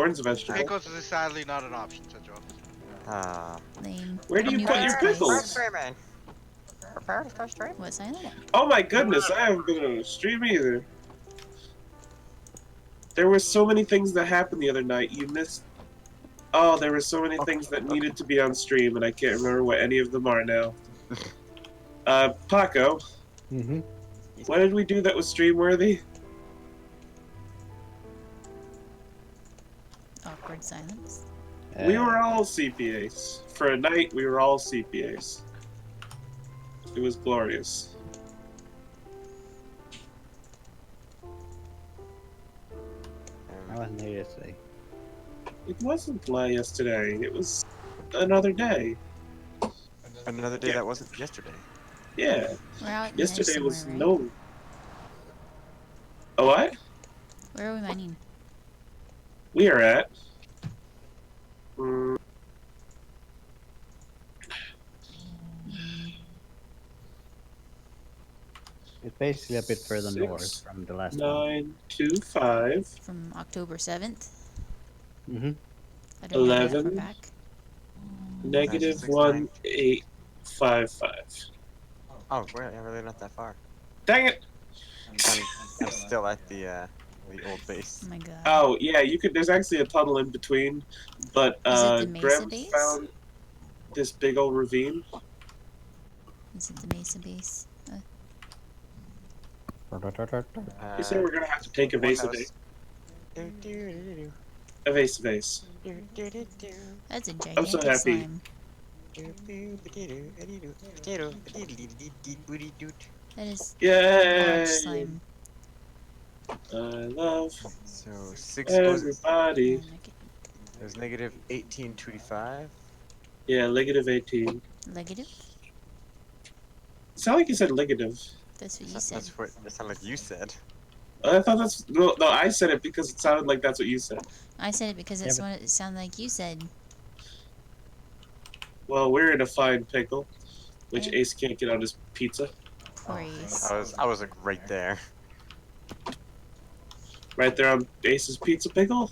Corn's a vegetable. Pickles is sadly not an option, Central. Lame. Where do you New put your pizza place. pickles? What, Silent? Oh my goodness, I haven't been on a stream either. There were so many things that happened the other night. You missed. Oh, there were so many things that needed to be on stream, and I can't remember what any of them are now. Paco. Mm-hmm. What did we do that was stream worthy? Awkward silence. We were all CPAs. For a night, we were all CPAs. It was glorious. I wasn't here yesterday. It wasn't yesterday. It was another day. Another day that wasn't yesterday. Yeah. We're out in Yesterday there was somewhere, no. A what? Where are we mining? We are at. It's basically a bit further 6, north from the last one. 925. From October 7th? Mm-hmm. I don't know that far 11. back. Negative 969. 1855. Oh, we're really not that far. Dang it! I'm still at the old base. Oh my god. Oh yeah, you could. There's actually a tunnel in between, but Is it the Mesa Graham base? found this big old ravine. Is it the Mesa base? He said we're gonna have to take evasive evasive. That's a gigantic I'm so happy. slime. That is a large Yay! slime. I love So 6 goes. everybody. It was negative 1825. Yeah, negative 18. Negative? It sounded like you said negative. That's what you said. That's what it sounded like you said. I thought that's no. I said it because it sounded like that's what you said. I said it because it's what it sounded like you said. Well, we're in a fine pickle, which Okay. Ace can't get on his pizza. Poor Ace. I was like right there. Right there on Ace's pizza pickle.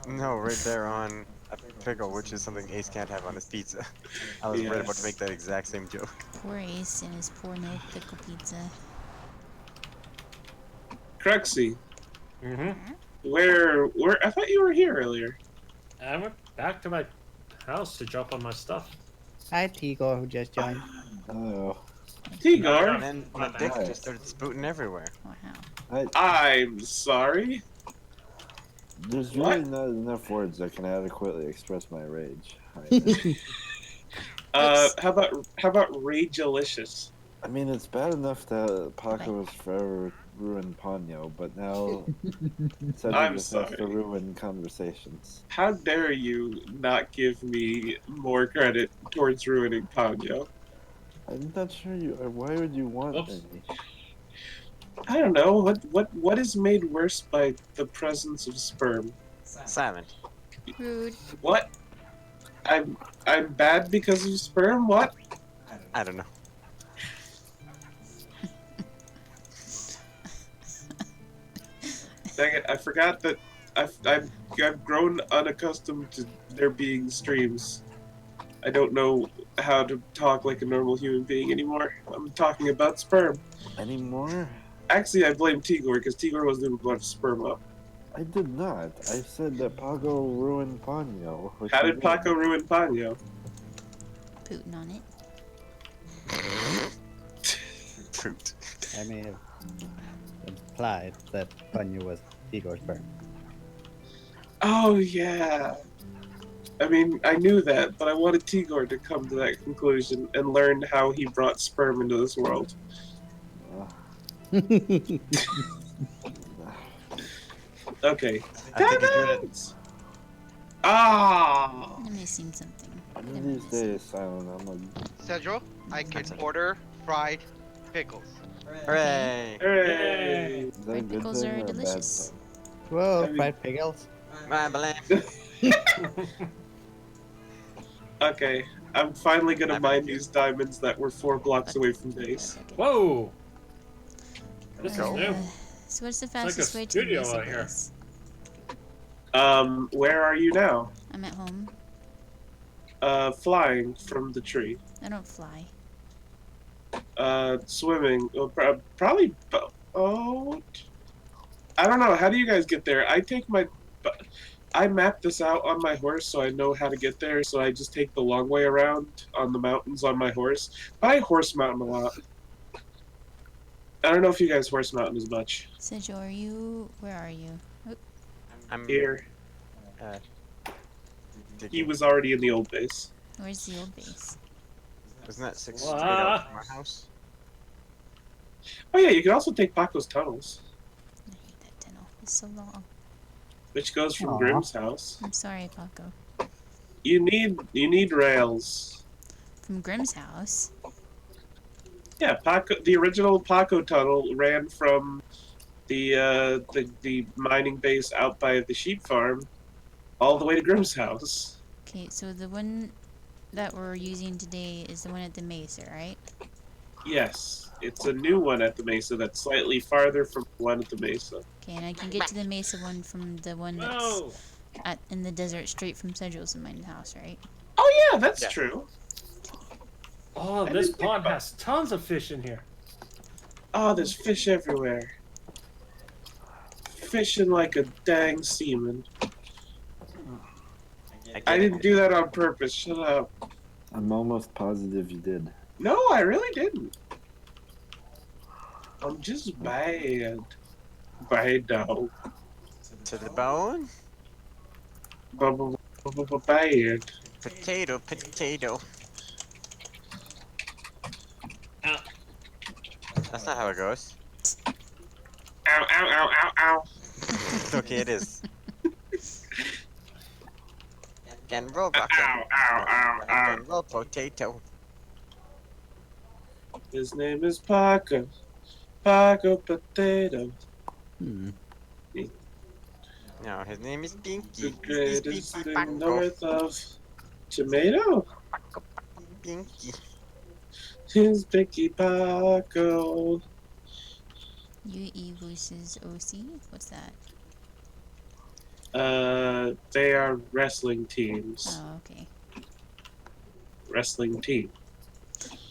No, right there on a pickle, which is something Ace can't have on his pizza. I was right about to make that exact same joke. Poor Ace and his poor no pickle pizza. Cruxy, Mm-hmm. where? I thought you were here earlier. I went back to my house to drop on my stuff. Hi, Tigo, who just joined. Oh, Tigor, And then my dick just started spooting everywhere. Wow. I'm sorry. there's What? really not enough words that can adequately express my rage. How about Ragelicious? I mean, it's bad enough that Paco was forever ruined Ponyo, but now Cedric I'm just has to sorry. ruin conversations. How dare you not give me more credit towards ruining Ponyo? I'm not sure you. Why would you want Oops. any? I don't know. What is made worse by the presence of sperm? Silent. Rude. What? I'm bad because of sperm? What? I don't know. Dang it! I forgot that I've grown unaccustomed to there being streams. I don't know how to talk like a normal human being anymore. I'm talking about sperm. Anymore? Actually, I blame Tigor because Tigor was the one who brought sperm up. I did not. I said that Paco ruined Ponyo. which How he did Paco ruin Ponyo? Putin on it. Pooped. I may have implied that Ponyo was Tigo's sperm. Oh yeah. I mean, I knew that, but I wanted Tigor to come to that conclusion and learn how he brought sperm into this world. Okay. I think you're good at. Ah. I'm missing something. One What of am I these missing? days, Silent, I'm a... Central, I can Central. order fried pickles. Hooray! Hey. Is that a Fried good pickles thing are or a bad delicious. thing? Whoa, I mean- fried pickles. My blam. Okay. I'm finally gonna mine these diamonds that were 4 blocks away from base. Okay. Whoa! This is Go. new. So what's the like a fastest way to the studio Mesa out here. base? Where are you now? I'm at home. Flying from the tree. I don't fly. Swimming. Probably boat. I don't know. How do you guys get there? I mapped this out on my horse, so I know how to get there. So I just take the long way around on the mountains on my horse. But I horse mountain a lot. I don't know if you guys horse mountain as much. Sejo, are you? Where are you? Oop. I'm Here, he digging. was already in the old base. Where's the old base? Wasn't that 6 What? straight out from our house? Oh yeah, you can also take Paco's tunnels, I hate that tunnel. It's so long. which goes from Aw. Grimm's house. I'm sorry, Paco. You need rails. From Grimm's house. Yeah, the original Paco tunnel ran from the mining base out by the sheep farm all the way to Grimm's house. Okay, so the one that we're using today is the one at the Mesa, right? Yes, it's a new one at the Mesa that's slightly farther from the one at the Mesa. Okay, and I can get to the Mesa one from the one that's No! in the desert straight from Sejo's and mine house, right? Oh yeah, that's Yeah. true. Oh, I this didn't think pond about- has tons of fish in here. Oh, there's fish everywhere. Fishing like a dang seaman. I didn't do that on purpose. Shut up. I'm almost positive you did. No, I really didn't. I'm just bad. Bad dog. To the bone? Bad. Potato, potato. Ow. That's not how it goes. Ow, ow, ow, ow, ow. Okay, it is. Can roll Ow, ow, ow, ow. Can roll potato. His name is Paco. Paco Potato. Hmm. No, his name is The Pinky. greatest He's thing Pinky north of Tomato. Pinky. His Pinky Paco. UE versus OC? What's that? They are wrestling teams. Oh, okay. Wrestling team.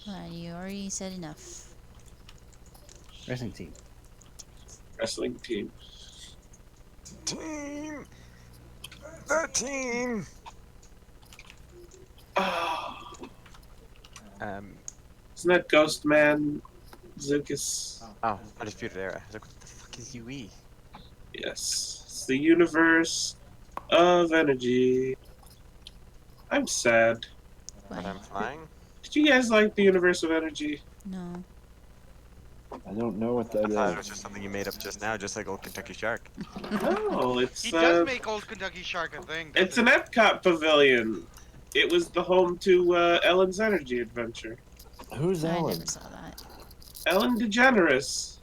Well, you already said enough. Wrestling team. Wrestling team. Team. The team. Oh, Um. isn't that Ghost Man Zucus? Oh, Undisputed Era. I was like, what the fuck is UE? Yes. It's the universe of energy. I'm sad. But Why? I'm flying. Did you guys like the universe of energy? No. I don't know what that I thought it is. was just something you made up just now, just like old Kentucky Shark. No, it's He does make Old Kentucky Shark a thing. it's an doesn't Epcot pavilion. It was the home to Ellen's Energy Adventure. Who's I Ellen? never saw that. Ellen DeGeneres.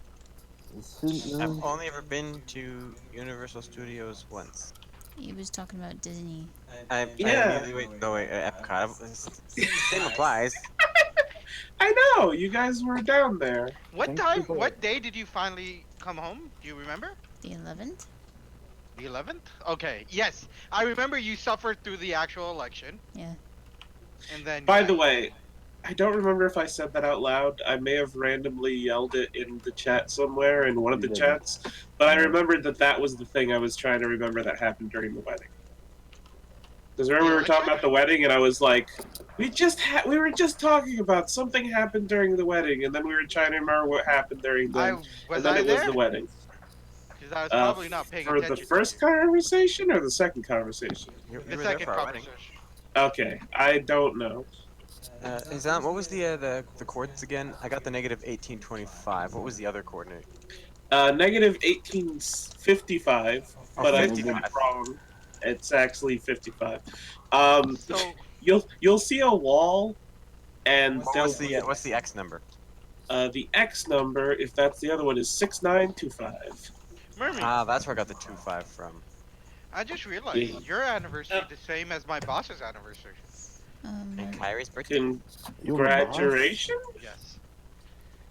I've only ever been to Universal Studios once. He was talking about Disney. Yeah. Epcot. Same applies. I know, you guys were down there. What Thank time? you for- What day did you finally come home? Do you remember? The 11th? The 11th? Okay. Yes, I remember you suffered through the actual election, Yeah. and then. By the way, I don't remember if I said that out loud. I may have randomly yelled it in the chat somewhere in one of You the didn't. chats, but I remembered that was the thing I was trying to remember that happened during the wedding. Because remember we were talking about the wedding, and I was like, we were just talking about something happened during the wedding, and then we were trying to remember what happened during the, was and then I it was there? the wedding. Because I was probably not paying For attention. the first conversation or the second conversation? You The were there second for our wedding. conversation. Okay, I don't know. What was the coordinates again? I got the negative 1825. What was the other coordinate? Negative 1855, Oh, but I 55. did wrong. It's actually 55. So You'll see a wall, and What's the X number? the X number, if that's the other one, is 6925. Mermaid, That's where I got the 25 from. I just realized your anniversary the same as my boss's anniversary. And Kyrie's birthday. Congratulations. Yes.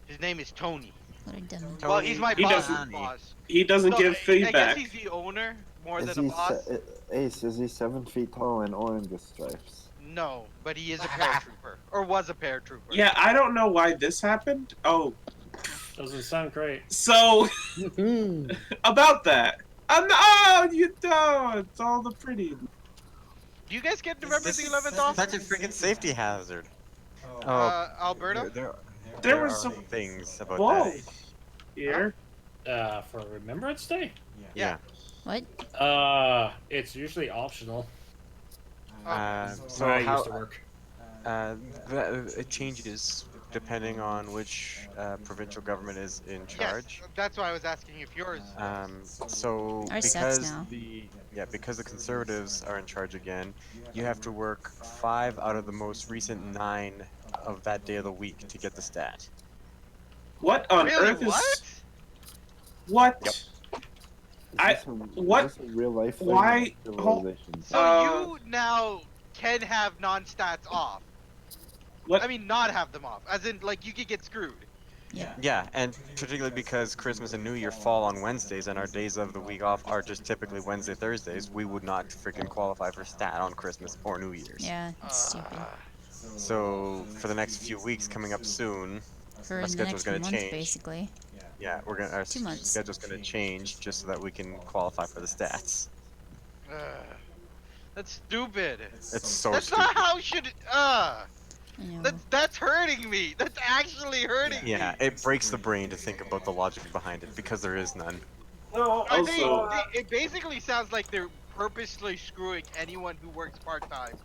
His name is Tony. What a dumb. Well, he's my He boss's doesn't- boss. He doesn't So, give I guess feedback. he's the owner, more Is than a he boss. Ace? Is he 7 feet tall and orange stripes? No, but he is a paratrooper, or was a paratrooper. Yeah, I don't know why this happened. Oh, Doesn't sound great. so Mhm. about that. Oh, you don't. It's all the pretty. Do you guys get November the 11th off? Such a freaking safety hazard. Oh, Alberta? There there was are some things about whoa that. here. For Remembrance Day? Yeah. What? It's usually optional. So Where I how used to work. it changes depending on which provincial government is in charge. Yes, that's why I was asking if yours. So Ours sucks because now. because the Conservatives are in charge again, you have to work 5 out of the most recent 9 of that day of the week to get the stat. What on Really? earth What? is what? Yep. What? Is this a real life thing? Why- or hold- civilization? So you now can have non-stats off. What? I mean, not have them off. As in, like, you could get screwed. Yeah, and particularly because Christmas and New Year fall on Wednesdays and our days of the week off are just typically Wednesday, Thursdays, we would not freaking qualify for stat on Christmas or New Year's. Yeah, it's stupid. So for the next few weeks coming up soon, For our the schedule's next gonna month, change. basically. Yeah, our 2 months. schedule's gonna change just so that we can qualify for the stats. That's stupid. It's so That's stupid. not how should. I know. That's hurting me. That's actually hurting me. Yeah, it breaks the brain to think about the logic behind it because there is none. I think Also- it basically sounds like they're purposely screwing anyone who works part time.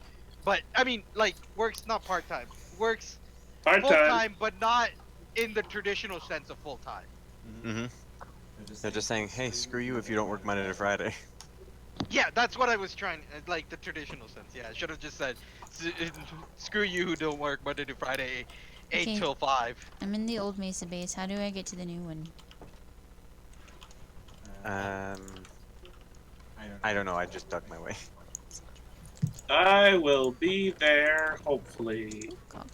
But I mean, like, works not part time, works Part full time. time, but not in the traditional sense of full time. Mm-hmm. They're just saying, hey, screw you if you don't work Monday to Friday. Yeah, that's what I was trying, like the traditional sense. Yeah, I should have just said, screw you who don't work Monday to Friday, 8 Okay. till 5. I'm in the old Mesa base. How do I get to the new one? I don't know, I just dug my way. I will be there hopefully, Gobble.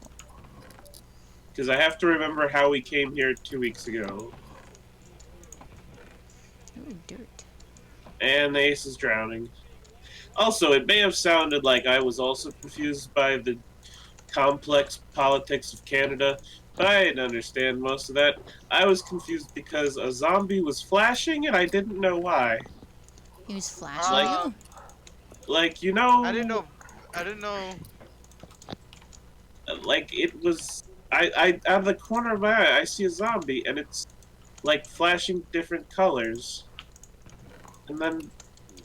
because I have to remember how we came here 2 weeks ago. Ooh, dirt. And the ace is drowning. Also, it may have sounded like I was also confused by the complex politics of Canada, but I didn't understand most of that. I was confused because a zombie was flashing and I didn't know why. He was flashing Like- you? Like, you know... I didn't know. I didn't know. Like, it was... I out of the corner of my eye, I see a zombie, and it's, like, flashing different colors. And then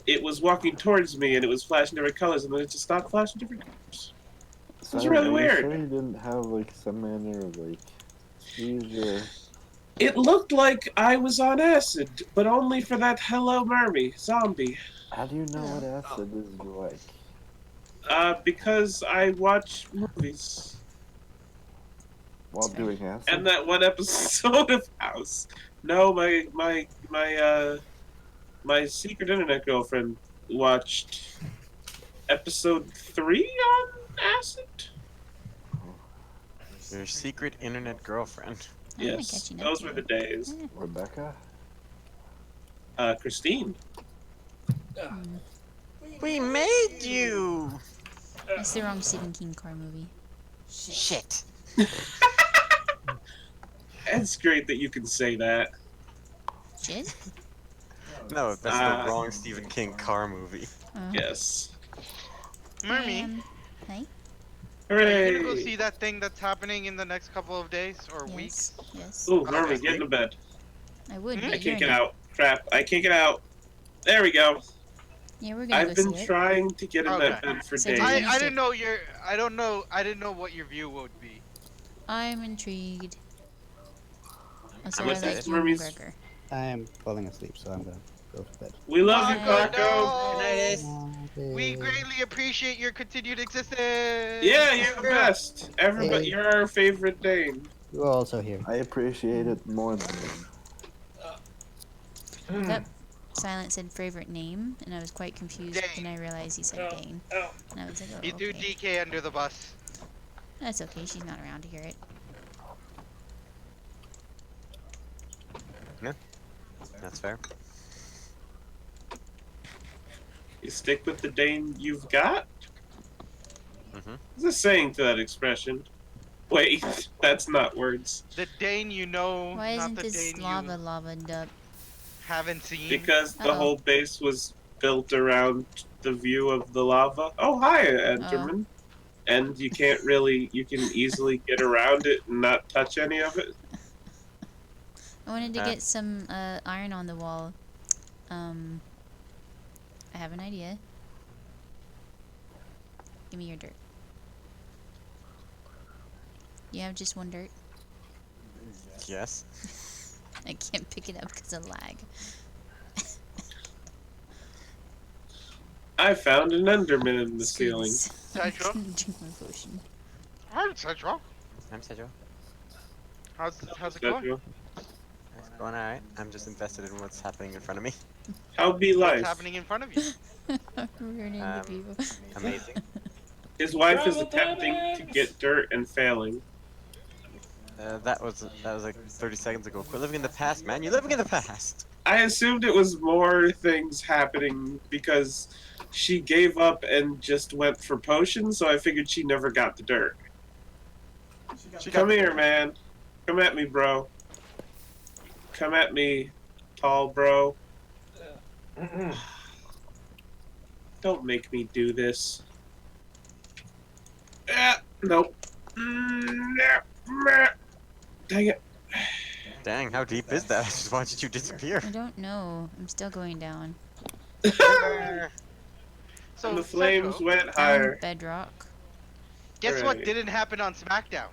it was walking towards me, and it was flashing different colors, and then it just stopped flashing different colors. Simon, really are you weird. Sure you didn't have like some manner of like seizure? It looked like I was on acid, but only for that Hello Mermy zombie. How do you know what acid is like? Because I watch movies. While That's right. doing acid? And that one episode of House. No, my secret internet girlfriend watched episode 3 on acid? Your secret internet girlfriend. I'm Yes, catching up those to were you. the days. Rebecca? Christine. We made you! It's the wrong Stephen King car movie. Shit. It's great that you can say that. Shit? No, that's Ah. the wrong Stephen King car movie. Oh. Yes. Mermy, Hi? are you gonna go Hooray! see that thing that's happening in the next couple of days or weeks? Yes. Yes. Ooh, Okay. Mermy, get into bed. I would, Hmm? but I you're can't get in it. out. Crap, I can't get out. There we go. Yeah, we're gonna I've go been see it. trying to get in Okay. that bed for So days. do you- I didn't know your. I didn't know what your view would be. I'm intrigued. Also, I'm I excited. like Ewan Mermy's- McGregor. I am falling asleep, so I'm gonna go to bed. We love you, Paco, Paco. no! We greatly appreciate your continued existence. Yeah, you're the best. Everybody, Hey. you're our favorite Dane. You're also here. I appreciate it more than them. That Silent said favorite name, and I was quite confused. Dane. Then I realized he said Dane. And I was like, oh, You threw okay. DK under the bus. That's okay, she's not around to hear it. That's fair. You stick with the Dane you've got? Mm-hmm. There's a saying to that expression. Wait, that's not words. The Dane you know, Why not isn't the this Dane lava up? haven't seen. Because the Uh-oh. whole base was built around the view of the lava. Oh, hi, Enderman. And you can't really, you can easily get around it and not touch any of it. I wanted to Uh. get some iron on the wall. I have an idea. Give me your dirt. You have just one dirt? Yes. I can't pick it up because of lag. I found an Enderman in the Screw ceiling. this. Central? I'm gonna drink my potion. Hi, Central. I'm Sedgwick. How's it going? Schedule. It's going alright. I'm just invested in what's happening in front of me. How be What's life? happening in front of you? Ruining the people. Amazing. His wife is Travel attempting to damage! get dirt and failing. That was like 30 seconds ago. Quit living in the past, man. You're living in the past. I assumed it was more things happening because she gave up and just went for potions, so I figured she never got the dirt. Come here, man. Come at me, bro. Come at me, tall bro. Don't make me do this. Nope. Dang it. Dang, how deep is that? I just watched you disappear. I don't know. I'm still going down. So And the flames Central, went Down higher. bedrock. guess what Hooray. didn't happen on SmackDown?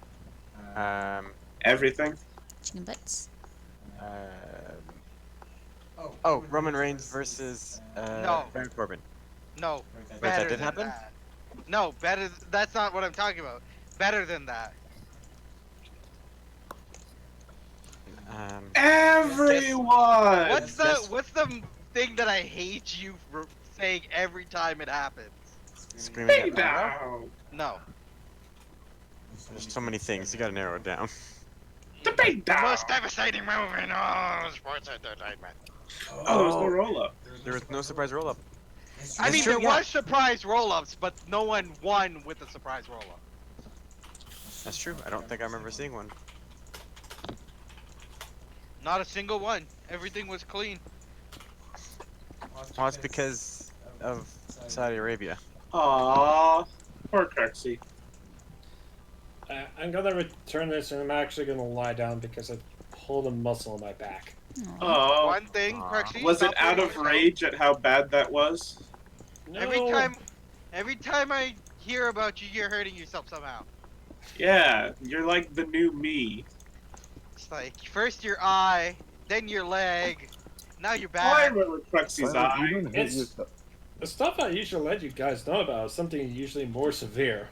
Everything. Chicken butts. Oh, Roman Reigns versus No. Baron Corbin. No. that Better did than happen? that. No, better. That's not what I'm talking about. Better than that. Everyone! What's the Yes. What's the thing that I hate you for saying every time it happens? Screaming Hey at Mario? down! No. There's so many things. You gotta narrow it down. The big The down! most devastating move in all sports entertainment. Oh, there's no roll up. There was no surprise roll up. I mean, true, there yeah. was surprise roll-ups, but no one won with a surprise roll-up. That's true. I don't think I remember seeing one. Not a single one. Everything was clean. Oh, it's because of Saudi Arabia. Aww. Poor Crexy. I'm gonna return this and I'm actually gonna lie down because I pulled a muscle in my back. Oh. One thing, Aw. Crexy, Was it stop out doing of yourself. rage at how bad that was? No. Every time I hear about you, you're hurting yourself somehow. Yeah, you're like the new me. It's like first your eye, then your leg, now your Oh, I back. remember Crexy's Silent, you eye. don't hit It's- yourself. The stuff I usually let you guys know about is something usually more severe.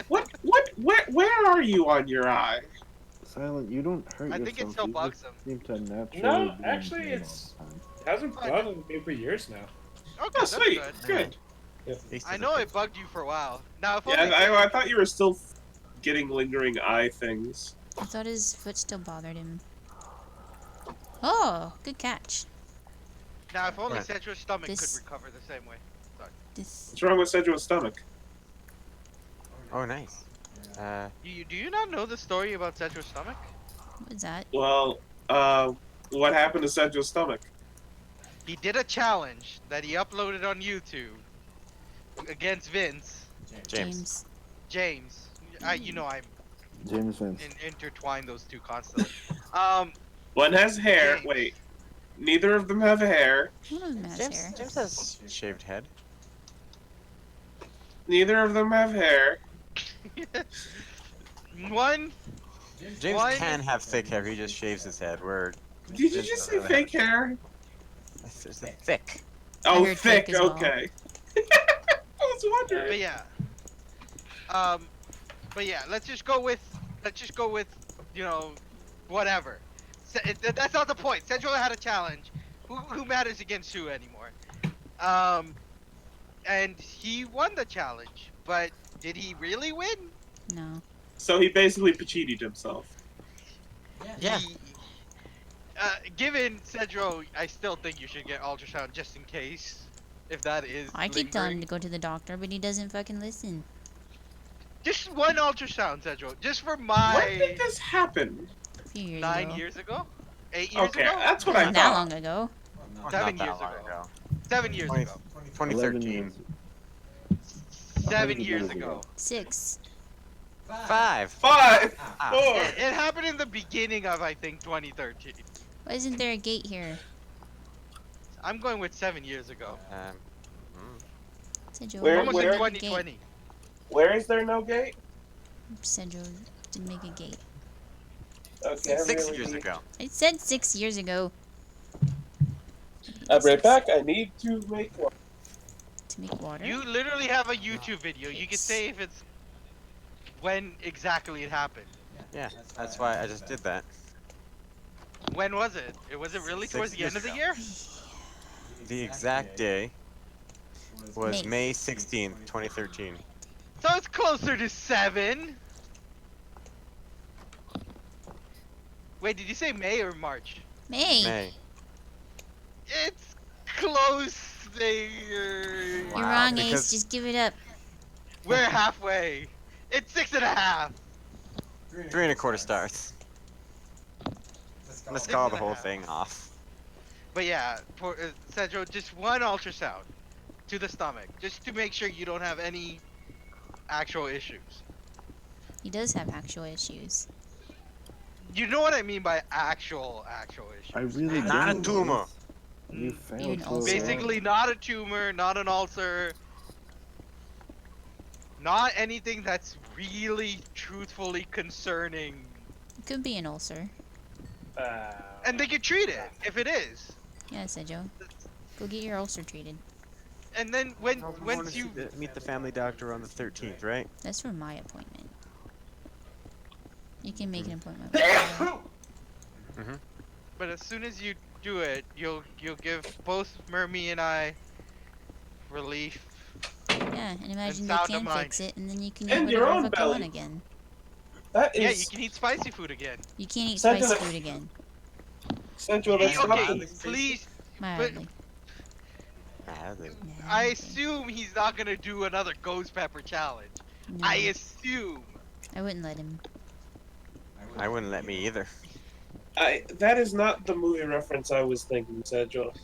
Where are you on your eye? Silent, you don't hurt I yourself. think it still you bugs just him. seem to naturally No, be in actually, pain all it's- the time. It hasn't bothered me for years now. Okay, Oh, that's sweet. good. Good. I know it bugged you for a while. Now if Yeah, only I thought you were still getting lingering eye things. I thought his foot still bothered him. Oh, good catch. now if only Right. Central's stomach This- could recover the same way. This. What's wrong with Sedgwick's stomach? Oh, nice. Do you not know the story about Central's stomach? What was that? Well, what happened to Sedgwick's stomach? He did a challenge that he uploaded on YouTube against Vince, James. James. You know I'm James Vince. intertwine those two constantly. One has hair. James. Wait. Neither of them have hair. One of them has hair. James has shaved head. Neither of them have hair. One. James One- can have thick hair. He just shaves his head. Where Did you just say fake hair? it's thick. Oh, heard thick. fake as well. Okay. I was wondering. But yeah. But yeah, let's just go with whatever. That's not the point. Central had a challenge. Who matters against who anymore? And he won the challenge, but did he really win? No. So he basically Pachiti'd himself. Yeah. Given Cedro, I still think you should get ultrasound just in case. If that is I keep telling him lingering. to go to the doctor, but he doesn't fucking listen. Just one ultrasound, Cedro. Just for When did my this happen? A few years 9 ago. years ago, 8 years Okay, ago, that's what I Not that thought. long ago. Not 7 that years long ago, 7 years 20 ago, 11 2013. years. 7 years years ago. ago. 6. 5. 5, Ah. 4. It happened in the beginning of I think 2013. Why isn't there a gate here? I'm going with 7 years ago. Said Joe Where- Almost in where- 2020. Where is there no gate? Said Joe didn't make a gate. Okay, I 6 really years need- ago. I said 6 years ago. I'm right back. I need to make one. To make water? You literally have a YouTube video. You can say if it's when exactly it happened. Yeah, that's why I just did that. When was it? Was it really 6 towards the years end of the ago. year? The exact day was May. May 16th, 2013. So it's closer to 7. Wait, did you say May or March? May. May. It's close. You're Wow, wrong, Ace. because- Just give it up. We're halfway. It's 6.5. 3.25 stars. Let's call the whole thing off. But yeah, Cedro, just one ultrasound to the stomach, just to make sure you don't have any actual issues. He does have actual issues. You know what I mean by actual issues. I really Not a don't. tumor. You Mm. failed You're an to ulcer. Basically, not a tumor, not an ulcer, not anything that's really, truthfully concerning. It could be an ulcer. And they can treat it if it is. Yeah, said Joe. Go get your ulcer treated. And then once you meet the family doctor on the 13th, right? That's for my appointment. You can make an appointment. For But as soon as you do it, you'll give both Mermy and I relief. yeah, and imagine they sound of can mind. fix it, and then you can And eat your whatever own the fuck you want belly. again. That Yeah, is you can eat spicy food again. You can't eat Second- spicy food again. central. That's Okay, something. please. Mildly. I assume he's not gonna do another ghost pepper challenge. No, I assume. I wouldn't let him. I wouldn't let me either. That is not the movie reference I was thinking, Sedgwick.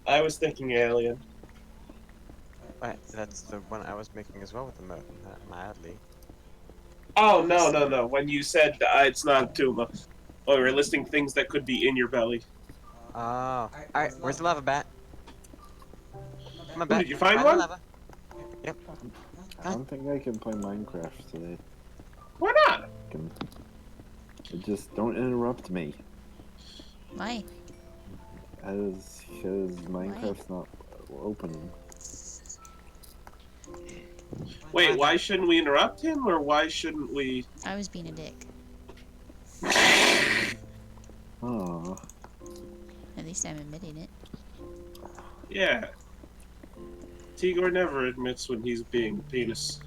I was thinking Alien. That's the one I was making as well with the mildly. Oh no! When you said it's not a tumor, oh, we're listing things that could be in your belly. Oh. Alright, where's the lava bat? Come on, Did bat. you find the one? lava. Yep. I don't think I can play Minecraft today. Why not? Just don't interrupt me. Why? Because Minecraft's not opening. Wait, why shouldn't we interrupt him, or why shouldn't we? I was being a dick. Oh. At least I'm admitting it. Yeah. Tigor never admits when he's being a penis.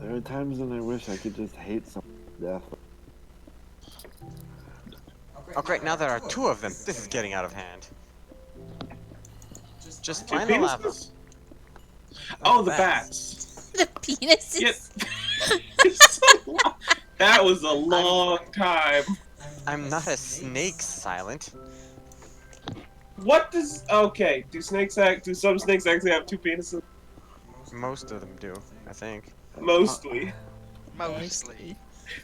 There are times when I wish I could just hate someone to death. Oh great, now there are two of them. This is getting out of hand. Just Two find the lava. penises? Oh, the bats. The penises? Yeah. That was a long time. I'm not a snake, Silent. What does? Okay, do some snakes actually have two penises? Most of them do, I think. Mostly. Mostly.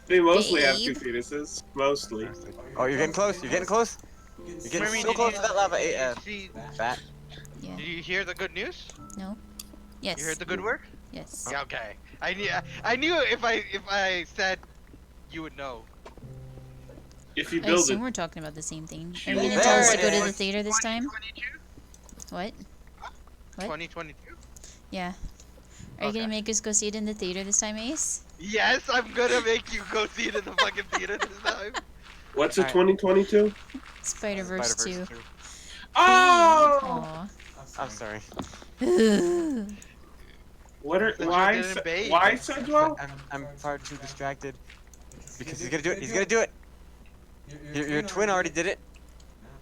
They mostly have two Babe. penises. Mostly. Oh, you're getting close. You're getting close. You're getting Mermy, so did close you- to that lava. See, Bat. Yeah. did you hear the good news? No? Yes. You heard the good word? Yes. Yeah, okay. I knew if I said, you would know. If you I build assume it, we're talking about the same thing. Are There you gonna tell us to it go to is. the theater this time? 2022? What? What? 2022? Yeah. Are you Okay. gonna make us go see it in the theater this time, Ace? Yes, I'm gonna make you go see it in the fucking theater this time. what's a Alright. 2022? Spider-Verse 2. Oh! Aw. I'm sorry. What are? Since you Why? didn't bait. Why, Sedgwick? I'm far too distracted. Because he's gonna do it. He's gonna do it. Your twin already did it.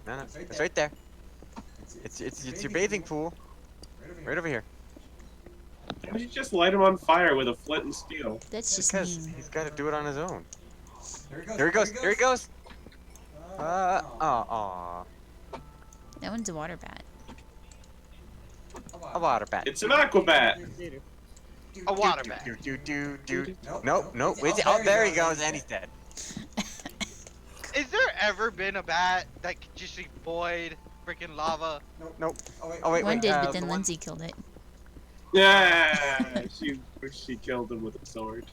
No, it's right there. It's your bathing pool. Right over here. Why don't you just light him on fire with a flint and steel? That's just Because mean. he's got to do it on his own. Here he goes. Here he goes. Aw. That one's a water bat. A water bat. It's an aquabat. A water bat. Do. Nope. Wait. Oh, there he goes, and he's dead. Is there ever been a bat that could just avoid freaking lava? Nope. Oh wait. One did, but the then one- Lindsay killed it. Yeah, she killed him with a sword.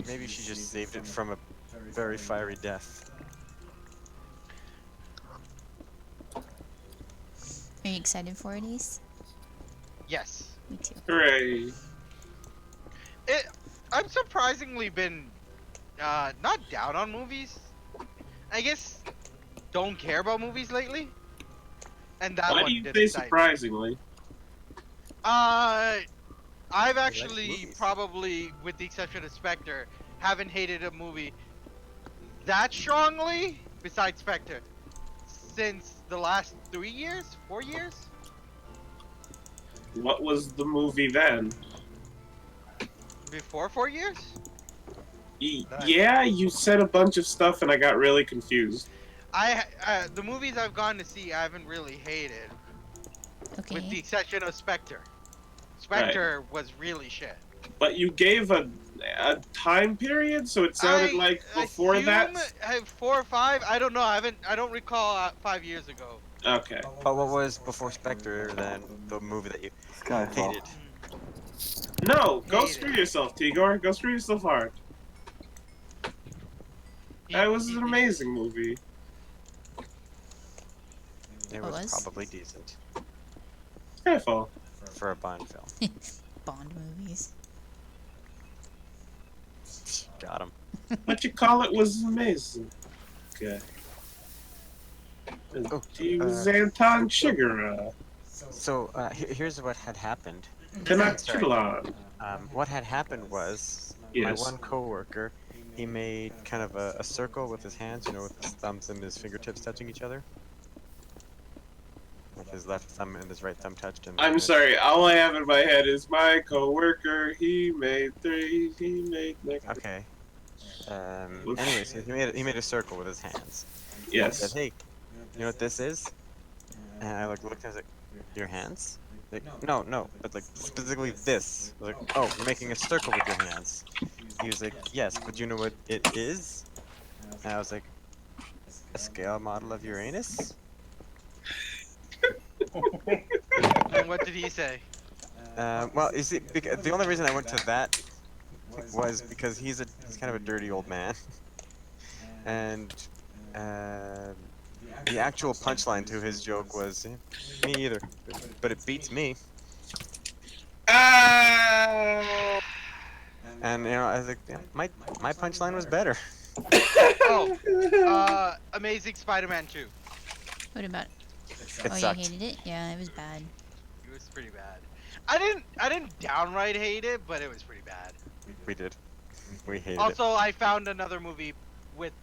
Maybe she just saved it from a very fiery death. Are you excited for it, Ace? Yes. Me too. Hooray! I'm surprisingly been not down on movies. I guess don't care about movies lately. And that Why one do you did say excite me. surprisingly? I've actually movies. probably, with the exception of Spectre, haven't hated a movie that strongly, besides Spectre, since the last 3 years, 4 years. What was the movie then? Before 4 years? Yeah, you said a bunch of stuff and I got really confused. The movies I've gone to see, I haven't really hated, with the Okay. exception of Spectre. Spectre was really shit. But you gave a time period, so it sounded like before that. assume, 4 or 5. I don't know. I don't recall 5 years ago. Okay. But what was before Spectre then the movie that you Skyfall. hated? No, go Hate it. screw yourself, Tigor. Go screw yourself hard. That was an amazing movie. It What was was? probably decent Skyfall. for a Bond film. Bond movies. Got him. What you call it was amazing. Okay. Oh, He was Anton Chigurh. So here's what had happened. Tenochtitlan. What had happened was Yes. my one coworker, he made kind of a circle with his hands, you know, with his thumbs and his fingertips touching each other. Like his left thumb and his right thumb touched. And I'm sorry, all I have in my head is my coworker, he made 3, he made next. Okay. Anyways, he made a circle with his hands. He Yes. said, "Hey, you know what this is?" And I looked and I was like, "Your hands?" Like, no, but like specifically this. I was like, "Oh, you're making a circle with your hands." He was like, "Yes, but you know what it is?" And I was like, "A scale model of Uranus?" And what did he say? Well, you see, the only reason I went to that was because he's kind of a dirty old man, and the actual punchline to his joke was, "Me either, but it beats me." Ah! And you know, I was like, yeah, my punchline was better. Oh, Amazing Spider-Man 2. What about? It Oh, sucked. you hated it? Yeah, it was bad. It was pretty bad. I didn't downright hate it, but it was pretty bad. We did. We hated it. Also, I found another movie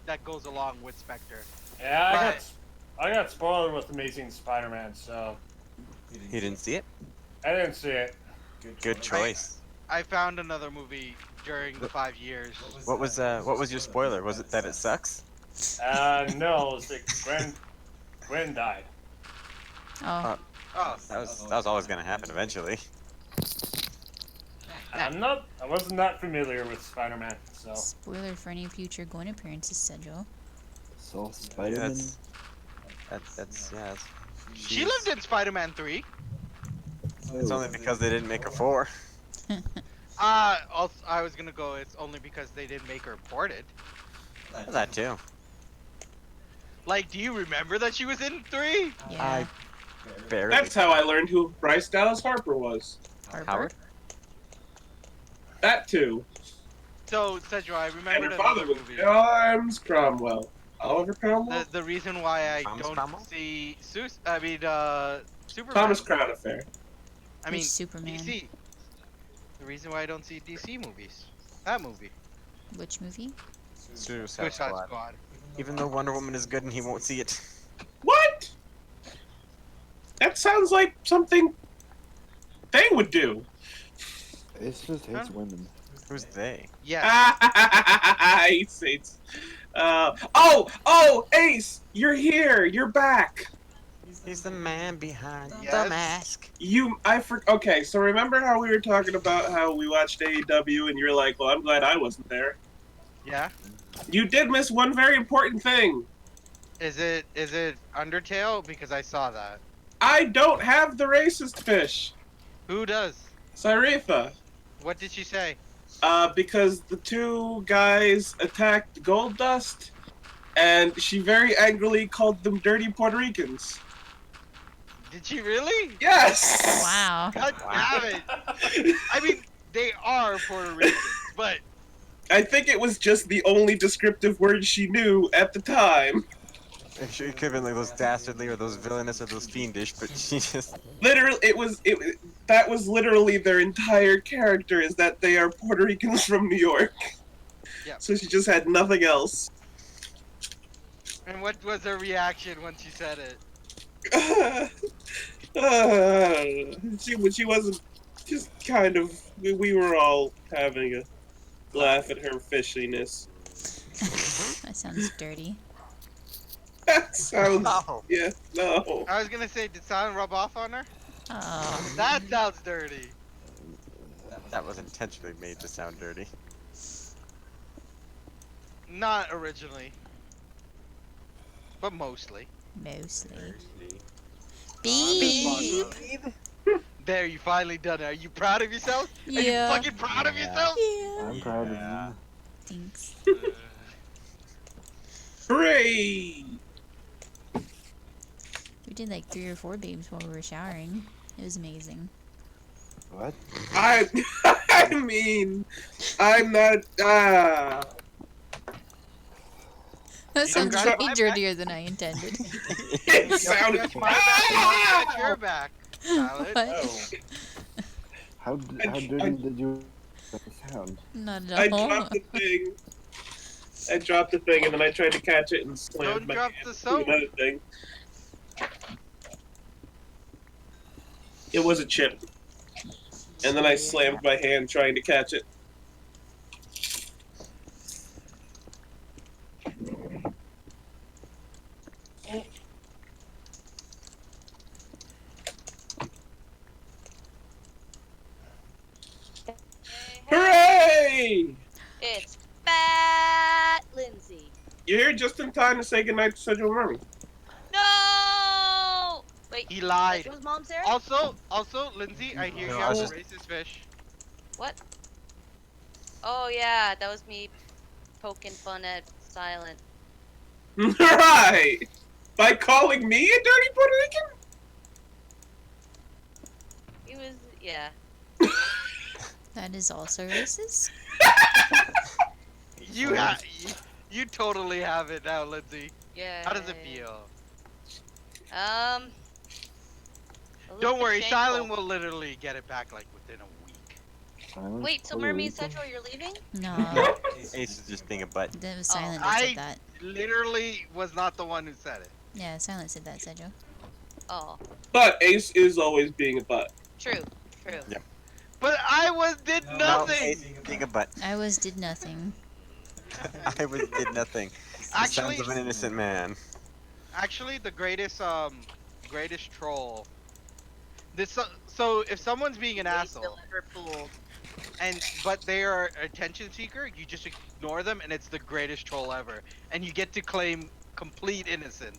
that goes along with Spectre. Yeah, I got spoiled with Amazing Spider-Man, so He didn't see it. I didn't see it. Good choice. I found another movie during the 5 years. What was your spoiler? Was it that it sucks? No, it's like Gwen died. Oh, Oh, That was always gonna happen eventually. I wasn't that familiar with Spider-Man, so. spoiler for any future Gwen appearances, Cedro. So Spider-Man. That's she lived in Spider-Man 3. It's only because they didn't make a 4. Also, I was gonna go. It's only because they didn't make her imported. That too. Like, do you remember that she was in 3? Yeah. Barely. That's how I learned who Bryce Dallas Harper was. Harper? Howard. That too. So, Cedro, I And remembered her father another was movie. James Cromwell. Oliver Cromwell? The reason why I Thomas don't Cromwell? see Superman. Thomas Crown Affair. I mean, Who's Superman? DC. The reason why I don't see DC movies. That movie. Which movie? Suicide Suicide Squad. Squad. Even though Wonder Woman is good and he won't see it. What? sounds like something they would do. Ace just hates Huh? women. Who's they? Yes. Ace hates. Oh, Ace, you're here. You're back. He's the man behind the Yes. mask. Okay, so remember how we were talking about how we watched AEW and you're like, well, I'm glad I wasn't there. Yeah. You did miss one very important thing. Is it Undertale? Because I saw that. I don't have the racist fish, Who does? Syretha. What did she say? Because the two guys attacked Gold Dust, and she very angrily called them dirty Puerto Ricans. Did she really? Yes! Wow. God damn it! I mean, they are Puerto Ricans, but I think it was just the only descriptive word she knew at the time. It could have been like those dastardly or those villainous or those fiendish, but she just. Literally, that was literally their entire character, is that they are Puerto Ricans from New York. Yeah. So she just had nothing else. and what was her reaction when she said it? She wasn't, just kind of, we were all having a laugh at her fishiness. That sounds dirty. That sounds, Oh. yeah, no. I was gonna say, did sound rub off on her? Oh. That sounds dirty. That was intentionally made to sound dirty. Not originally, but mostly. Mostly. Beep. There, you finally done it. Are you proud of yourself? Are you Yeah. fucking proud of yourself? Yeah. I'm proud of you. Thanks. Hooray! We did like 3 or 4 babes while we were showering. It was amazing. What? I mean, I'm not, That You sounds don't way got my dirtier than I intended. it Don't sounded, scratch my back, don't scratch your back, Salad. What? How dirty did you sound? Not I at all. dropped the thing. I dropped the thing and then I tried to catch it and slammed Don't my drop hand the into soap. another thing. It was a chip. And then I slammed my hand trying to catch it. Hooray! It's Fat Lindsay. You're here just in time to say goodnight to Central Mommy. No! Wait, He lied. was mom's there? Also, Lindsay, I hear No, you I have was a racist fish. What? Oh yeah, that was me poking fun at Silent. Right! By calling me a dirty Puerto Rican? He was, yeah. That is also racist. You totally have it now, Lindsay. Yeah. How does it feel? A Don't little worry, bit Silent shameful. will literally get it back like within a week. Silence Wait, so Puerto Mermaid Rican? Central, you're leaving? No, Ace is just being a butt. that was Oh. Silent that I said that. literally was not the one who said it. Yeah, Silent said that, Sejo. Oh, But Ace is always being a butt. true, true. Yep. But I did No, nothing. Ace being a butt. I did nothing. Did nothing. The Actually- sounds of an innocent man. Actually, the greatest troll. So if someone's being an asshole, Liverpool. but they are attention seeker, you just ignore them, and it's the greatest troll ever. And you get to claim complete innocence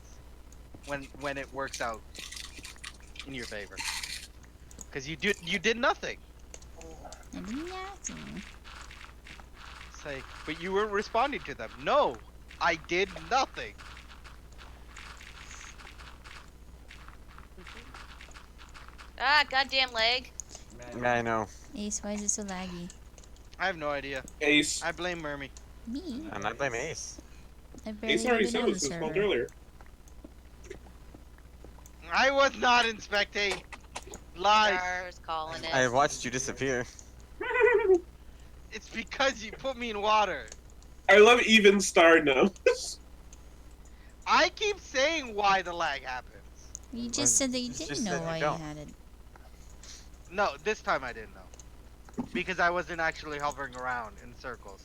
when it works out in your favor. Because you did nothing. I did nothing. It's like, but you weren't responding to them. No, I did nothing. Ah, goddamn leg. Yeah, I know. Ace, why is it so laggy? I have no idea. Ace. I blame Mermy. Me? And I blame Ace. I've barely Ace already been said on it the was his fault server. earlier. I was not in spectate. Lies. Stars calling it. I watched you disappear. It's because you put me in water. I love even Star knows. I keep saying why the lag happens. You just said that you Just didn't said know you why you don't. had it. No, this time I didn't know. Because I wasn't actually hovering around in circles.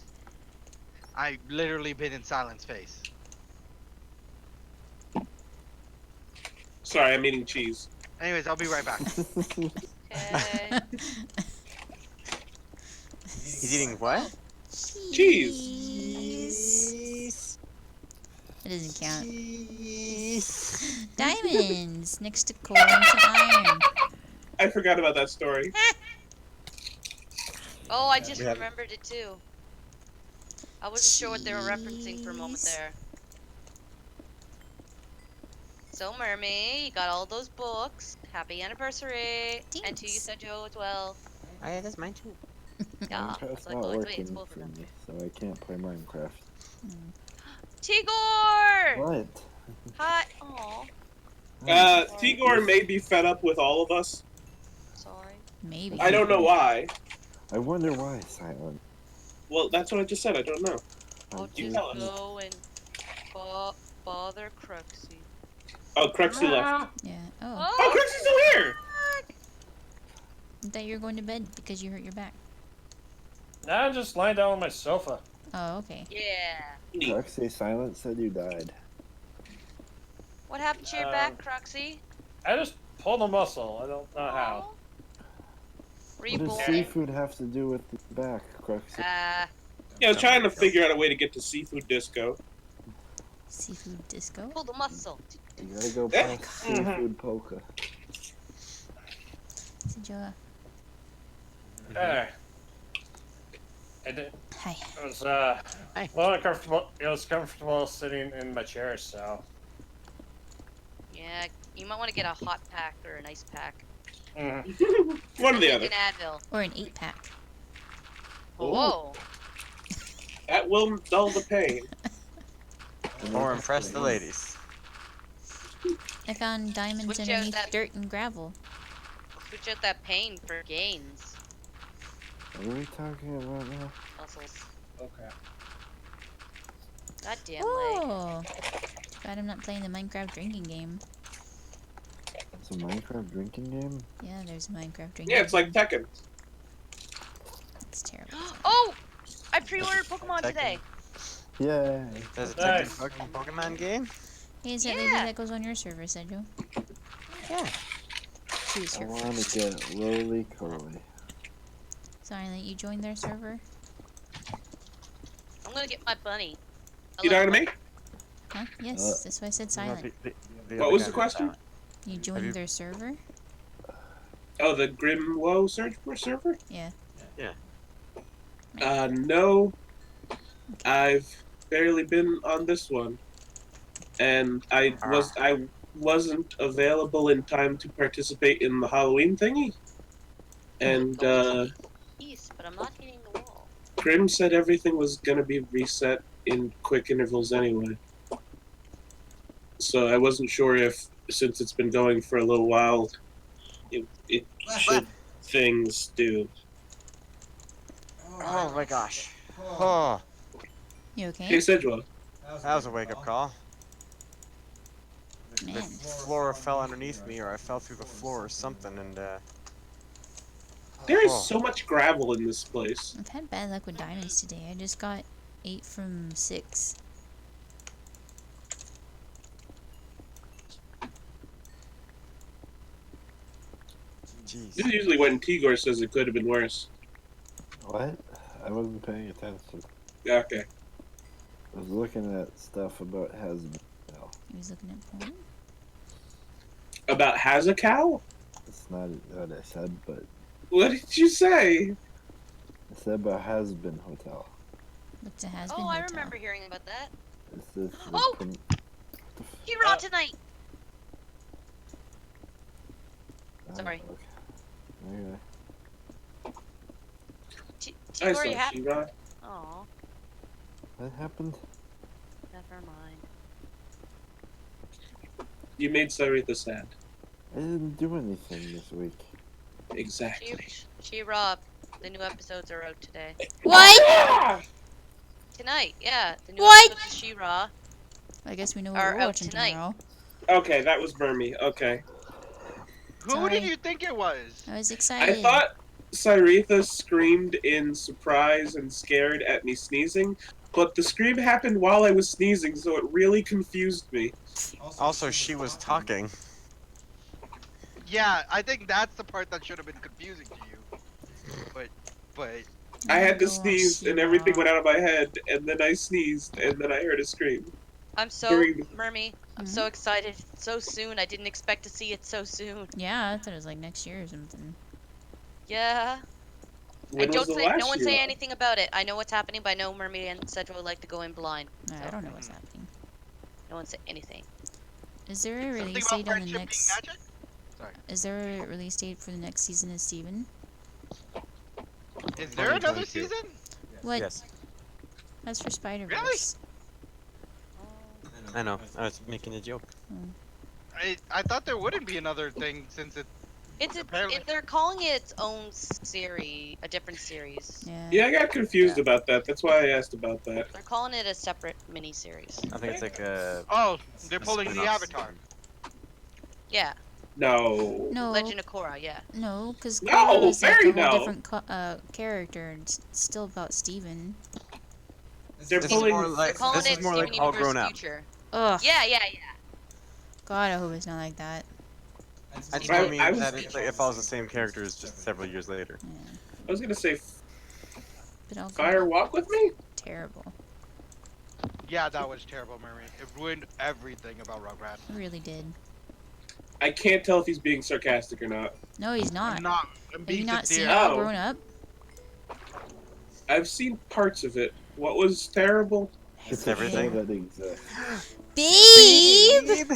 I literally been in Silent's face. Sorry, I'm eating cheese. Anyways, I'll be right back. Okay. He's eating what? Cheese. Cheese. It doesn't count. Cheese. Diamonds next to coal and some iron. I forgot about that story. Oh, I just We have- remembered it too. I wasn't sure what they were referencing for a moment Cheese. there. So, Mermy, you got all those books. Happy anniversary. And to you, Thanks. Joe, as well. Oh yeah, that's mine too. Yeah. Minecraft's It's like, not oh, wait, it's working both of for them. me, so I can't play Minecraft. Tigor! What? Hi. Aw. Tigor may be fed up with all of us. Sorry. Maybe. I don't know why. I wonder why, Silent. Well, that's what I just said. I don't know. I'll You just tell us. go and bother Cruxy. Oh, Cruxy left. Yeah. Oh, Oh, Oh! Cruxy's still here! I thought you were going to bed because you hurt your back. Now I'm just lying down on my sofa. Oh, okay. Yeah. Roxy Silent said you died. What happened to your back, Cruxy? I just pulled a muscle. I don't know how. Aw. Were What you does born? seafood have to do with the back, Roxy? Ah. Yeah, I was trying to figure out a way to get to Seafood Disco. Seafood disco. Pull the muscle. You gotta go Eh? past seafood polka. So, Joa. There. It Hi. was a little uncomfortable. It was comfortable sitting in my chair, so. Yeah, you might want to get a hot pack or an ice pack. One or the other. An Advil. Or an 8-pack. Whoa. That will dull the pain. Or impress the ladies. I found diamonds Switch out underneath that- dirt and gravel. Switch out that pain for gains. What are we talking about now? Muscles. Okay. Goddamn leg. Oh. Glad I'm not playing the Minecraft drinking game. It's a Minecraft drinking game? Yeah, there's a Minecraft drinking Yeah, it's like Tekken. It's terrible. Oh! I pre-ordered Pokemon today. Yay! There's a Nice. Tekken Pokemon game? Hey, is that lady Yeah. that goes on your server, Sejo? Yeah. She was I here wanna first. get roly coly. Sorry that you joined their server. I'm gonna get my bunny. I You love talking to me? bunnies. Huh? Yes, that's why I said silent. What was the question? You joined you- their server? Oh, the Grim Woe server? Yeah. No. I've barely been on this one. And I wasn't available in time to participate in the Halloween thingy. And East, but I'm not hitting the wall. Grim said everything was gonna be reset in quick intervals anyway. So I wasn't sure if, since it's been going for a little while, it should things do. Oh my gosh. Oh, You Hey, okay? Sedgwick. that was a wake up call. The Man. floor fell underneath me, or I fell through the floor or something, and There is Oh. so much gravel in this place. I've had bad luck with diamonds today. I just got 8 from 6. jeez. This is usually when Tigor says it could have been worse. What? I wasn't paying attention. Yeah, okay. I was looking at stuff about Hasbro. He was looking at porn. About Hazakow? It's not what I said, but What did you say? I said about Has-Been Hotel. What's a has-been Oh, I hotel? remember hearing about that. It's the Oh! prom- He raw tonight. oh, Sorry. Okay. Okay. I Tigor, saw you happy? She-Ra. Aw, What happened? never mind. You made Saritha sad. I didn't do anything this week. Exactly. She-Ra, the new episodes are out today. What? Tonight, yeah. The new What? episodes of She-Ra. I guess we know what Are we're out watching tonight. tomorrow. Okay, that was Burmy. Okay. Who did Sorry. you think it was? I was I excited. thought Cyretha screamed in surprise and scared at me sneezing, but the scream happened while I was sneezing, so it really confused me. Also, she was talking. Yeah, I think that's the part that should have been confusing to you. But I had to Go on, sneeze and everything Shira. went out of my head, and then I sneezed, and then I heard a scream. I'm so During the- Mermy. I'm Mhm. so excited. So soon. I didn't expect to see it so soon. Yeah, I thought it was like next year or something. Yeah. When And was don't the say, no last one year? say anything about it. I know what's happening, but I know Mermy and Cedro like to go in blind. No, So I don't know what's happening. no one say anything. Is there a something release about date on the friendship being next? magic? Sorry. Is there a release date for the next season of Steven? Is there another 2022. season? What? Yes. That's for Spider Verse. I know. I was making a joke. I thought there wouldn't be another thing since it It's apparently. they're calling it its own series, a different series. Yeah. Yeah, I got confused Yeah. about that. That's why I asked about that. They're calling it a separate mini series. I think it's like a. Oh, they're a pulling the spin-off Avatar. season. Yeah, No. No. Legend of Korra. Yeah. No, because No, Korra is like very a whole no. different character, and it's still about Steven. They're This is pulling. more They're like calling this it is more Steven like all Universe grown up. Future. Ugh. Yeah. God, I hope it's not like that. I just I- mean I was- that it follows the same characters just several years later. Yeah. I was gonna say, But I'll Fire Walk with Me? terrible. Yeah, that was terrible, Mermaid. It ruined everything about Rugrats. It really did. I can't tell if he's being sarcastic or not. No, he's not. I'm Have being you not seen sincere. All Oh. Grown Up? I've seen parts of it. What was terrible? It's everything. a show that exists. Babe!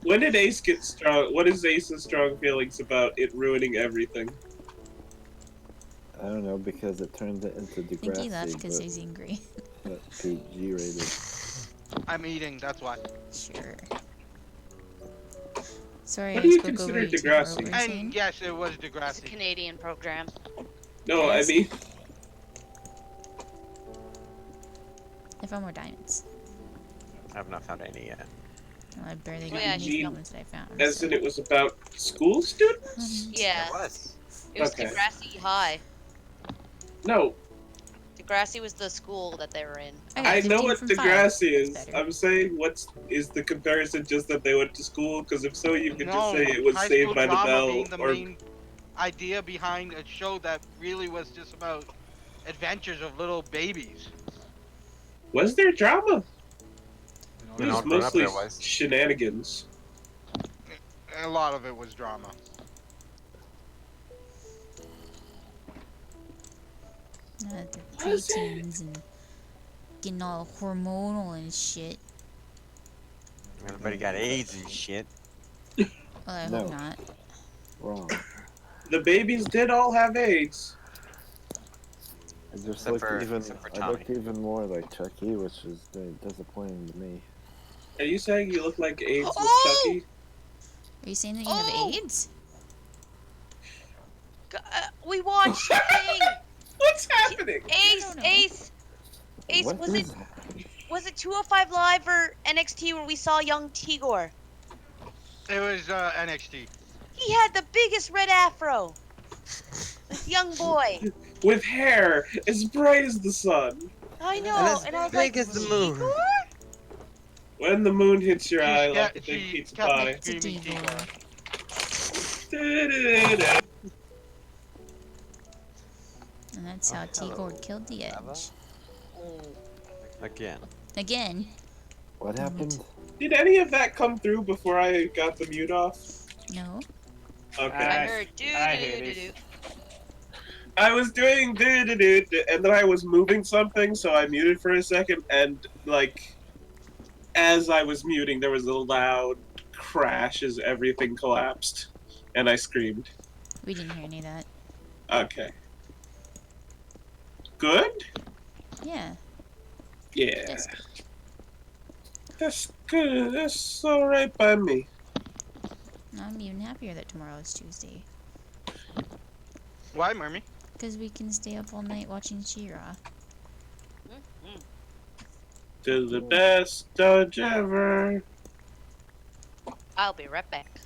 When did Ace get strong? What is Ace's strong feelings about it ruining everything? I don't know, because it turned it into I think he left Degrassi, because but he's angry. not PG rated. I'm eating, that's why. Sure. Sorry, What I do you spoke over consider you. Too. Degrassi? What were you saying? And yes, it was It's a Degrassi. Canadian program. No, Yes. I mean, I found more diamonds. I've not found any yet. Well, I barely Oh, got yeah, any Gene, diamonds that I found. as so. in it was about school students? Yeah. It was. It was Okay. Degrassi High. No, Degrassi was the school that they were in. got I know 15 what from 5. Degrassi is. That's better. I'm saying, is the comparison just that they went to school? Because if so, you could just No, say it was high Saved school by the drama Bell, being the or main idea behind a show that really was just about adventures of little babies. was there drama? It In was All Grown Up mostly there was. shenanigans. A lot of it was drama. The Was it? preteens and getting all hormonal and shit. Everybody got AIDS and shit. Well, I No. hope not. Wrong. The babies did all have AIDS. I just Except looked for- even. except for I looked even more like Chucky, which is very disappointing to me. Are you saying you look like AIDS with Oh! Chucky? Are you saying that you Oh! have AIDS? We watched the thing. What's happening? Ace, don't know. Ace, Ace. What Was is it that? was it 205 Live or NXT where we saw young Tigor? It was NXT. He had the biggest red afro. This young boy. With hair as bright as the sun. I know, as and I was big like, as the moon. Tigor? When the moon hits your eye She's like a kept- big she pizza kept pie. It's a screaming diva. Tigor. And that's how Tigor killed the Edge. Again. Again. What happened? Did any of that come through before I got the mute off? No. Okay. I heard do I do hate do it. do. I was doing do-do-do-do, and then I was moving something, so I muted for a second, and, like, as I was muting, there was a loud crash as everything collapsed, and I screamed. We didn't hear any of that. Okay. Good? Yeah. Yeah. That's That's good. That's alright by me. I'm even happier that tomorrow is Tuesday. Why, Mermy? Because we can stay up all night watching She-Ra. To the best judge ever. I'll be right back.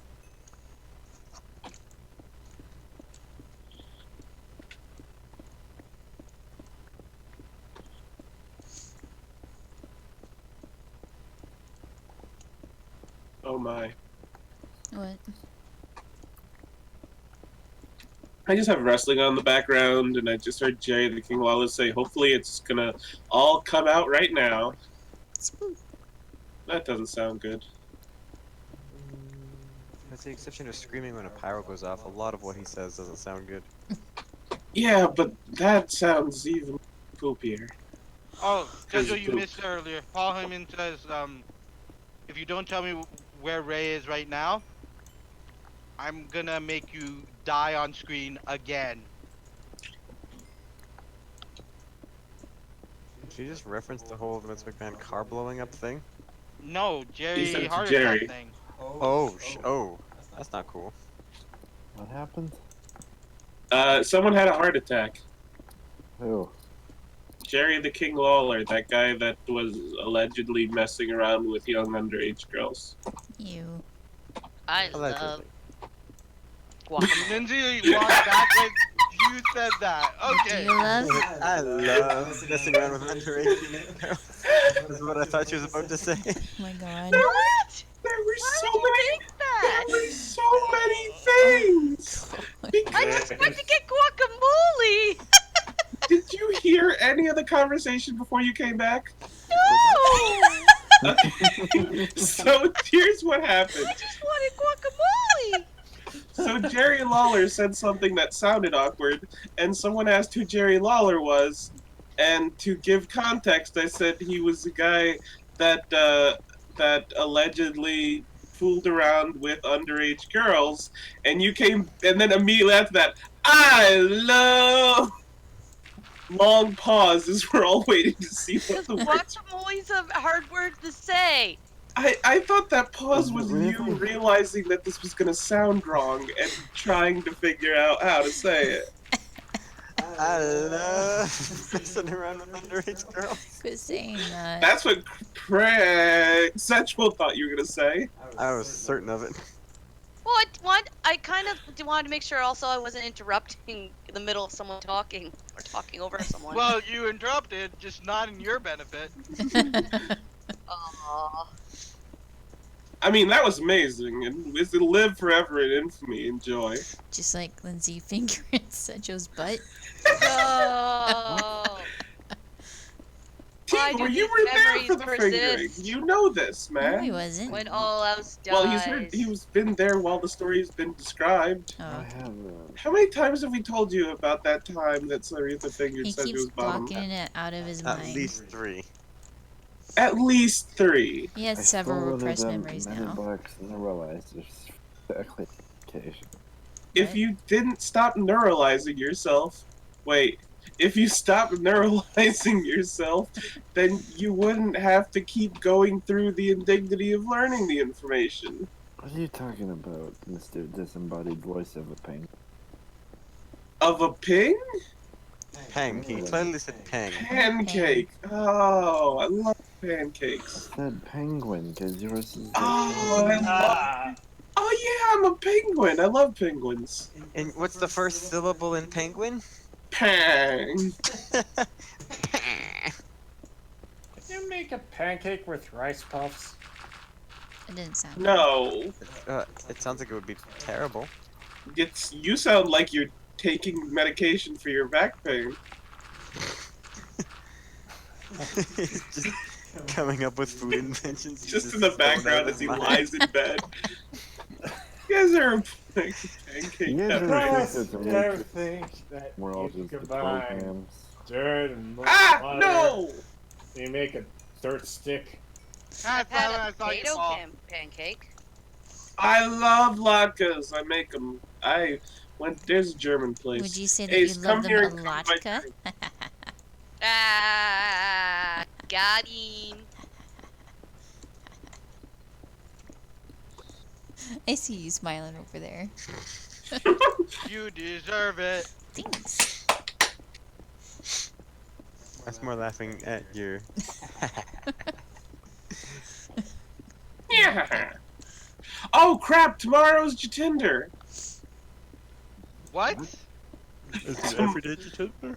Oh my. What? I just have wrestling on the background, and I just heard Jerry the King Lawless say, hopefully it's gonna all come out right now. Spook. That doesn't sound good. With the exception of screaming when a pyro goes off, a lot of what he says doesn't sound good. Yeah, but that sounds even poopier. Oh, Cause that's what you poop. missed earlier. Paul Heyman says, if you don't tell me where Ray is right now, I'm gonna make you die on screen again. Did you just reference the whole Vince McMahon car blowing up thing? No, He said Jerry it to heart Jerry. attack thing. Oh, that's not cool. What happened? Someone had a heart attack. Who? Jerry the King Lawler, that guy that was allegedly messing around with young underage girls. You. I love Allegedly. guacamole. Lindsay walked back when you said that. Do Okay. you love? I love messing around with underage girls. That's what I thought she was about to say. Oh my god. What? There were Why so would you many. think that? There were so many things. I Because just went to get guacamole. did you hear any of the conversation before you came back? No. Okay. So here's what happened. I just wanted guacamole. So Jerry Lawler said something that sounded awkward, and someone asked who Jerry Lawler was, and to give context, I said he was a guy that that allegedly fooled around with underage girls, and you came, and then immediately after that, I love. Long pause as we're all waiting to see what the words. Guacamole's a hard word to say. I thought that pause was Really? you realizing that this was gonna sound wrong and trying to figure out how to say it. I love messing around with underage girls. Quit saying that. That's what Craig Sensual thought you were gonna say. I was certain of it. Well, I kind of wanted to make sure also I wasn't interrupting in the middle of someone talking or talking over someone. Well, you interrupted, just not in your benefit. Aw. I mean, that was amazing, and it's gonna live forever in infamy and joy. Just like Lindsay fingering Sejo's butt. No. Why Tigor, do you these were there memories for the fingering. persist? You know this, No, he man. wasn't. When all else dies. Well, he's been there while the story's been described. Oh, I okay. have How many times have we told you about that time that Saritha fingered He keeps Sensual's bottom? blocking it out of his At mind. least 3. At least 3. He has I several stole one of repressed them memories now. Metabox neuralizers for application. If What? you didn't stop neuralizing yourself, wait, if you stopped neuralizing yourself, then you wouldn't have to keep going through the indignity of learning the information. What are you talking about, Mr. Disembodied Voice of a Pain? Of a ping? Peng. He clearly said peng. Pancake. Oh, I love I pancakes. said penguin, because yours is Oh, I love. Oh yeah, I'm a penguin. I love penguins. And what's the first syllable in penguin? Pang. Can you make a pancake with rice puffs? It didn't sound. No, It sounds like it would be terrible. you sound like you're taking medication for your back pain. Just coming up with food inventions. He's Just in the stoned out background of as he his mind. lies in bed. You guys are like pancake You guys peppers. are- Yes, it's a you matrix. ever think that We're all you can just the combine programs. dirt and Ah, water, no! and you make a dirt stick? That's I've had not what I a thought you potato saw. pancake. I love latkes. I make them. There's a German place. Would you say that Ace, you come love them here a and cook my latka? drink. Ah, got him. I see you smiling over there. You deserve it. Thanks. That's more laughing at your Yeah. Oh crap! Tomorrow's Jatinder. What? Is it every day Jatinder?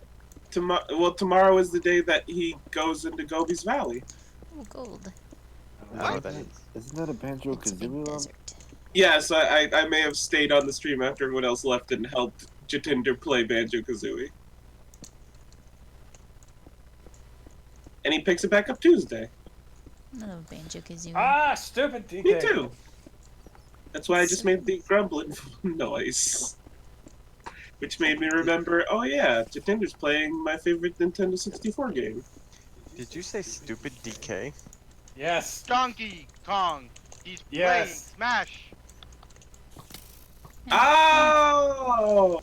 Tomorrow is the day that he goes into Gobi's Valley. Oh, gold. I don't know what that is. Isn't that a Banjo It's a big Kazooie level? desert. Yes, I may have stayed on the stream after everyone else left and helped Jatinder play Banjo Kazooie. And he picks it back up Tuesday. I love Banjo Kazooie. Ah, stupid DK. Me too. That's why I just made the grumbling noise. Which made me remember, oh yeah, Jatinder's playing my favorite Nintendo 64 game. Did you say stupid DK? Yes. Donkey Kong. He's playing Yes. Smash. Oh!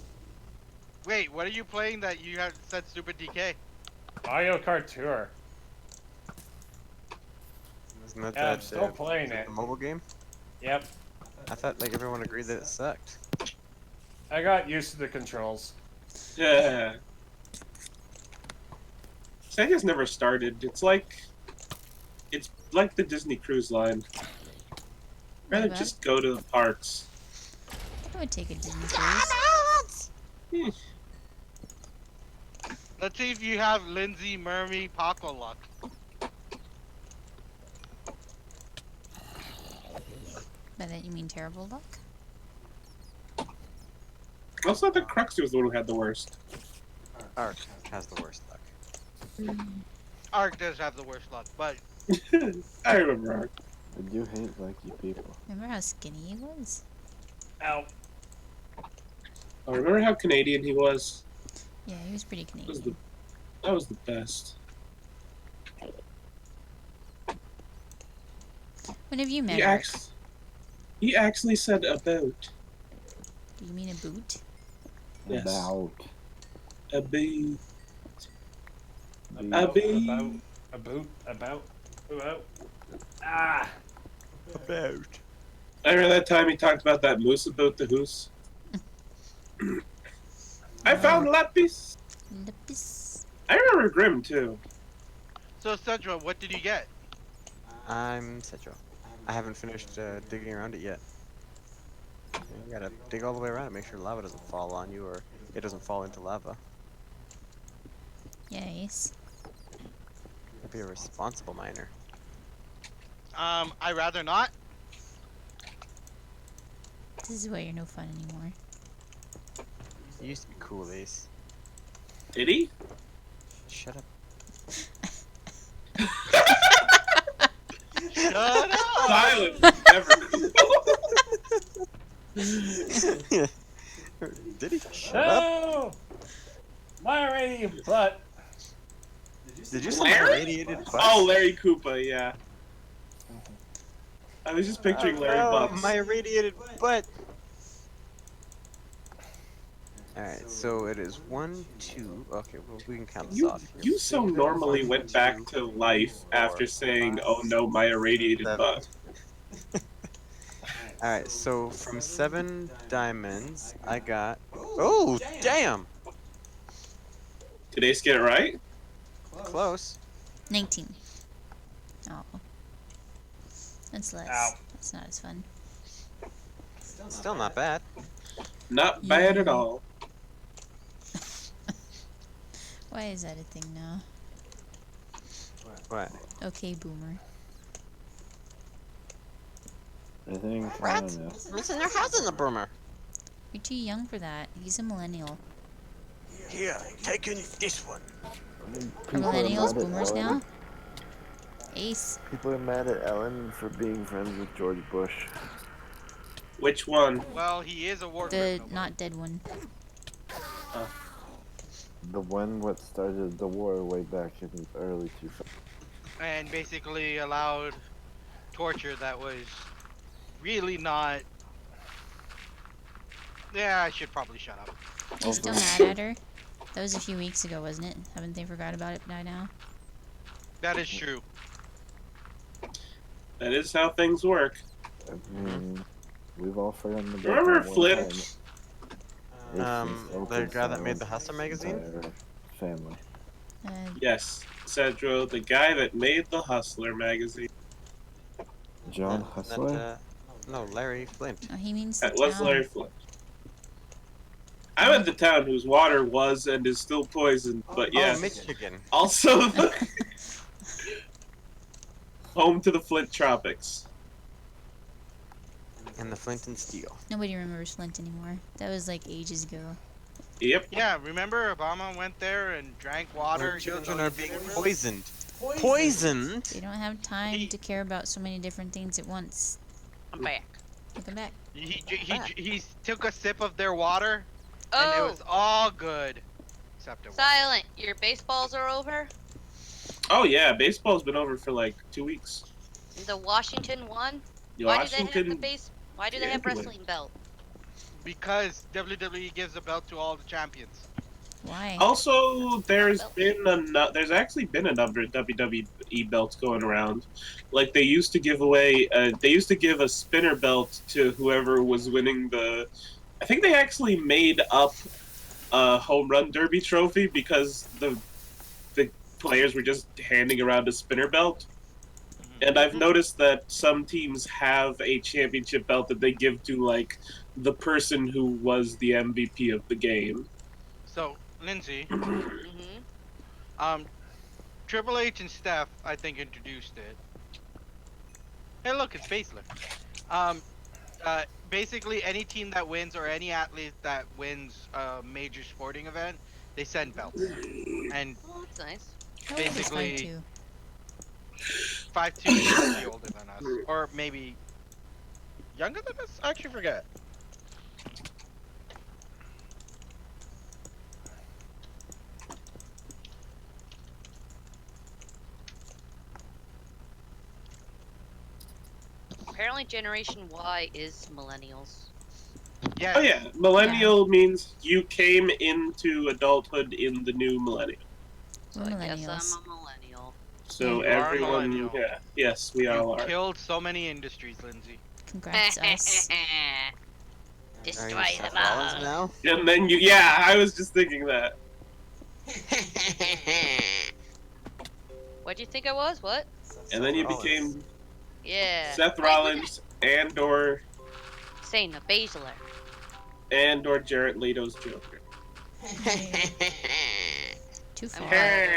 Wait, what are you playing that you have said stupid DK? Mario Kart Tour. Isn't that Yeah, I'm that, still playing it. the mobile game? Yep. I thought like everyone agreed that it sucked. I got used to the controls. Yeah. Sega's never started. It's like the Disney Cruise Line. Rather What? just go to the parks. I would take a Disney cruise. Hmm. Let's see if you have Lindsay, Mermy, Paco luck. By that you mean terrible luck? Also, I think Cruxy was the one who had the worst. Ark has the worst luck. Ark does have the worst luck, but I remember Ark. I do hate lucky people. Remember how skinny he was? Ow. Oh, remember how Canadian he was? Yeah, he was pretty Canadian. That was the best. When have you met He, Ark? he actually said about. Do you mean a boot? Yes. About. A bee. About. About. Ah. About. I remember that time he talked about that moose about the hoose. I found Lapis. Lapis. I remember Grim too. so Central, what did you get? I'm Cetro. I haven't finished digging around it yet. You gotta dig all the way around it, make sure lava doesn't fall on you or it doesn't fall into lava. Yes. I'd be a responsible miner. I rather not. This is why you're no fun anymore. You used to be cool, Ace. Did he? Shut up. Shut up! Silence. Never. Did he? Shut up. No! My radium butt. Did you say Larry? radiated butt? Oh, Larry Koopa, yeah. I was just picturing Larry Butts. My irradiated butt. Alright, so it is 1, 2. Okay, well, we can count this You, off here. you so normally One, went back two, to life after four, saying, five, "Oh no, my irradiated 7. butt." Alright, so from 7 diamonds, I got. Oh, damn! Did Ace get it right? Close. 19. Oh. That's less. Ow. That's not as fun. Still not bad. Not bad at Yeah. all. Why is that a thing now? What? Okay, boomer. I think I Rats? don't know. What's in their house in the boomer? You're too young for that. He's a millennial. Here, taking this one. Are People are millennials mad at boomers Ellen. now? Ace. People are mad at Ellen for being friends with George Bush. Which one? Well, he is a war The criminal. not dead one. The one what started the war way back in the early 2000s. And basically allowed torture that was really not. Yeah, I should probably shut up. Are you still mad at her? That was a few weeks ago, wasn't it? Haven't they forgot about it by now? That is true. That is how things work. I mean, we've all forgotten about Remember that one Flip? time. It's The open guy that made someone's the Hustler magazine? entire family. Uh, Yes. Cedro, the guy that made the Hustler magazine. John And Hustler? no, Larry Flint. Oh, he means the That was town. Larry Flint. I went to town whose water was and is still poisoned, but Oh, yes. Michigan. Also, home to the Flint Tropics. And the Flint and Steel. Nobody remembers Flint anymore. That was like ages ago. Yep. Yeah, remember Obama went there and drank water. Our even children though are he being didn't- poisoned. Poisoned? They don't have time He- to care about so many different things at once. I'm back. Look back. He took a sip of their water, and it Oh, was all good. Except it wasn't. Silent. Your baseballs are over. Oh yeah, baseball's been over for like 2 weeks. The Washington won. Why do they have the Washington. base? Why do they have Champion. wrestling belt? Because WWE gives the belt to all the champions. Why? Also, there's actually been a number of WWE belts going around. Like they used to give away, they used to give a spinner belt to whoever was winning the. I think they actually made up a home run derby trophy because the players were just handing around a spinner belt. And I've noticed that some teams have a championship belt that they give to like the person who was the MVP of the game. So, Lindsay, Mm-hmm. Triple H and Steph, I think, introduced it. Hey, look, it's facelift. Basically, any team that wins or any athlete that wins a major sporting event, they send belts. And Oh, that's nice. How old is basically- 5'2"? 5'2" is usually older than us, or maybe younger than us. I actually forget. Apparently, Generation Y is millennials. Yeah. Oh yeah, millennial means you came into adulthood in the new millennium. So We're I guess millennials. I'm a millennial. So You are a everyone, millennial. yeah, yes, we all You are. killed so many industries, Lindsay. Congrats us. Are Destroy you them Seth Rollins all. now? And then you, yeah, I was just thinking that. What'd you think I was? What? And then you Rollins. became Yeah. Seth Rollins and/or Shayna Baszler. Jared Leto's Joker. Too I'm far. glad.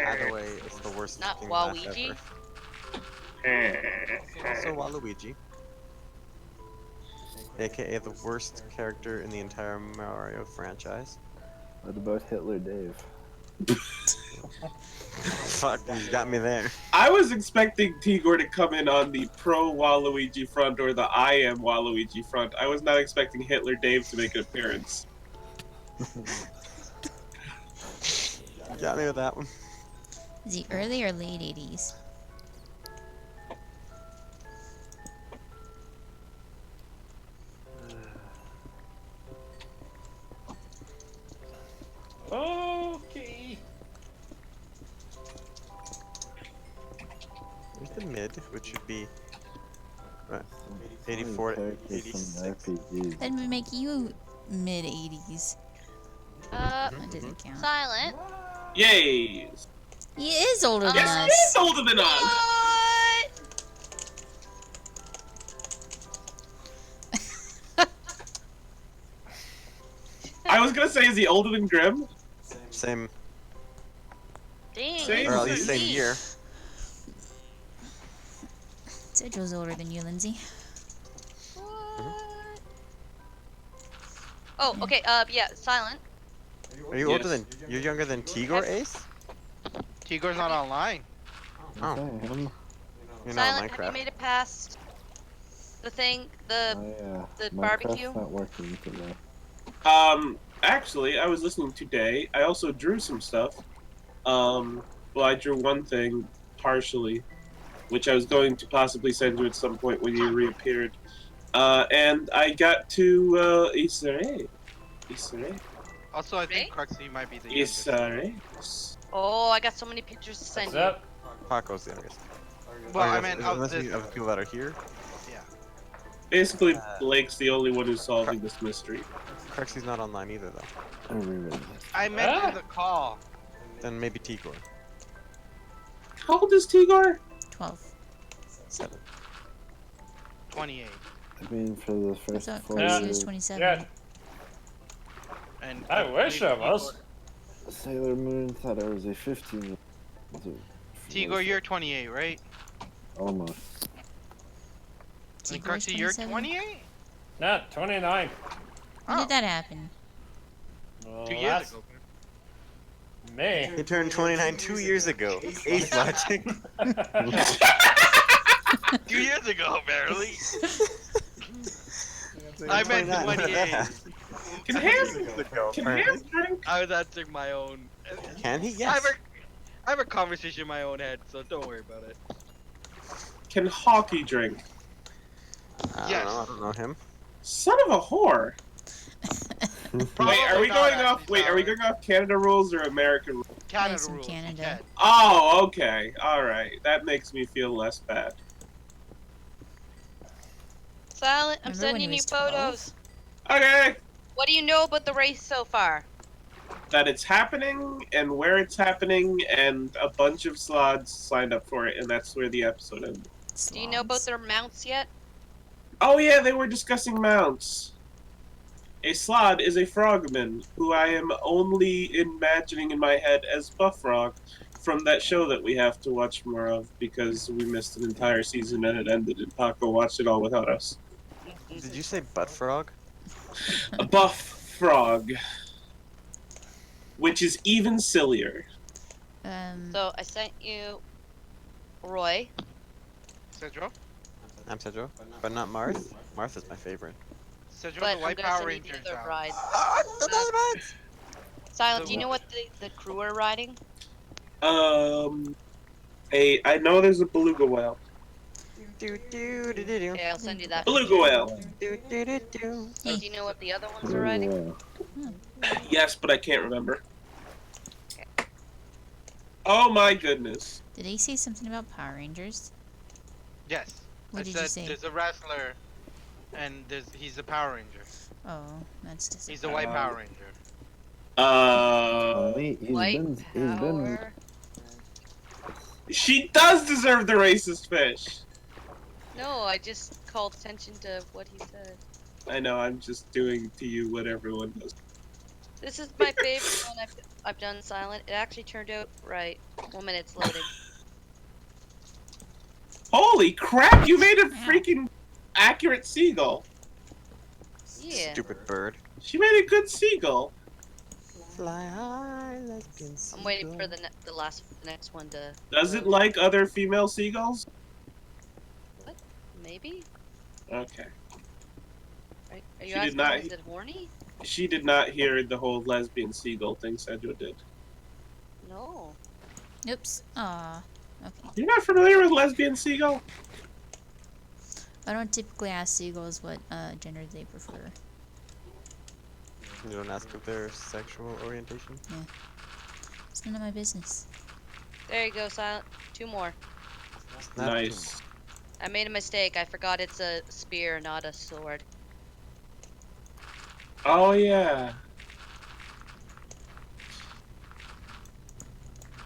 Either way, it's the worst Not fucking laugh Waluigi? ever. Also Waluigi. AKA the worst character in the entire Mario franchise. What about Hitler Dave? Fuck, you got me there. I was expecting Tigor to come in on the pro Waluigi front or the I am Waluigi front. I was not expecting Hitler Dave to make an appearance. You got me with that one. Is he early or late 80s? Okay. There's the mid, which should be what, 84 to Characters from 86. RPGs. That would make you mid 80s. That doesn't count. Silent. Yay! He is older than Yes, he us. is older than us! What? I was gonna say, is he older than Grim? Same, Dang. Same. or at that's least same neat. year. Cedro's older than you, Lindsay. What? Oh, okay. Yeah. Silent. Are you older Yes. than? You're younger than Tigor Ace? Tigor's not online. Oh, Okay, him. you're not on Silent. Have you Minecraft. made it past the thing? The The barbecue? not working today. Actually, I was listening today. I also drew some stuff. Well, I drew one thing partially, which I was going to possibly send you at some point when you reappeared. And I got to Easter egg. Easter egg. Also, I think Cruxy might be the youngest. Easter eggs. Oh, I got so many pictures to send What's you. up? Paco's the youngest. Well, I Or meant unless of you this. have people that are here. Basically, Blake's the only one who's solving this mystery. Cruxy's not online either, though. I rewritten it. I meant in the call. Then maybe Tigor. How old is Tigor? 12. 7. 28. I mean, for the I first thought 4 Crazy was years, 27. Yeah, And I wish I believe was. Sailor Moon thought I was a 15. Tigor, you're 28, right? Almost. And Tigor is Cruxy, you're 27? 28? Nah, 29. When did that happen? Well, 2 years that's ago. me. He turned 29 2 years ago. Ace logic. 2 years ago, barely. So I you're meant 29 when that 28. happened. Can 2 Ham years ago, can apparently. Ham drink? I was answering my own. Can he? I have, Yes. I have a conversation in my own head, so don't worry about it. Can Hockey drink? I Yes. don't know. I don't know him. Son of a whore. Probably Wait, are we not, going actually, off? Wait, are we Sour. going off Canada rules or American rules? Canada Nice from rules. Canada. You can. Oh, okay. All right. That makes me feel less bad. Silent, I'm Remember when he sending you was 12? photos. Okay. What do you know about the race so far? That it's happening and where it's happening, and a bunch of slots signed up for it, and that's where the episode ended. Do you know about Slogs. their mounts yet? Oh yeah, they were discussing mounts. A slod is a frogman who I am only imagining in my head as Buffrog from that show that we have to watch more of because we missed an entire season and it ended and Paco watched it all without us. Did you say butt frog? A buff frog. Which is even sillier. So I sent you Roy. Cedro? I'm Cedro, but not Marth. Marth is my favorite. Cedro, But the White I'm gonna Power send you Rangers the other out. rides. Oh, Silent, do you know what the crew are riding? I know there's a beluga whale. Okay, I'll send you that. Beluga whale. So do you know what the other ones are riding? Yes, but I can't remember. Oh my goodness. Did he say something about Power Rangers? Yes. What I did said you say? there's a wrestler, and he's a Power Ranger. Oh, that's just. He's the White Power Ranger. White He's been. power. She does deserve the racist fish. No, I just called attention to what he said. I know, I'm just doing to you what everyone does. This is my favorite one I've done silent. It actually turned out right. 1 minute, it's loading. Holy crap, you made a freaking accurate seagull. Yeah. Stupid bird. She made a good seagull. Fly high, lesbian I'm waiting for the next one to. Does it load. like other female seagulls? What? Maybe. Okay. Are you She did asking? not- Is it horny? She did not hear the whole lesbian seagull thing Sedgwick did. No. Oops. Aw. Okay. You're not familiar with lesbian seagull? I don't typically ask seagulls what gender they prefer. You don't ask if their sexual orientation? It's none of my business. There you go, Silent. 2 more. Not Nice. I made a mistake. I forgot it's a spear, not a sword. Oh yeah.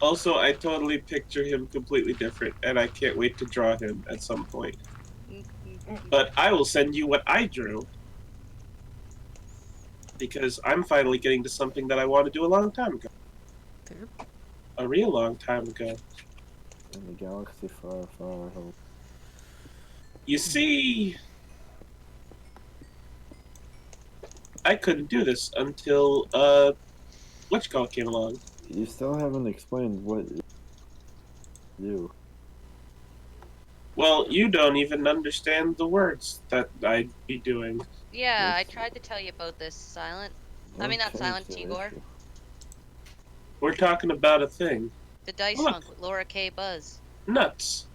Also, I totally picture him completely different, and I can't wait to draw him at some point. But I will send you what I drew. Because I'm finally getting to something that I wanted to do a long time ago. Perp. A real long time ago. In the galaxy far, far away. You see, I couldn't do this until whatchamacallit came along. You still haven't explained what you do. Well, you don't even understand the words that I'd be doing. Yeah, I tried to tell you about this, Silent. I mean, not Okay, Silent, so Tigor. issue. We're talking about a thing. The Dice Look. Funk with Laura K. Buzz. Nuts.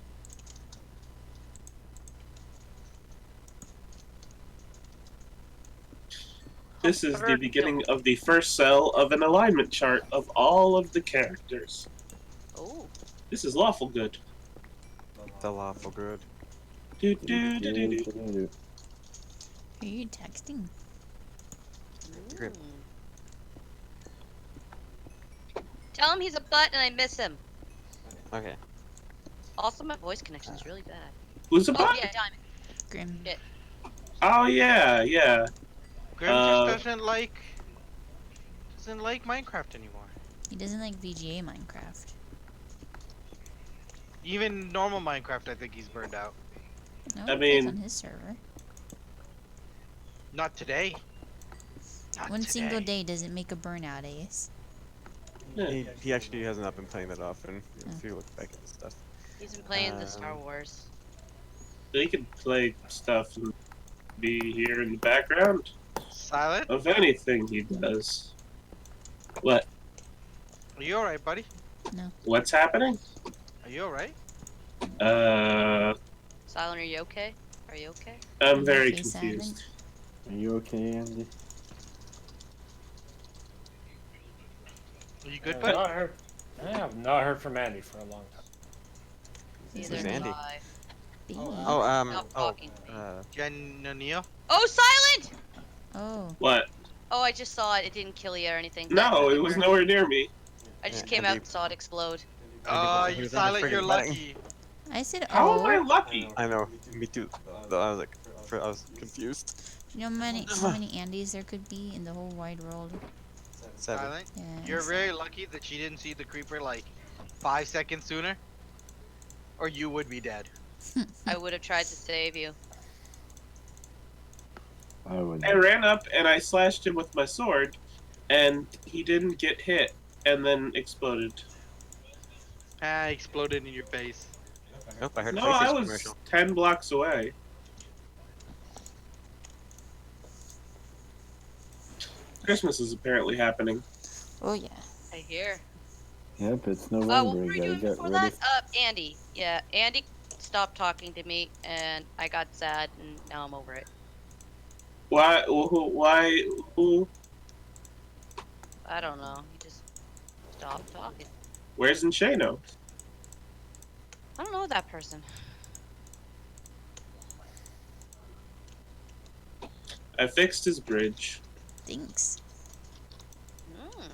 This is the beginning of the first cell of an alignment chart of all of the characters. Oh. This is lawful good. The lawful good. Do, do, do, do, do. Do. Are you texting? Good. Tell him he's a butt and I miss him. Okay. Also, my voice connection is really bad. Who's a Oh bot? yeah, Diamond. Grim. Shit. Oh yeah, yeah. Grim just doesn't like Minecraft anymore. He doesn't like VGA Minecraft. Even normal Minecraft, I think he's burned out. No, I he plays mean- on his server. Not today. Not One single today. day doesn't make a burnout, Ace. Yeah. He actually has not been playing that often. If you look back at the stuff. He's been playing the Star Wars. They could play stuff and be here in the background Silent? of anything he does. What? Are you alright, buddy? What's happening? Are you alright? Silent, are you okay? Are you okay? I'm very Okay, confused. Are you okay, Andy? Are you good, I have bud? not heard. I have not heard from Andy for a long time. Neither Who's do Andy? I. Baby. Stop talking to me. Janonio? Oh, Silent! Oh. What? Oh, I just saw it. It didn't kill you or anything. No, it was nowhere near me. I just Yeah, came out Andy- and saw it explode. Oh, he you was in the Silent, you're friggin' bang. lucky. I said, How am I oh. lucky? I know, me too. Though I was like, I was confused. You know how many Andys there could be in the whole wide world? 7. Silent, Yeah. you're very lucky that she didn't see the creeper like 5 seconds sooner. Or you would be dead. I would have tried to save you. I would. I ran up and I slashed him with my sword, and he didn't get hit, and then exploded. Ah, exploded in your face. Nope, I heard a No, I PlayStation was commercial. 10 blocks away. Christmas is apparently happening. Oh, yeah. I hear. Yep, it's What November. were You you gotta doing get before rid that? of. Andy. Yeah, Andy stopped talking to me, and I got sad, and now I'm over it. Why? Who? I don't know. He just stopped talking. Where's Nshano? I don't know that person. I fixed his bridge. Thanks. Mm.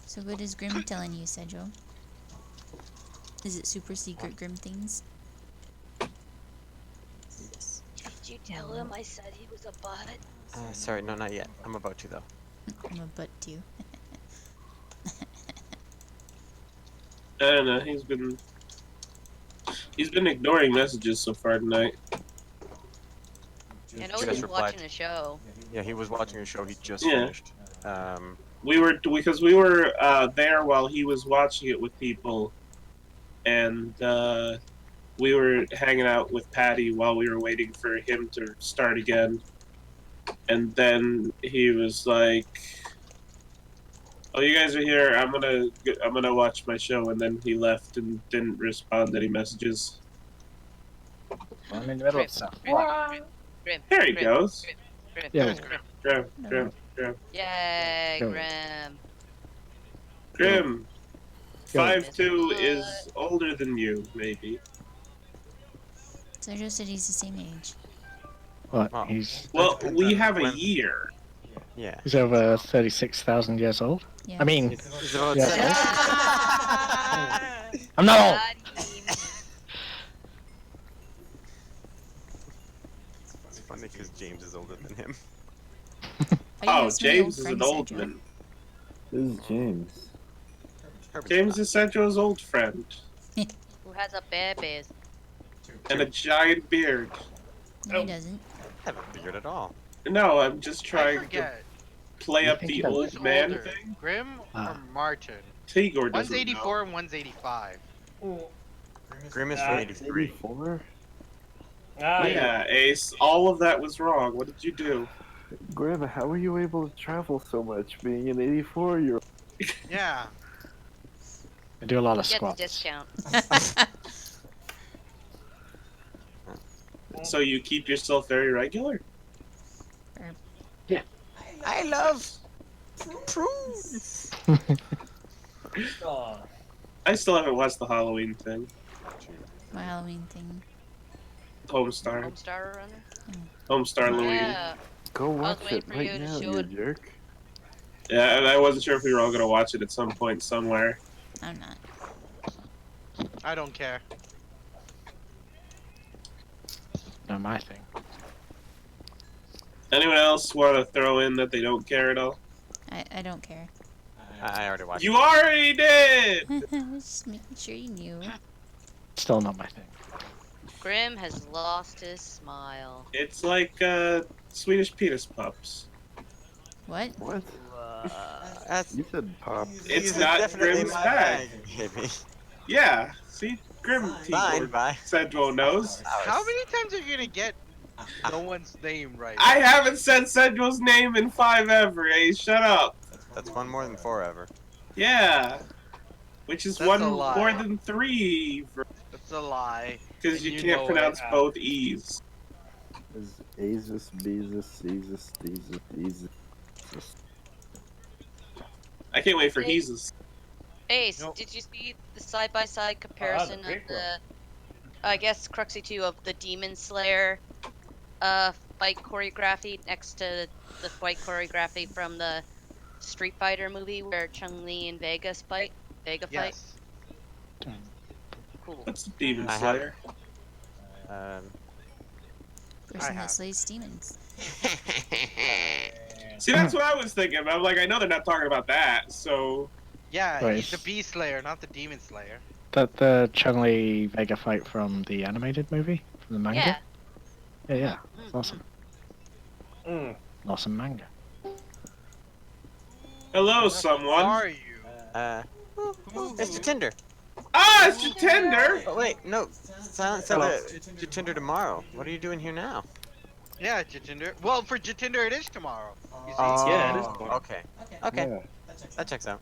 So what is Grim telling you, Sedro? Is it super secret Grim things? Yes. Did you tell him I said he was a butt? Sorry, no, not yet. I'm about to though. I'm a butt too. I don't know. He's been ignoring messages so far tonight. I know Just he's replied. watching a show. Yeah, he was watching a show he just Yeah. finished. We were there while he was watching it with people, and we were hanging out with Patty while we were waiting for him to start again. And then he was like, "Oh, you guys are here. I'm gonna watch my show." And then he left and didn't respond to any messages. I'm in the middle Grim, of stuff. Grim, There he Grim, goes. Grim, Yeah. Grim, Grim. Grim. Yay, Go. Grim. Grim. Go. 5'2" is older than you, maybe. Sedro said he's the same age. What? Wow. He's Well, depends we on have a when- year. Yeah. over 36,000 years old. Yeah. I mean, He's about Yeah. 7. I'm not old. It's funny because James is older than him. Are you Oh, guys my James is friend, an old Sedro? man. This is James. James is Sancho's old friend. Who has a baby? And a giant beard. No, he doesn't. I haven't figured at all. No, I'm just I trying to forget. play up think the he does. Who's old man older, thing. Grim or Ah. Martin? Tigor One's doesn't 84 know. and one's 85. Grim is from 83. 84? Yeah, Ace, all of that was wrong. What did you do? Grandma, how were you able to travel so much being an 84-year-old? Yeah. I do a lot of Get the squats. discount. So you keep yourself very regular? I love prunes. Oh, I still haven't watched the Halloween thing. My Halloween thing. Homestar. Homestar Runner? Homestar Louise. Yeah. Go watch waiting it for right you to now, show you it. jerk. Yeah, and I wasn't sure if we were all gonna watch it at some point somewhere. I'm not. I don't care. Not my thing. Anyone else want to throw in that they don't care at all? I don't care. I already watched. You already did! Just making sure you knew. Still not my thing. Grim has lost his smile. It's like Swedish penis pups. What? What? That's You said pop. It's these are not definitely Grimm's my bag. baby. Yeah, see? Grim Fine, T-Board bye. Sedro knows. How many times are you gonna get no one's name right? I haven't said Sedro's name in 5 ever, eh? Shut up. That's one more than 4 ever. Yeah. Which is That's one a lie. more than 3. That's a lie. Because And you you can't know pronounce it. both E's. Is Azus, Bezus, Cezus, Dezus, Dezus. I can't wait for Hey. Heezus. Ace, Nope. did you see the side-by-side comparison of great the, I guess, Cruxy 2 of the Demon Slayer fight choreography next to the fight choreography from the Street Fighter movie where Chun-Li and Vega fight? Yes. Cool. What's Demon I have- Slayer? Person have. that slays demons. See, that's what I was thinking. I'm like, I know they're not talking about that, so... Yeah, Right. he's the Bee Slayer, not the Demon Slayer. That the Chun-Li Vega fight from the animated movie? From the manga? Yeah. Yeah, yeah. It's awesome. Mm. Awesome manga. Hello, Who someone. are you? It's Jatinder. Ah, it's Jatinder! Oh wait, no. Silent said Hello. Jatinder tomorrow. What are you doing here now? Yeah, Jatinder. Well, for Jatinder it is tomorrow. You see? Yeah, it is tomorrow. Okay. Okay. Yeah, That checks out.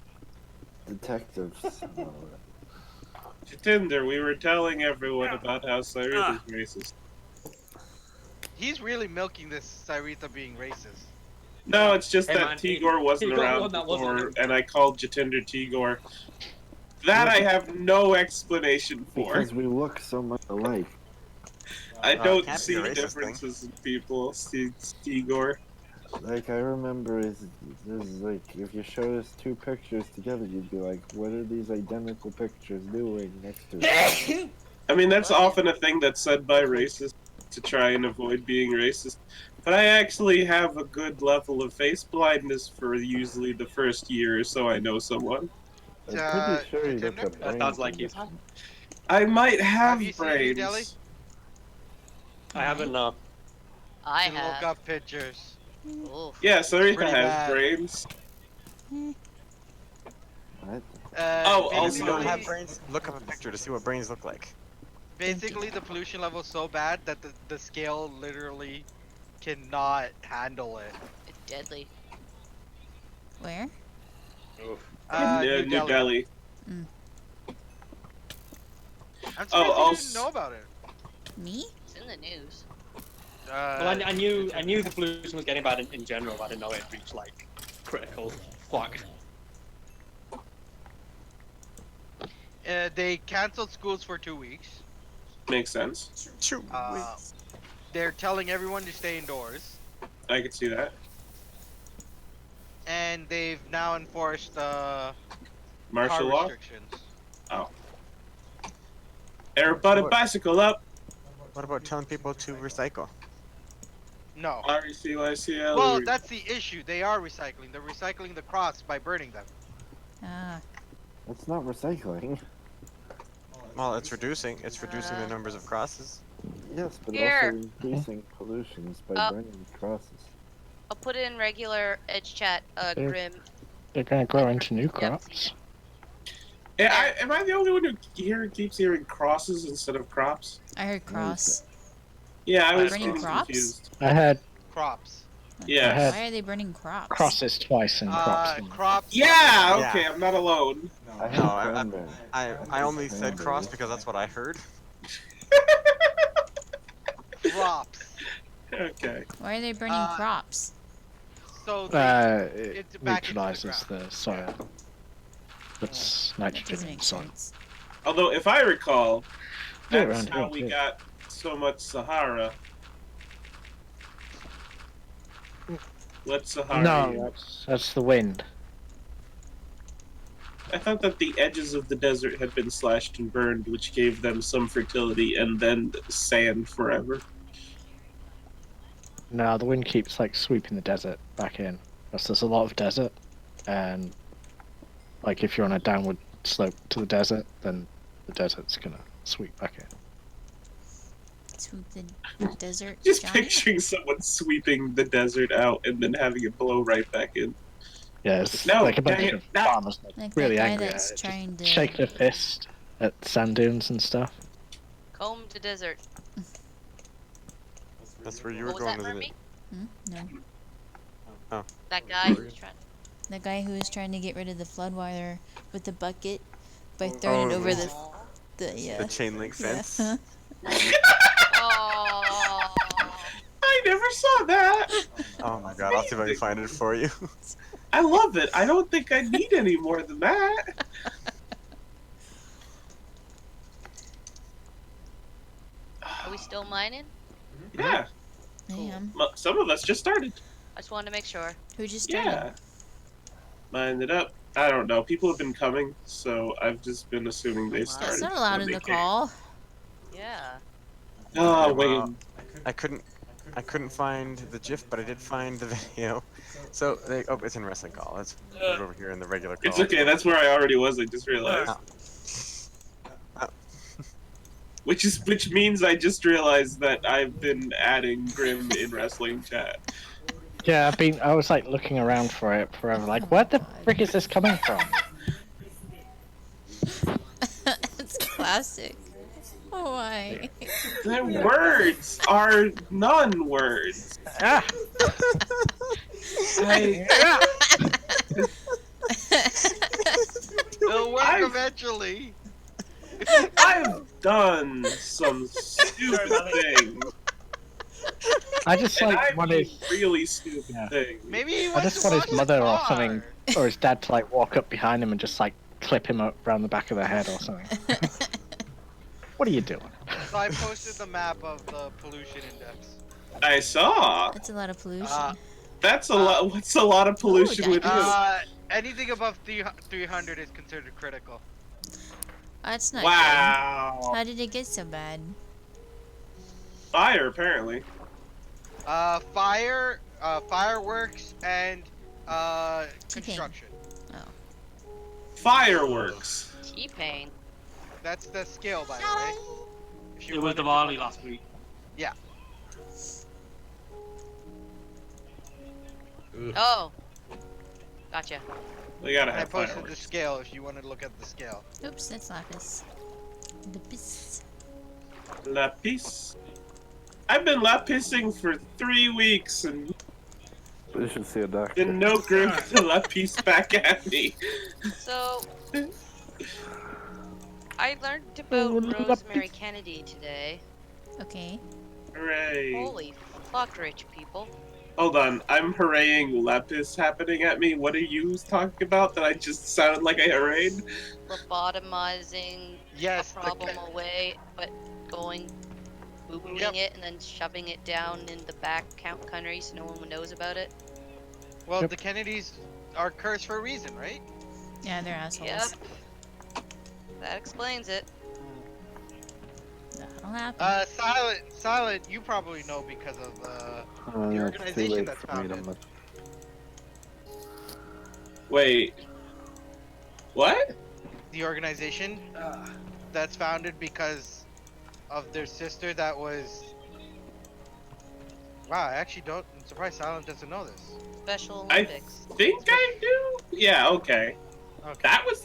detectives. Jatinder, we were telling everyone about how Cyrus is racist. He's really milking this Saritha being racist. No, it's just Hey, that man, Tigor wasn't he got around one that wasn't before, him. and I called Jatinder Tigor. That I have no explanation for. Because we look so much alike. I it don't can't be see a racist thing. differences in people, Tigor. Like, I remember there's like, if you showed us 2 pictures together, you'd be like, what are these identical pictures doing next to each other? I mean, that's often a thing that's said by racists to try and avoid being racist. But I actually have a good level of face blindness for usually the first year or so I know someone. I'm pretty sure you look Jatinder? up That brains sounds like in you. this. I might have you seen me, Deli? brains. I haven't. I You can look have. up pictures. Oof. Yeah, Saritha Pretty has bad. brains. What? Oh, also- If you don't have basically- brains, look up a picture to see what brains look like. Basically, the pollution level is so bad that the scale literally cannot handle it. It's deadly. Where? New Delhi. I'm surprised Oh, you also- didn't know about it. Me? It's in the news. Well, I knew the pollution was getting bad in general. But I didn't know it reached like critical whack. They canceled schools for 2 weeks. Makes sense. True. They're telling everyone to stay indoors, I could see that. and they've now enforced Martial car law? restrictions. Everybody What? bicycle up! What about telling people to recycle? No. R-E-C-Y-C-L. Well, that's the issue. They are recycling. They're recycling the crops by burning them. Ah. That's not recycling. Well, it's reducing. It's reducing the numbers of crosses. Yes, but Here. also increasing pollutions by Oh. burning crosses. I'll put it in regular edge chat, Grim. They're gonna grow into new Yep. crops. Am I the only one who keeps hearing crosses instead of crops? I heard cross. Yeah, I was Burning getting crops? confused. I had Crops. Yeah. I had- Why are they burning crops? crosses twice and crops. once. Crops. Yeah, Yeah. okay, I'm not alone. I had No, cranberry. I only said cross because that's what I heard. Crops. Okay. Why are they burning crops? So they, It it's back into the neutralizes the soil. Puts That nitrogen doesn't in make the soil. sense. Although, if I recall, Yeah, that's around how here, we too. got so much Sahara. Let Sahara. No, that's the wind. I thought that the edges of the desert had been slashed and burned, which gave them some fertility, and then sand forever. No, the wind keeps like sweeping the desert back in. Because there's a lot of desert, and like if you're on a downward slope to the desert, then the desert's gonna sweep back in. Swoop the desert. Just Johnny? picturing someone sweeping the desert out and then having it blow right back in. Yeah, it's No, like a bunch dang it, of no. farmers Like really that guy angry that's at it. trying Just to shake their fist at sand dunes and stuff. Comb to desert. That's where you What were was going, that, isn't Mermy? it? No. That guy who's trying. The guy who was trying to get rid of the flood water with the bucket by throwing it over the The chain link yeah. fence. Oh. I never saw that. Oh my god, I'll see if I can find it for you. I love it. I don't think I need any more than that. Are we still mining? Yeah, I am. some of us just started. I just wanted to make sure. Who just started? Yeah. Lined it up. I don't know. People have been coming, so I've just been assuming they started. That's not allowed when in they the came. call. Yeah. Oh, Okay, wait. well, I couldn't find the GIF, but I did find the video. So it's in wrestling call. Let's put it over here in the regular call. It's okay. That's where I already was. I just realized. Which means I just realized that I've been adding Grim in wrestling chat. Yeah, I was like looking around for it forever, like, where the frick is this coming from? It's classic. Why? The words are non-words. Ah! It'll work I've- eventually. I've done some stupid things. I just And like I want mean his, really stupid Yeah. things. Maybe he I wants just to want his watch mother or car. something, or his dad to like walk up behind him and just like clip him up around the back of the head or something. What are you doing? So I posted the map of the pollution index. I saw. That's a lot of pollution. That's a lot. What's a lot of pollution with you? Anything above 300 is considered critical. That's not Wow. good. How did it get so bad? Fire, apparently. Fire, fireworks, and T-Pain. construction. Fireworks. T-Pain. That's the scale, by the way. If you It was wanted to- Diwali last week. Yeah. Oh. Gotcha. We gotta I have posted fireworks. the scale if you wanted to look at the scale. Oops, that's lapis. Lapis. Lapis. I've been lapising for 3 weeks and You should see a doctor. been no grip to lapis back at me. So, I learned about Rosemary Kennedy today. Okay. Hooray. Holy fuck, rich people. Hold on, I'm hurraying lapis happening at me. What are you talking about that I just sounded like I hurrayed? Lobotomizing Yes, a the problem away, but moving Yep. it and then shoving it down in the back country so no one knows about it. Well, Yep. the Kennedys are cursed for a reason, right? Yeah, they're assholes. Yep. That explains it. That'll happen. Silent, you probably know because of the It's too organization late that's for me to founded. look. Wait. What? the organization that's founded because of their sister that was. Wow, I actually don't. I'm surprised Silent doesn't know this. Special I Olympics. think I do. Yeah. Okay. Okay. That was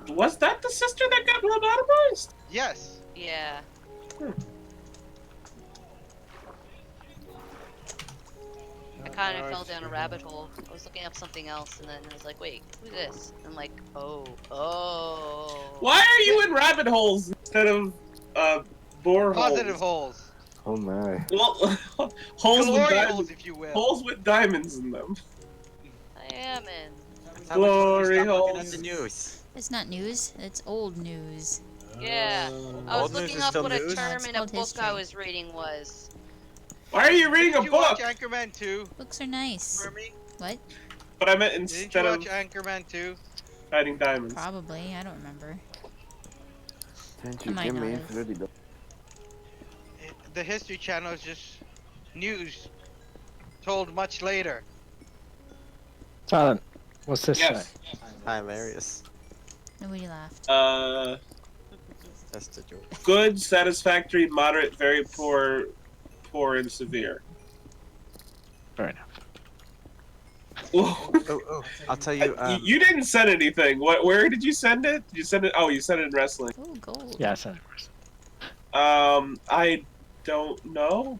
was that the sister that got lobotomized? Yes. Yeah. I kind of fell down a rabbit hole. I was looking up something else, and then I was like, "Wait, who's this?" I'm like, "Oh. Why are you in rabbit holes instead of bore Positive holes? holes. Oh my. Well, holes with Glory diamonds. holes, if you will. Holes with diamonds in them. I am in." Glory Stop looking at holes. the news. It's not news. It's old news. Yeah. I was Old news looking is up still what a news? term It's in a called book I history. was reading was. Why are you reading a Didn't you watch book? Anchorman 2 Books are nice. for me? What? But I meant Didn't you instead of. watch Anchorman 2? Hiding diamonds. Probably. I don't remember. Can't I you might give not me have. $30? The History Channel is just news told much later. Silent. What's this say? Yes. Hilarious. Nobody laughed. That's the joke. Good, satisfactory, moderate, very poor, poor, and severe. Fair enough. Oh, I'll tell you. You didn't send anything. Where did you send it? Did you send it? Oh, you sent it in wrestling. Oh, gold. Yeah, I said it first. I don't know.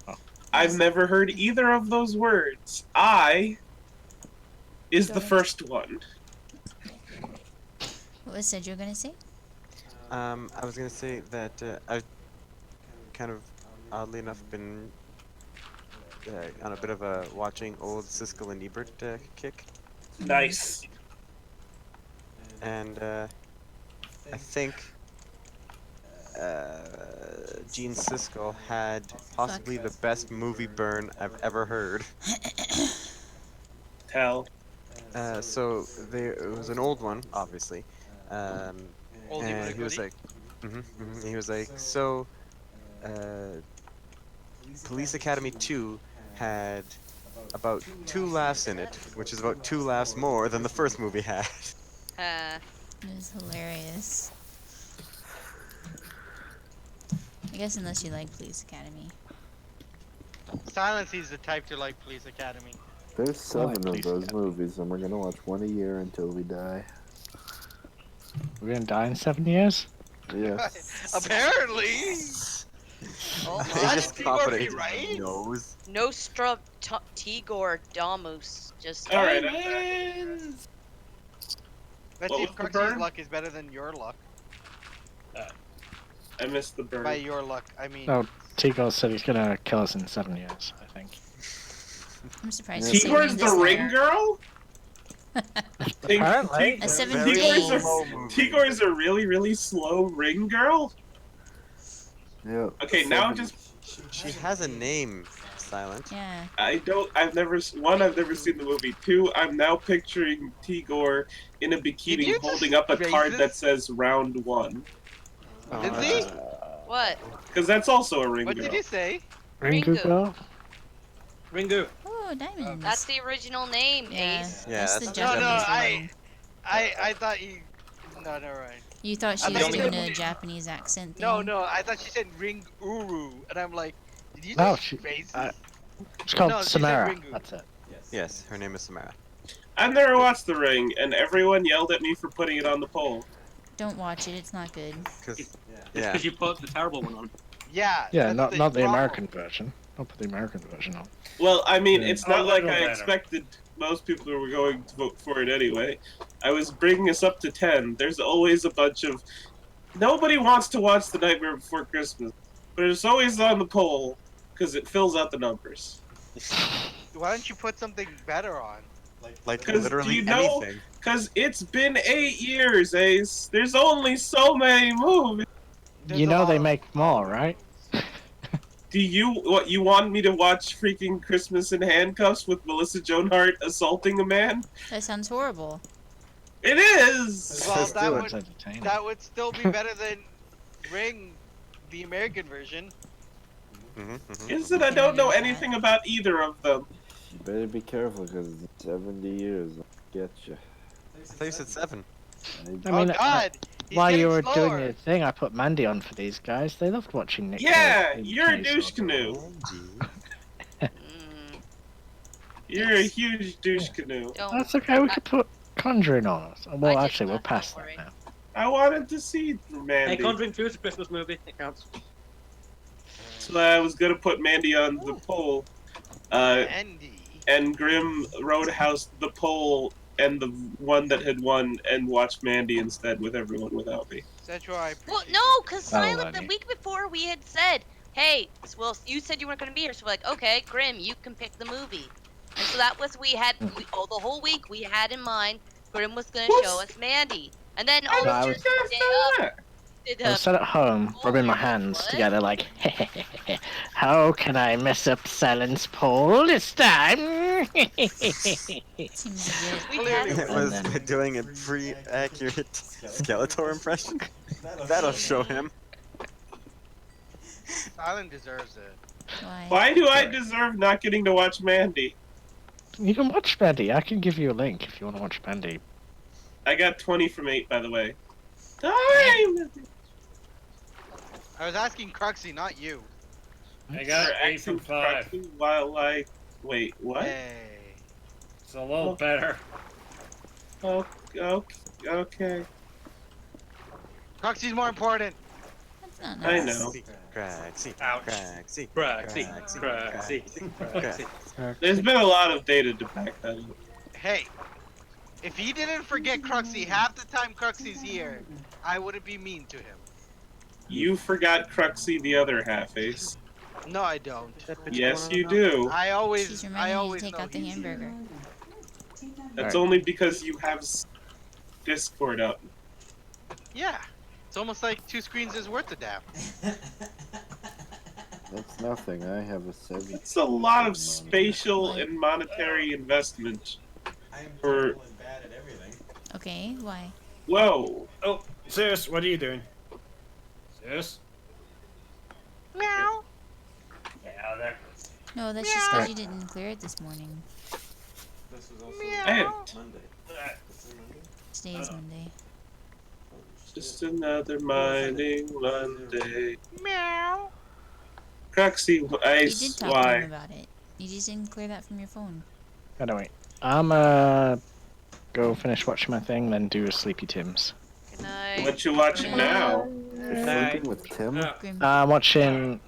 Oh. I've never heard either of those words. I is the first one. What was Sedgwick gonna say? I was gonna say that I've kind of, oddly enough, been on a bit of a watching old Siskel and Ebert kick, Nice. and I think Gene Siskel had possibly the best movie burn I've ever heard. Tell. So it was an old one, obviously. Oldie but a And he was goodie. like, he was like, so, Police Academy 2 had about 2 laughs in it, which is about 2 laughs more than the first movie had. It was hilarious. I guess unless you like Police Academy. Silence, he's the type to like Police Academy. There's 7 of please, those yeah. movies, and we're gonna watch one a year until we die. We're gonna die in 7 years? Yes. Apparently. Oh, He's that's just Igor confident be in his right. nose. Nostra Tigor Damus. Just All right. Let's What see if was the Cruxy's burn? luck is better than your luck. I missed the bird. By your luck, I mean. No, Tigo said he's gonna kill us in 7 years, I think. I'm surprised you said Tigor's the ring Slayer. girl? Apparently. A 7 Very days. slow movie. Tigor's a really, really slow ring girl? Yeah. Okay, now I'm just... She has a name, Silent. Yeah. I've never seen the movie. 2, I'm now picturing Tigor in a Did bikini you holding just up a card racist? that says round 1. Lindsay? what? Because that's also a ring What girl. did you say? Ringu Ringu. girl? Ringu. Oh, diamonds. That's the original name, yeah. Ace. Yeah, That's that's the the No, no, Japanese one. I thought you. No, never mind. You thought she I was thought you doing said- a Japanese accent thing? No, no, I thought she said ring uru, and I'm like, did you No, just she- racist? It's called No, she said Samara. Ringu. That's it. Yes, her name is Samara. I've never watched The Ring, and everyone yelled at me for putting it on the poll. Don't watch it, it's not good. Cause, It's yeah. because you put the terrible one on. Yeah. Yeah, that's not the problem. American version. Don't put the American version on. Well, I mean, Yeah. it's not A like little I better. expected most people were going to vote for it anyway. I was bringing us up to 10. There's always a bunch of... Nobody wants to watch The Nightmare Before Christmas, but it's always on the poll, because it fills out the numbers. Why don't you put something better on? Like 'Cause literally do you know- anything. Because it's been 8 years, Ace. There's only so many movies. There's You a know lot they of- make more, right? Do you want me to watch freaking Christmas in Handcuffs with Melissa Joan Hart assaulting a man? That sounds horrible. It is! Well, Let's that do would- it. It's entertaining. That would still be better than Ring, the American version. Is it? I don't know anything about either of them. You better be careful, because 70 years will get you. I thought you said 7. I mean, oh God! He's while you getting were slower. doing your thing, I put Mandy on for these guys. They loved watching Nick. Yeah, Cage you're a in douche case. canoe. Mm, You're a huge douche canoe. don't. That's okay. We could put Conjuring on us. Well, I did actually, we'll not, pass don't that worry. now. I wanted to see Hey, Mandy. Conjuring 2 is a Christmas movie. It counts. So I was gonna put Mandy on the poll. Andy. And Grim Roadhouse the poll and the one that had won and watched Mandy instead with everyone without me. That's why. Well, no, because Oh, Silent, the Lenny. week before we had said, hey, well, you said you weren't going to be here, so we're like, okay, Grim, you can pick the movie. And so that was, the whole week we had in mind, Grim was going to show us Mandy. And then all I of was- us did I was sat at home, rubbing my What? hands together like, how can I mess up Silence Poll this time? Seems legit. We Clearly had It was doing a pre-accurate Skeletor impression. That'll show him. Silent deserves it. Why? Why do I deserve not getting to watch Mandy? You can watch Bendy. I can give you a link if you want to watch Bendy. I got 20 from 8, by the way. Time! I was asking Cruxy, not you. I got For 8 from acting 5. Cruxy while I... Wait, what? Hey. It's a little better. Oh, okay. Cruxy's more important. That's not I nice. know. Craxy. Ouch. Craxy. Cruxy. There's been a lot of data to back that up. Hey, if he didn't forget Cruxy half the time Cruxy's here, I wouldn't be mean to him. You forgot Cruxy the other half, Ace. No, I don't. Yes, you do. I always, She's I reminding you to always take know out the he's here. hamburger. That's Alright. only because you have Discord up. Yeah, it's almost like 2 screens is worth a damn. That's nothing. I have a 7. It's a lot of spatial and monetary investment for... Okay, why? Whoa. Oh, Zeus, what are you doing? Zeus? Meow. Get out of there. No, that's just because you didn't clear it this morning. I had Today is Monday. just another mining Monday. Meow. Cruxy, You Ice, did talk to why? him about it. You just didn't clear that from your phone. Anyway, I'm go finish watching my thing, then do a Sleepy Tim's. Good night. What you watching now? You're Night. sleeping with Tim? Grim. I'm watching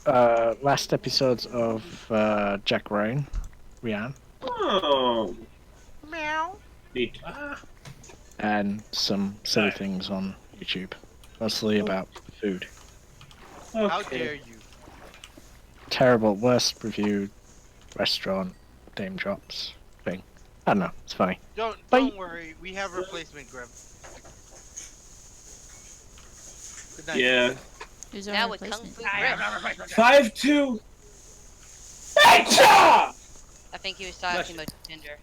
last episodes of Jack Ryan. Oh, Meow. neat. And some silly things on YouTube. Mostly about food. How Okay. dare you? Terrible, worst reviewed restaurant name drops thing. I don't know, it's funny. Don't Bye. worry, we have replacement Grim. Good night. Yeah. Who's our Now with Kung replacement? Fu Grim. 5-2. Headshot! I think he was talking about Tinder.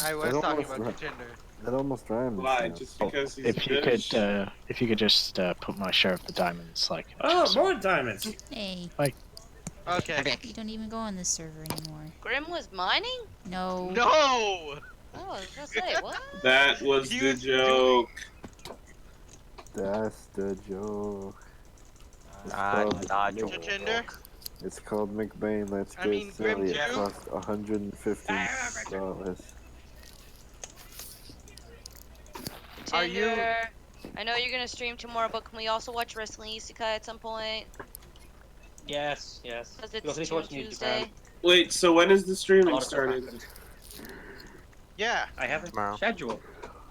I was That talking almost about ri- Tinder. That almost rhymes. Why? now. Just because he's If you British? could just put my share of the diamonds like in Oh, just- more diamonds. Hey, Okay. you don't even go on this server anymore. Grim was mining? No. No! Oh, I was gonna say, what? That was He the was joke. That's the joke. To Tinder? It's called McBain. Let's I get mean, Grim silly. It too. cost $150. Are you- Tinder. I know you're gonna stream tomorrow, but can we also watch Wrestling Isekai at some point? Yes. Because You it's also need to June watch New Tuesday. Japan. Wait, so when is the A streaming lot of stuff started? happened. Yeah. I have a Tomorrow. schedule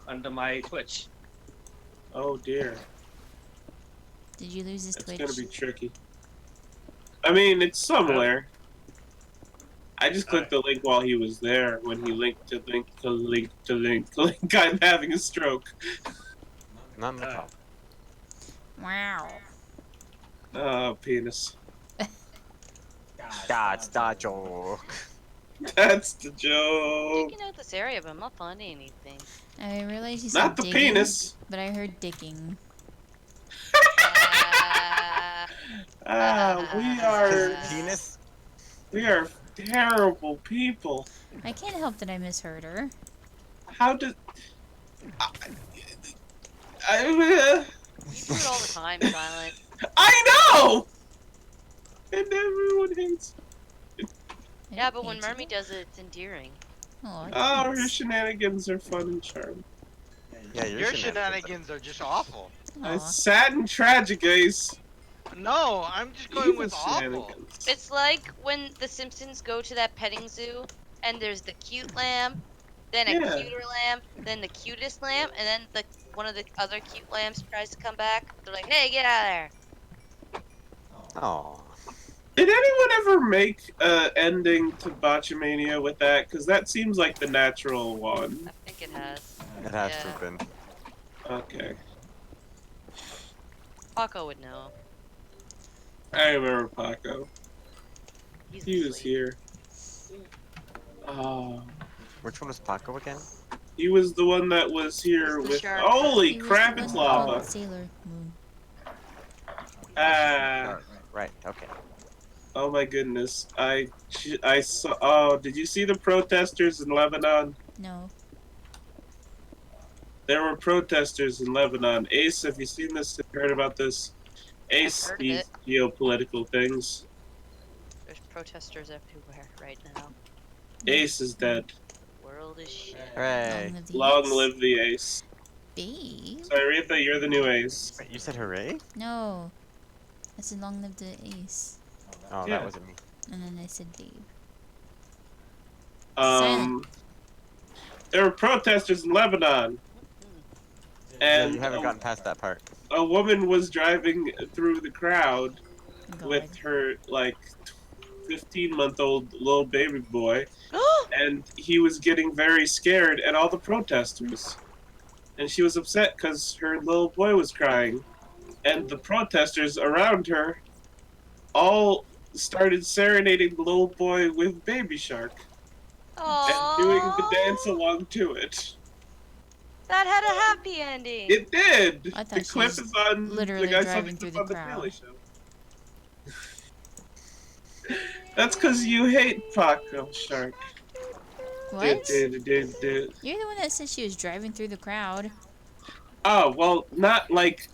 under my Twitch. Oh dear, Did you lose his that's Twitch? gonna be tricky. I mean, it's somewhere. I just clicked the link while he was there. When he linked to link to link to link to link, I'm having a stroke. Not my problem. Wow. Oh, penis. That's the joke. That's the joke. Taking out this area, but I'm not finding anything. I realized you said Not the digging, penis. but I heard dicking. Uh, Penis? We are terrible people. I can't help that I misheard her. How did? You do it all the time, Silent. I know. And everyone hates. I Yeah, don't but when hate you. Mermy does it, it's endearing. Oh, Oh, her thanks. shenanigans are fun and charming. Yeah, Your shenanigans are just awful. Aw. It's sad and tragic, Ace. No, I'm just going Evil with awful. shenanigans. It's like when the Simpsons go to that petting zoo, and there's the cute lamb, then a Yeah. cuter lamb, then the cutest lamb, and then one of the other cute lambs tries to come back. They're like, "Hey, get out of there!" Oh. Did anyone ever make ending to Botchamania with that? Because that seems like the natural one. I think it has. It has to Yeah. have been. Okay. Paco would know. I remember Paco. He's He was asleep. here. Oh, Which one was Paco again? he was the one that was here The with. shark. Holy He was crap! the It's one called lava. Sailor Moon. Ah. Right. Okay. Oh my goodness. I saw. Oh, did you see the protesters in Lebanon? No. There were protesters in Lebanon. Ace, have you seen this? Have you heard about this? Ace, heard of these it. geopolitical things. There's protesters everywhere right now. Ace is dead. The world is shit. Hooray! Long live the Long Ace. live the Ace. Babe? So Aretha, you're the new Ace. Wait, you said hooray? No. I said long live the Ace. Oh, Yeah. that wasn't me. And then I said babe. Silent. There were protesters in Lebanon, Yeah, and you haven't gotten past that part. a woman was driving through the crowd God. with her like 15-month-old little baby boy, and he was getting very scared at all the protesters, and she was upset because her little boy was crying, and the protesters around her all started serenading the little boy with Baby Shark and doing the dance along to it. That had a happy ending. It did. I thought The she clip was is on. literally Like, I saw driving the through clip the on the crowd. Daily Show. That's because you hate Paco Shark. What? Do. You're the one that said she was driving through the crowd. Oh, well, not like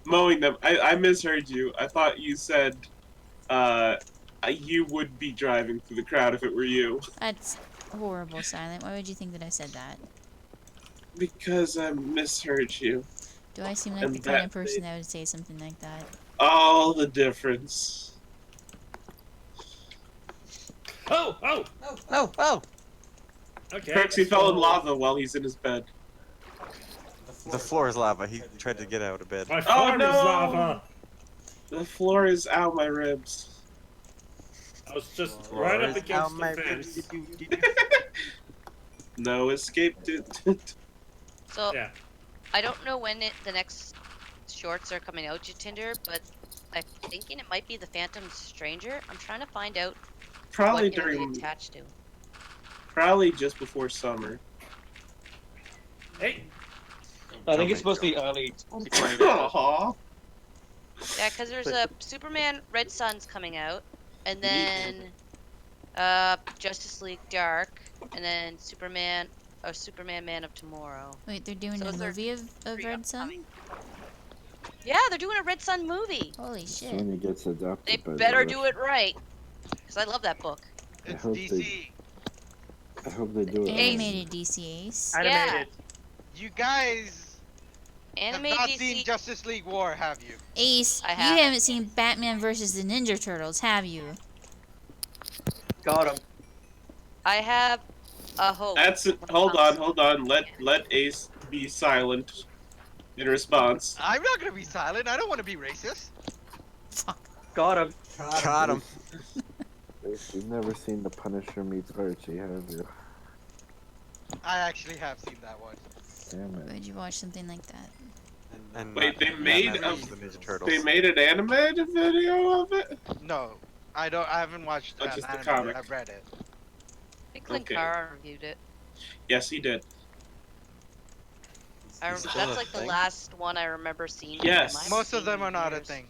mowing them. I misheard you. I thought you said you would be driving through the crowd if it were you. That's horrible, Silent. Why would you think that I said that? Because I misheard you. Do I seem like And the kind that of person that would say something like that? All the difference. Oh! Oh! Okay. Perksy fell in so lava while he's in his bed. The floor is lava. He tried to get out of bed. My farm no! is lava! The floor is out my ribs. I was just right up Floor is against out the my fence. ribs. No escape. So Yeah. I don't know when the next shorts are coming out, Tinder, but I'm thinking it might be the Phantom Stranger. I'm trying to find out Probably what it'll during. be attached to. Probably just before summer. Hey! I think it's supposed to be early 2020. Aw. Yeah, because there's a Superman Red Sun's coming out, and then Justice League Dark, and then Superman Man of Tomorrow. Wait, they're doing So a is there movie of three Red Sun? upcoming? Yeah, they're doing a Red Sun movie. Holy shit. When he gets They adopted by better the do it right, because I love that book. It's hope DC. I hope they do it. right. Animated DC Ace. Animated. You guys Anime have not DC. seen Justice League War, have you? Ace, I you have. haven't seen Batman versus the Ninja Turtles, have you? Got him. I have a hope. That's it. Hold on. Let Ace be silent in response. I'm not gonna be silent. I don't want to be racist. Fuck. Got him. Got him. You've never seen The Punisher meets Archie, have you? I actually have seen that one. Damn it. Would you watch something like that? And Wait, they not made Batman a- versus the Ninja Turtles. They made an animated video of it. No, I don't. I haven't watched Oh, just the anime, comic. I've read it. Big Okay. Cara reviewed it. Yes, he did. Is that That's a like the thing? last one I remember seeing. Yes. I haven't Most of seen them in are not a years. thing.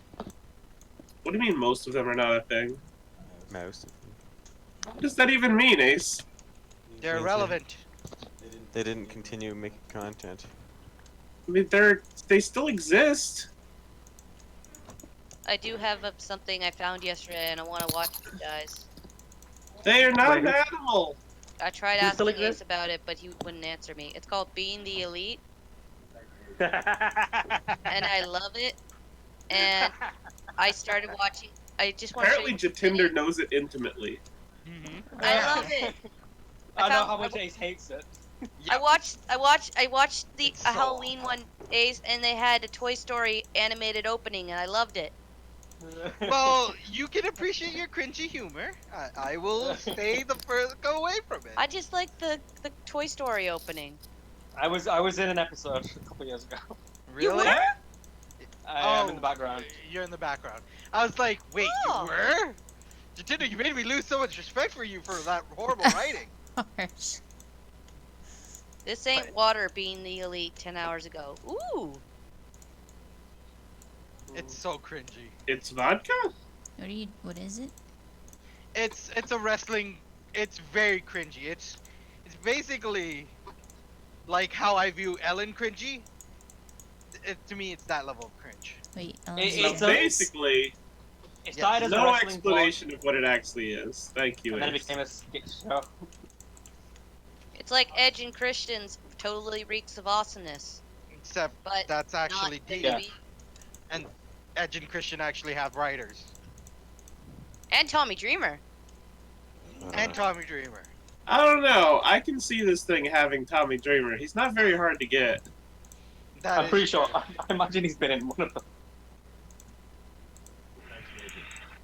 What do you mean most of them are not a thing? Most. What does that even mean, Ace? They're Means irrelevant. They didn't continue making content. I mean, they still exist. I do have something I found yesterday, and I want to watch it, you guys. They are not Wait, an animal. I tried Does it still asking Ace exist? about it, but he wouldn't answer me. It's called Being the Elite, and and I love it. And I started watching. I just want to show Apparently, you. Jatinder knows it intimately. I love it. I know found- how much Ace hates it. I watched the a Halloween one days, and they had a Toy Story animated opening, and I loved it. Well, you can appreciate your cringy humor. I will stay go away from it. I just like the Toy Story opening. I was in an episode a couple years ago. Really? were? I am in the background. You're in the background. I was like, wait, Oh. you were? Jatinder, you made me lose so much respect for you for that horrible writing. Harsh. This ain't water being the elite 10 hours ago. Ooh. It's so cringy. It's vodka? What is it? It's a wrestling. It's very cringy. It's basically like how I view Ellen cringy. To me, it's that level of cringe. Wait, It's So basically, It started as a no wrestling explanation of what it actually is. Thank blog, you. and then it Ace. became a skit show. It's like Edge and Christians totally reeks of awesomeness. Except But that's actually not deep. Yeah. WWE. And Edge and Christian actually have writers. And Tommy Dreamer. And Tommy Dreamer. I don't know. I can see this thing having Tommy Dreamer. He's not very hard to get. That I'm is pretty sure. true. I imagine he's been in one of them.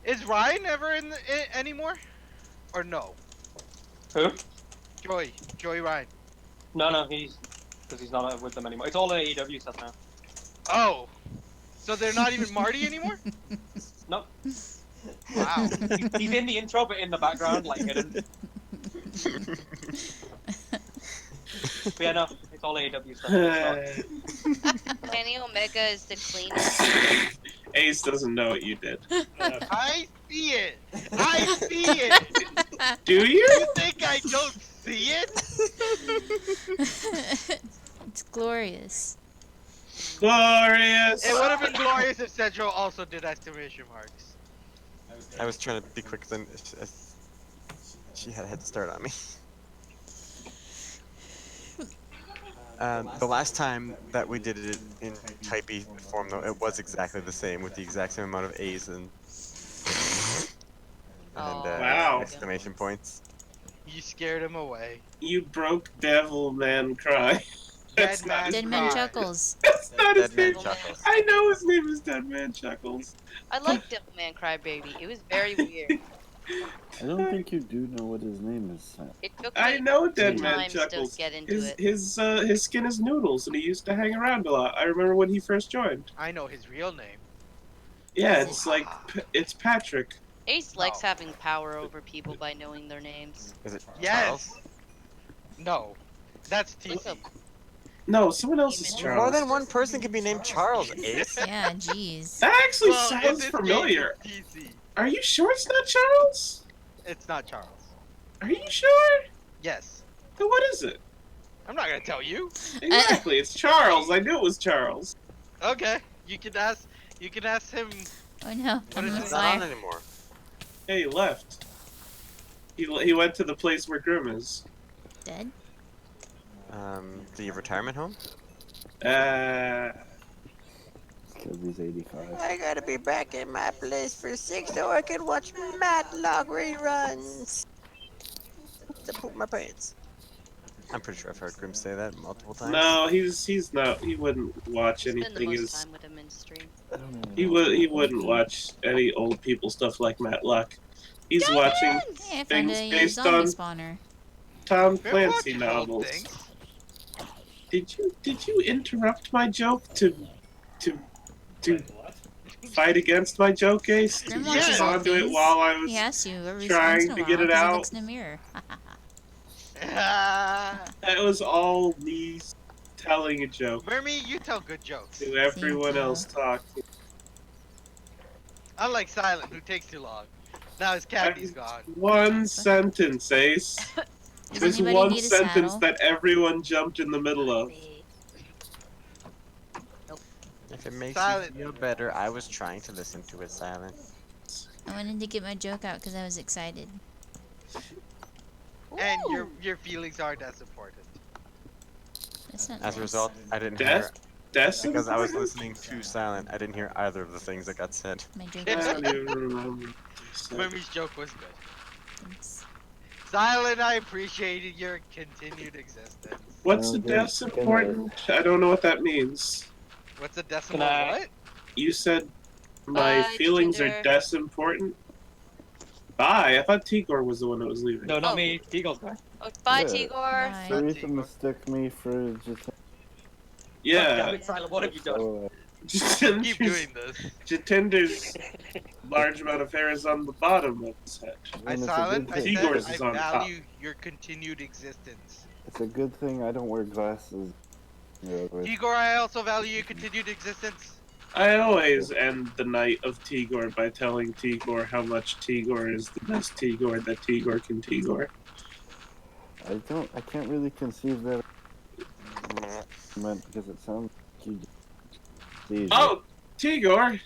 Is Ryan ever in anymore? Or no? Who? Joey Ryan. No, because he's not with them anymore. It's all AEW stuff now. Oh, so they're not even Marty anymore? No, Wow. he's in the intro, but in the background, like hidden. But yeah, no, it's all AEW stuff. It's not- Kenny Omega is the cleaner. Ace doesn't know what you did. I see it. I see it. Do you? You think I don't see it? It's glorious. Glorious. It would have been glorious if Central also did exclamation marks. I was trying to be quick, then she had a head start on me. The last time that we did it in Type E form, though, it was exactly the same, with the exact same amount of A's and Wow. exclamation points. You scared him away. You broke Devil Man Cry. That's Dead not Man his Dead Man Cry. Chuckles. That's not his Dead Man name. Chuckles. I know his name is Dead Man Chuckles. I like Devilman Crybaby. It was very weird. I don't think you do know what his name is. It took me I know Dead two Man times Chuckles. to get into His it. his skin is noodles, and he used to hang around a lot. I remember when he first joined. I know his real name. Yeah, it's like it's Patrick. Ace likes having power over people by knowing their names. Is it Yes. Charles? No. That's Like TC. a No, someone else is Demon. Charles. More than one person can be named Charles, Ace. Yeah, jeez. That actually Well, in sounds this familiar. case, it's TC. Are you sure it's not Charles? It's not Charles. Are you sure? Yes. Then what is it? I'm not gonna tell you. Exactly, it's Charles. I knew it was Charles. Okay. You can ask him. Oh no, I'm is on it? He's not on fire. anymore. Hey, he left. He went to the place where Grim is. Dead? The retirement home? Because he's 85. I gotta be back in my place for 6 so I can watch Matlock reruns. To poop my pants. I'm pretty sure I've heard Grim say that multiple times. No, he's not. He wouldn't watch spend the anything. most Is time with him in stream. he wouldn't watch any old people stuff like Matlock. He's watching Hey, I found things a based zombie on spawner. Tom They're Clancy watching old novels. things. Did you interrupt my joke to fight against my joke, Ace? Grim You watches Yes. old respond to it things. while I He was asks you every trying once in a to while get it 'cause he out. looks in the mirror. That was all me telling a joke Mermy, you tell good jokes. to everyone you. else talking. Unlike Silent, who takes too long. Now his cavity's gone. One sentence, Ace. Does There's anybody one need a sentence saddle? that everyone jumped in the middle of. If it makes Silent. you feel better, I was trying to listen to it silent. I wanted to get my joke out because I was excited. And Ooh. your feelings aren't as important. That's not As a nice. result, I didn't Des? hear Des? because I was listening to silent. I didn't hear either of the things that got said. My joke I was don't good. even remember. Mermy's joke was good. Thanks. Silent, I appreciated your continued existence. What's the Okay, death's good important? I don't know what that means. What's a decimal Can I- what? You said my Bye, feelings are Ginger. des important? Bye. I thought Tigor was the one that was leaving. No, not Oh. me. Eagles guy. Oh, bye, Yeah. Tigor. Bye. So you mistook me for just God damn Yeah. it, Silent, what have you done? so, Keep doing this. Jatinder's large amount of hair is on the bottom of his head. I And it's a silent. good I thing. said Igor's I is on top. value your continued existence. It's a good thing I don't wear glasses. Yeah, but Igor, I also value your continued existence. I always end the night of Tigor by telling Tigor how much Tigor is the best Tigor that Tigor can Tigor. I can't really conceive that argument because it sounds like you just Oh, Tigor!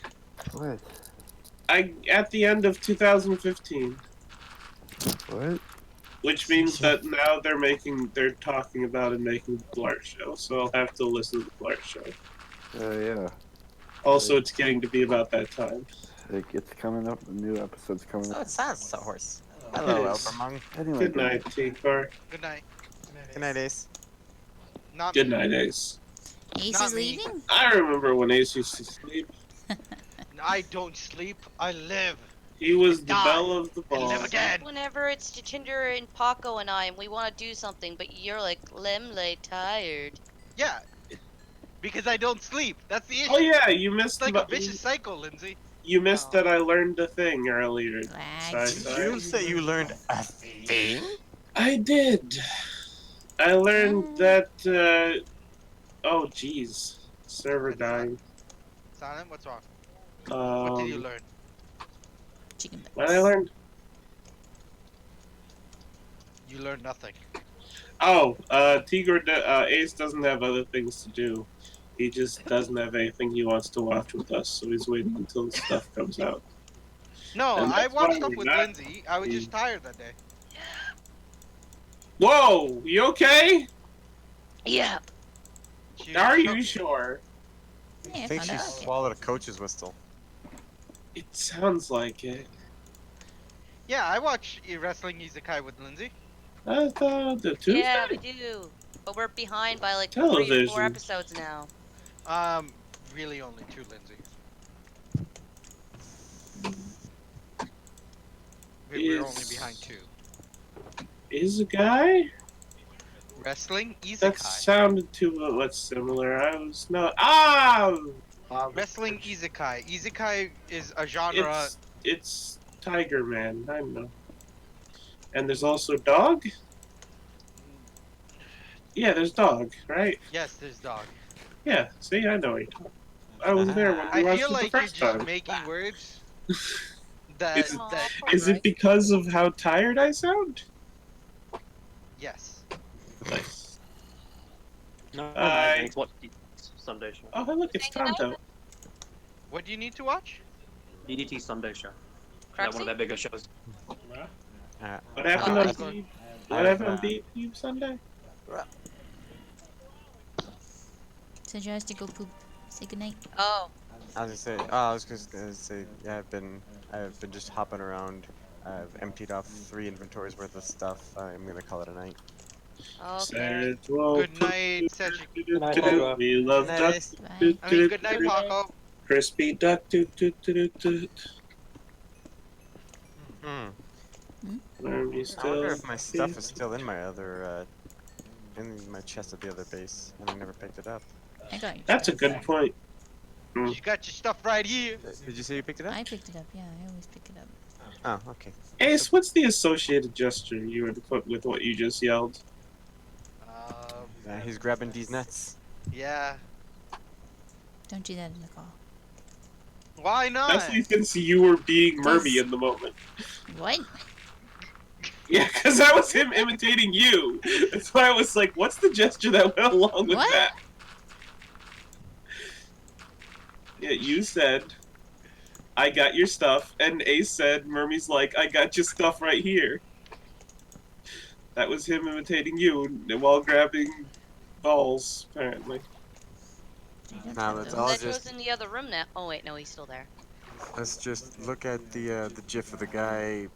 What? At the end of 2015, What? which means that now they're talking about and making the Blart show, so I'll have to listen to the Blart show. Yeah. Also, it's getting to be about that time. Like, it's coming up. The new episode's coming So up. it sounds so horse. Hello, It is. Elbermung. Anyway, Good night, Tigor. Good night. Good night, Ace. Not Good me. night, Ace. Ace Not is me. leaving? I remember when Ace used to sleep. I don't sleep. I live. He was the Die. belle of the And ball. live again. Whenever it's Jatinder and Paco and I, and we want to do something, but you're like, Lemley tired. Yeah. Because I don't sleep. That's the issue. Oh yeah, you missed It's like a vicious cycle, Lindsay. You missed No. that I learned a thing earlier. Lag. Sai. Did you say you learned a thing? I did. I learned that. Oh, jeez, server dying. Silent, what's wrong? What did you learn? Chicken butts. What I learned? You learned nothing. Oh, Ace doesn't have other things to do. He just doesn't have anything he wants to watch with us, so he's waiting until the stuff comes out. No, And I that's watched why stuff we're with not- Lindsay. I was just tired that day. Whoa, you okay? Yeah. She was Are you choking. sure? Yeah, I think found she out. swallowed a coach's whistle. It sounds like it. Yeah, I watch Wrestling Isekai with Lindsay. I thought the Tuesday. Yeah, we do. But we're behind by like 3 or 4 Television. episodes now. Really only 2, Lindsay. We're only behind 2. Is a guy? Wrestling That Isekai. sounded too much similar. I was not. Ah! Wrestling Isekai. Isekai is a genre. It's Tiger Man. I know. And there's also dog. Yeah, there's dog, right? Yes, there's dog. Yeah. See, I know what you're talking about. I was there when we I watched feel it like the you're first just time. making words that, Is it- that Is it because of how tired I sound? yes. Nice. No, I- thanks. What Sunday show? Oh, look, it's Tonto. What do you need to watch? DDT Sunday show. Like one of their bigger shows. What happened that's on good. What happened on BU Sunday? Said you has to go poop. Say goodnight. Oh. I was gonna say, yeah, I've been just hopping around. I've emptied off 3 inventories worth of stuff. I'm gonna call it a night. Okay. Good night, Cedric. night, Paco. We love Good night, duck. Ace. Bye. I mean, good night, Paco. Crispy duck. Toot toot toot toot. Are we I still? wonder if my stuff is still in my other, in my chest at the other base, and I never picked it up. I got you. That's a good point. You got your stuff right here. Did you say you picked it up? I picked it up. Yeah, I always pick it up. Oh, okay. Ace, what's the associated gesture you would put with what you just yelled? He's grabbing these nuts. Yeah. Don't do that in the call. Why not? Especially since you were being Murmy in the moment. What? Yeah, because that was him imitating you. That's why I was like, what's the gesture that went along with What? that? Yeah, you said, I got your stuff, and Ace said, Murmy's like, I got your stuff right here. That was him imitating you while grabbing balls, apparently. Now let's all That just goes in the other room now. Oh wait, no, he's still there. let's just look at the gif of the guy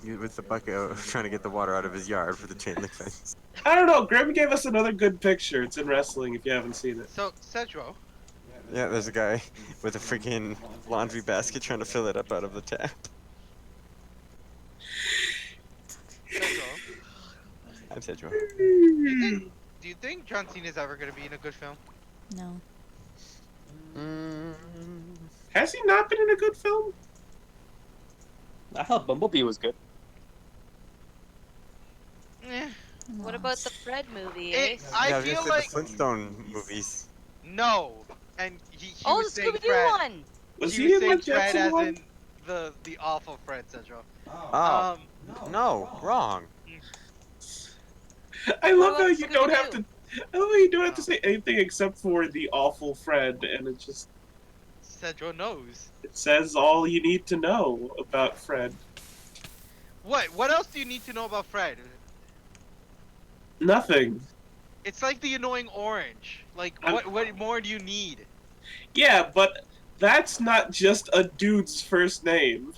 with the bucket trying to get the water out of his yard for the chain link fence. I don't know, Grim gave us another good picture. It's in wrestling if you haven't seen it. So, Cedro, Yeah, there's a guy with a freaking laundry basket trying to fill it up out of the tap. I'm Cedro. do you think John Cena's ever gonna be in a good film? No. Mm, Has he not been in a good film? I thought Bumblebee was good. Eh. What about the Fred movie, It, Ace? I yeah, I was gonna feel say like the Flintstone movies. no, and he Oh, was the saying Scooby Doo Fred. one. Was She he was in saying the Fred Jetson as one? in the awful Fred, Cedro. Oh, Um, no, wrong. I What love how about you don't have Scooby-Doo? to. I love how you don't have to Oh. say anything except for the awful Fred, and it just Cedro knows. it says all you need to know about Fred. What? What else do you need to know about Fred? Nothing. It's like the annoying orange. Like, I'm- what more do you need? Yeah, but that's not just a dude's first name.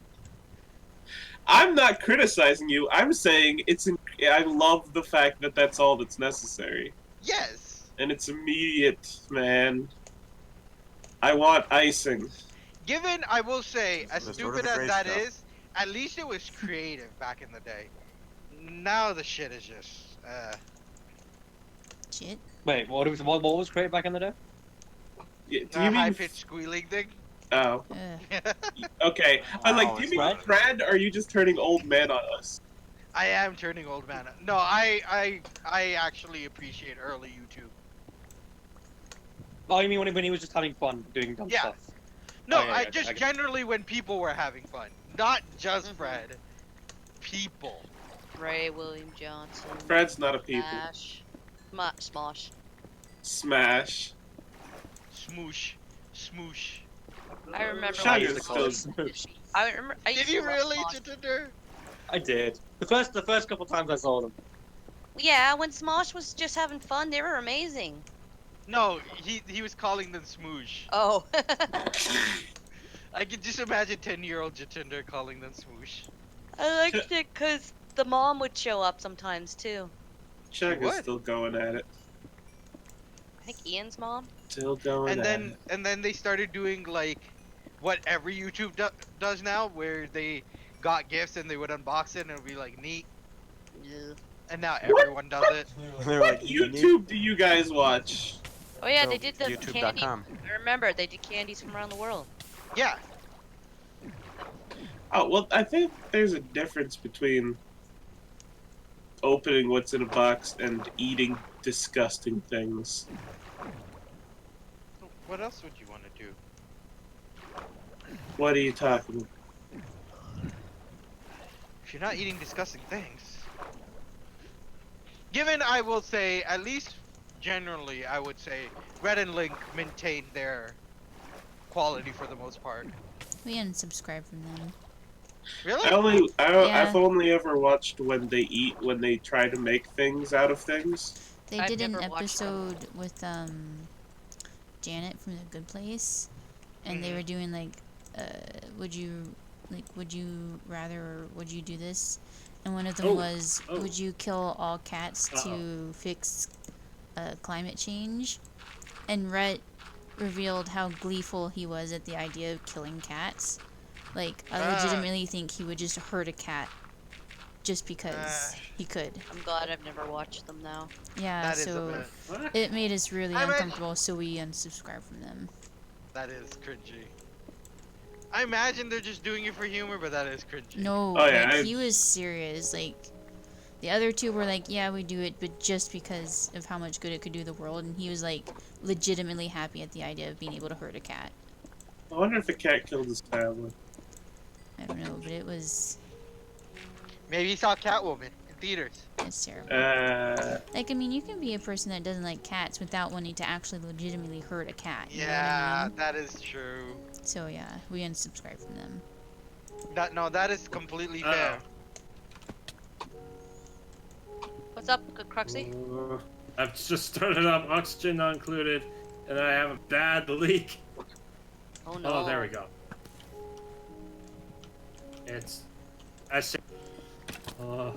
I'm not criticizing you. I'm saying I love the fact that that's all that's necessary, Yes. and it's immediate, man. I want icing. Given, I will say, as The sort of stupid a as great that stuff. is, at least it was creative back in the day. Now the shit is just, Shit. Wait, what was created back in the day? Do you a high mean? pitched squealing thing. Oh, Ugh. okay. I'm like, Wow, do you it's mean Fred? Fred? Or are you just turning old man on us? I am turning old man. No, I actually appreciate early YouTube. Oh, you mean when he was just having fun doing dumb Yeah. stuff? No, Oh, yeah, I yeah, just I get- generally when people were having fun, not just Mhm. Fred. People. Ray William Johnson. Fred's not a people. Smash. Smosh. Smash. Smoosh. Smoosh. I remember. Shut I when used it, to call it still- Smoosh. I remember. I used Did you to love really, Smosh. Jatinder? I did. The first couple times I saw them. Yeah, when Smosh was just having fun, they were amazing. No, he was calling them smoosh. Oh. I can just imagine 10-year-old Jatinder calling them smoosh. I liked it because the mom would show up sometimes too. Chug is would. still going at it. I think Ian's mom. Still going And at then it. and then they started doing like what every YouTube does now, where they got gifts and they would unbox it and it would be like neat. Yeah. And now What? everyone does it. They're What like, YouTube do you guys watch? Oh yeah, So, they did the candy. YouTube.com. I remember they did candies from around the world. Yeah. Oh, well, I think there's a difference between opening what's in a box and eating disgusting things. What else would you want to do? What are you talking about? If you're not eating disgusting things. Given, I will say, at least generally, I would say Red and Link maintain their quality for the most part. We unsubscribed from them. Really? I've only ever watched when they eat, when they try to make things out of things. They I've did an never watched them. episode with Janet from The Good Place, and they were doing like, would you rather, or would you do this? And one of them was, would you kill all cats to fix climate change? And Rhett revealed how gleeful he was at the idea of killing cats. Like, I legitimately think he would just hurt a cat just because he could. I'm glad I've never watched them now. Yeah, That is a so bit. it made us really I mean- uncomfortable, so we unsubscribed from them. That is cringy. I imagine they're just doing it for humor, but that is cringy. No, Oh, yeah, like, he was serious. Like, the other two were like, yeah, we do it, but just because of how much good it could do the world, and he was like legitimately happy at the idea of being able to hurt a cat. I wonder if the cat killed his family. I don't know, but it was, Maybe he saw Catwoman in theaters. it's terrible. Like, I mean, you can be a person that doesn't like cats without wanting to actually legitimately hurt a cat. You know what I Yeah, mean? that is true. So yeah, we unsubscribed from them. That is completely fair. What's up, good Cruxy? I've just started up, oxygen not included, and I have a bad leak. Oh no. Oh, there we go. It's... I see. Well,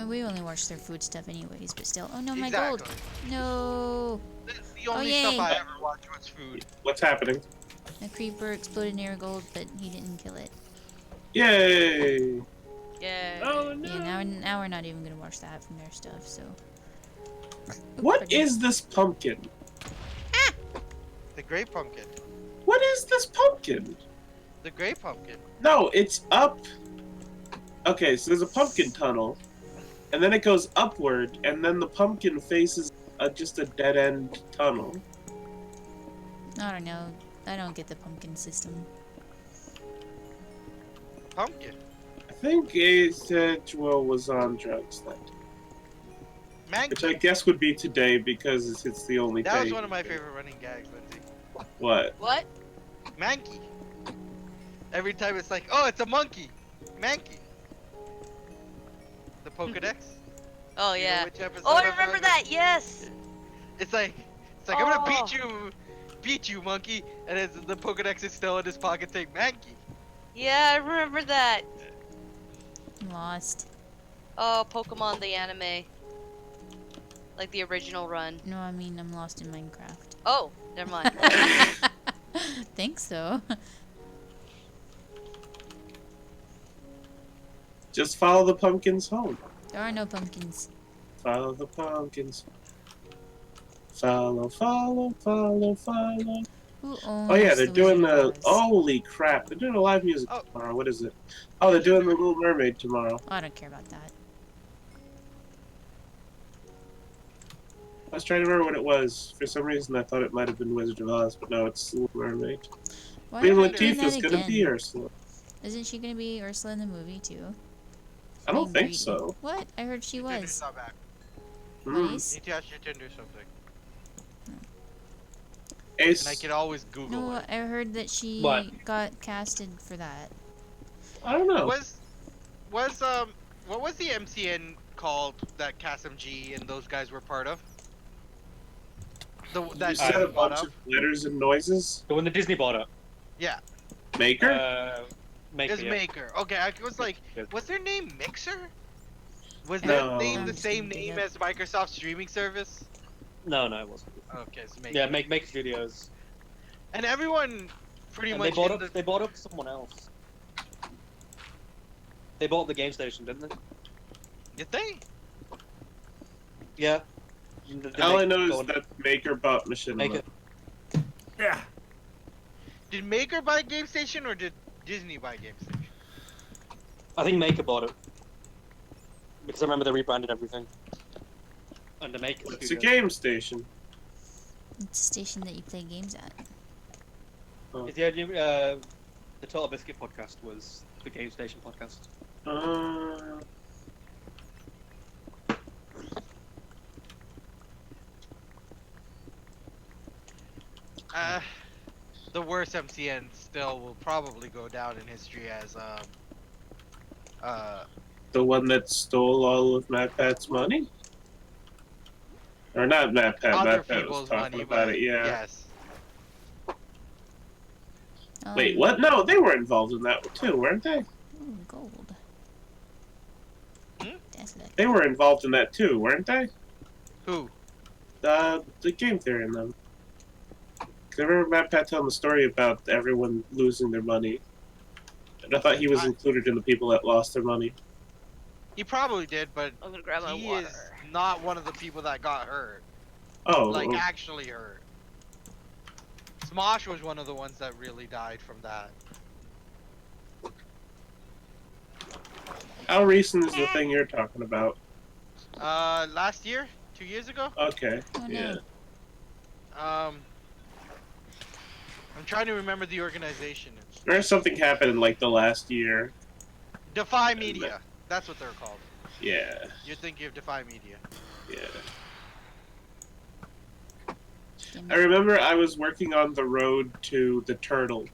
we only watch their food stuff anyways, but still. Oh no, my Exactly. gold! No! The only stuff yay. I ever watch was food. What's happening? The creeper exploded near gold, but he didn't kill it. Yay! Yeah. Oh no! Yeah, now we're not even gonna watch that from their stuff, so. What is this pumpkin? The great pumpkin. What is this pumpkin? The gray pumpkin. No, it's up. Okay, so there's a pumpkin tunnel, and then it goes upward, and then the pumpkin faces just a dead end tunnel. I don't know. I don't get the pumpkin system. Pumpkin. I think Asexual was on drugs then. Which I Mankey. guess would be today because it's the only That day. was one of my favorite running gags, Lindsay. What? What? Mankey. Every time it's like, oh, it's a monkey. Mankey. The Pokedex. Oh You know yeah. which episode Oh, I I'm remember talking that. Yes. It's like I'm gonna Oh. beat you, monkey. And it's, the Pokedex is still in his pocket saying Mankey. Yeah, I remember that. I'm lost. Oh, Pokemon the anime. Like the original run. No, I mean I'm lost in Minecraft. Oh, never mind. Think so. Just follow the pumpkins home. There are no pumpkins. Follow the pumpkins. Follow, follow, follow, follow. Who owns Oh yeah, they're the doing Wizard the. of Oz? Holy crap! They're doing a live music Oh. tomorrow. What is it? Oh, they're doing the Little Mermaid tomorrow. Oh, I don't care about that. I was trying to remember what it was. For some reason, I thought it might have been Wizard of Oz, but no, it's Little Mermaid. Why Queen are they doing Latifah's that gonna be again? Ursula. Isn't she gonna be Ursula in the movie too? I don't Being think greedy. so. What? I heard she Tinder's was. not back. Hmm. Nice. Need to ask your Tinder something. Ace. And I can always Google No, it. I heard that she What? got casted for that. I don't know. Was what was the MCN called that CasMG and those guys were part of? You That said a Disney bought bunch up? of letters and noises. The one that Disney bought up. Yeah, Maker? Maker, it's yeah. Maker. Okay, I was like, Yeah. was their name Mixer? Was No. that name I'm the just same gonna dig name up. as Microsoft's streaming service? No, it wasn't. Okay, it's Maker. Yeah, Maker Studios. And everyone pretty And much in the, they bought up someone else. They bought the game station, didn't they? did they? Yeah. All I know is that Maker bought Machinima. Maker. Yeah. Did Maker buy Game Station or did Disney buy Game Station? I think Maker bought it. Because I remember they rebranded everything. Under Maker It's a Studios. game station. It's a station that you play games at. Is the Total Biscuit podcast was the Game Station podcast. Uh, The worst MCN still will probably go down in history as the one that stole all of MatPat's money? Or not MatPat, other MatPat was people's talking money, about but it, yeah. yes. Wait, what? No, they were involved in that too, weren't they? Ooh, gold. Hmm? That's lucky. They were involved in that too, weren't they? Who? The game theory in them. 'Cause I remember MatPat telling the story about everyone losing their money. And I thought he was included in the people that lost their money. He probably did, but I'm gonna grab my he water. is not one of the people that got hurt. Oh, Like, actually hurt. Smosh was one of the ones that really died from that. how recent is the thing you're talking about? Last year? 2 years ago? Okay, Oh, no. yeah. I'm trying to remember the organization. There's something happened in like the last year. Defy Media. That's what they're called. Yeah, You're thinking of Defy Media. yeah. Damn I it. remember I was working on the road to the turtle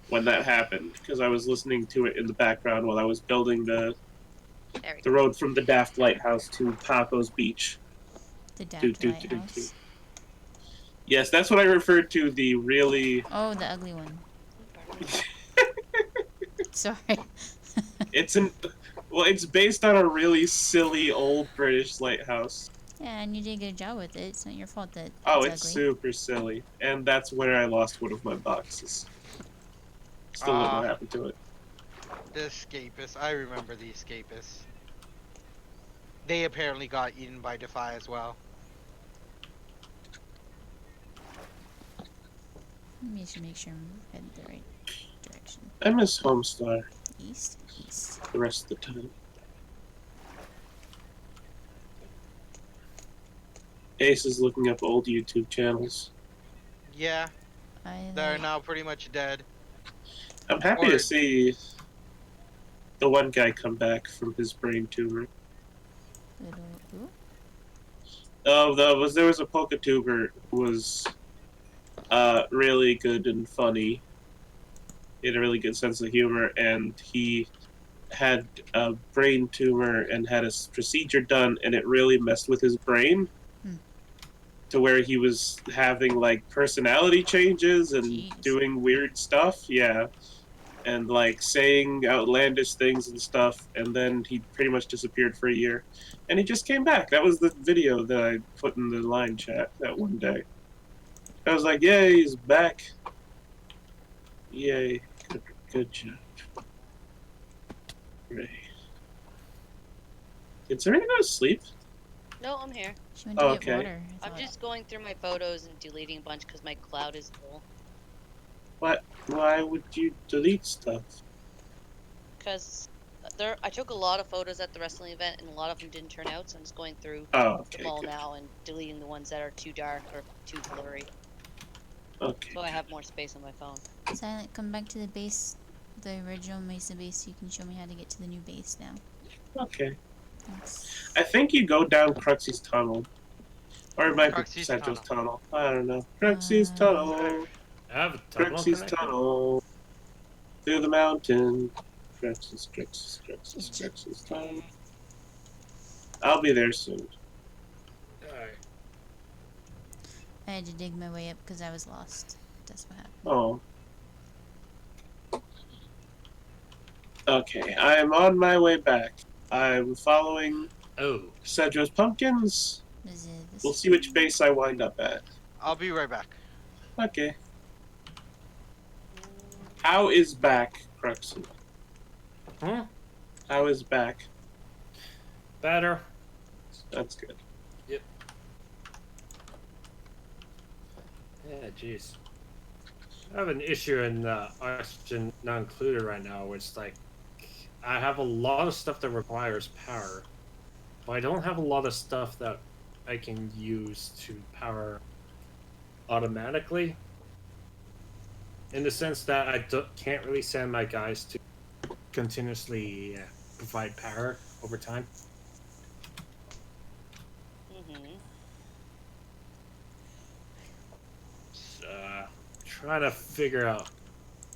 when that happened because I was listening to it in the background while I was building There we the go. road from the Daft Lighthouse to Paco's Beach. The Daft do, do, Lighthouse. Yes, that's what I referred to. The really, Oh, the ugly one. Sorry. it's based on a really silly old British lighthouse. Yeah, and you did a good job with it. It's not your fault that Oh, it's it's ugly. super silly, and that's where I lost one of my boxes. Still don't know what happened to it. The Escapists. I remember the Escapists. They apparently got eaten by Defy as well. Maybe I should make sure I'm headed the right direction. I miss Homestar East, east. the rest of the time. Ace is looking up old YouTube channels. Yeah, I they're like now pretty much dead. I'm happy to Or- see the one guy come back from his brain tumor. little. Ooh. Oh, there was a PokeTuber who was really good and funny. He had a really good sense of humor, and he had a brain tumor and had a procedure done, and it really messed with his brain to where he was having like personality changes and Jeez. doing weird stuff. Yeah. And like saying outlandish things and stuff, and then he pretty much disappeared for a year, and he just came back. That was the video that I put in the line chat that one day. I was like, "Yay, he's back! Yay, good job, Ray." Did Serena go to sleep? No, I'm here. She went to Oh, get okay. water. I I'm thought. just going through my photos and deleting a bunch because my cloud is full. What? Why would you delete stuff? Because I took a lot of photos at the wrestling event and a lot of them didn't turn out, so I'm just going through Oh, okay, them all good. now and deleting the ones that are too dark or too blurry. Okay. So I have more space on my phone. Silent, come back to the base, the original Mesa base, so you can show me how to get to the new base now. Okay. Thanks. I think you go down Cruxy's tunnel. Or it might be Cruxy's Central's tunnel. I don't know. Cruxy's tunnel. I have a tunnel Cruxy's connected. tunnel. Through the mountain. Cruxy's tunnel. I'll be there soon. Alright. I had to dig my way up because I was lost. That's what happened. Oh. Okay, I am on my way back. I'm following Cedro's pumpkins. Is it this We'll see which base I wind up at. I'll be right back. Okay. How is back, Cruxy? Hmm? How is back? Better. That's good. Yep. Yeah, jeez. I have an issue in oxygen not included right now, where it's like I have a lot of stuff that requires power, but I don't have a lot of stuff that I can use to power automatically. In the sense that I can't really send my guys to continuously provide power over time. Trying to figure out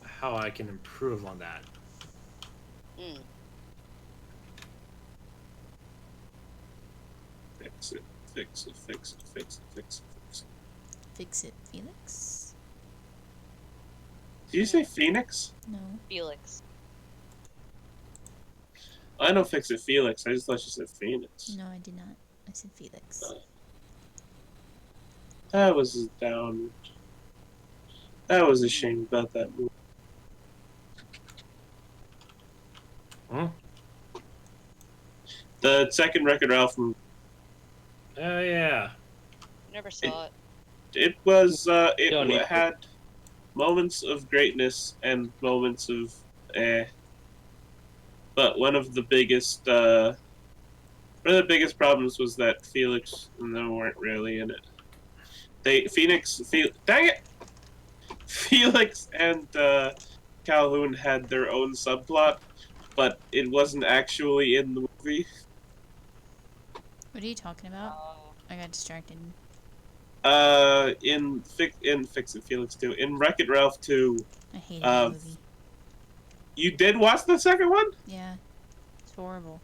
how I can improve on that. Fix it, fix it, fix it, fix it, fix it, fix it. Fix it, Felix? Did you say Phoenix? No. Felix. I know fix it, Felix. I just thought you said Phoenix. No, I did not. I said Felix. That was down. That was a shame about that movie. Hmm? The second Wreck-It Ralph movie. Oh yeah. Never saw it. It was. Don't It need to. had moments of greatness and moments of eh. But one of the biggest problems was that Felix and them weren't really in it. Dang it! Felix and Calhoun had their own subplot, but it wasn't actually in the movie. What are you talking about? I got distracted. In Fix It Felix 2. In Wreck-It Ralph 2. I hated that movie. You did watch the second one? Yeah. It's horrible.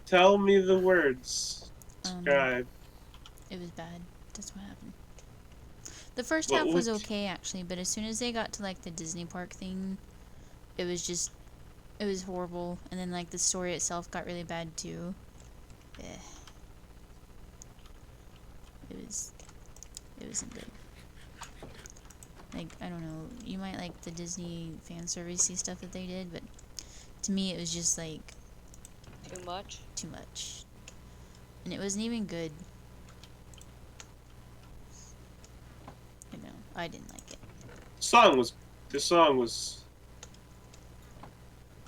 Tell me the words. Describe. It was bad. That's what happened. The first What half was would- okay, actually, but as soon as they got to, like, the Disney park thing, it was horrible. And then, like, the story itself got really bad, too. Eh. It wasn't good. Like, I don't know, you might like the Disney fan servicey stuff that they did, but to me it was just, like... Too much? Too much. And it wasn't even good. I know, I didn't like it. song was the song was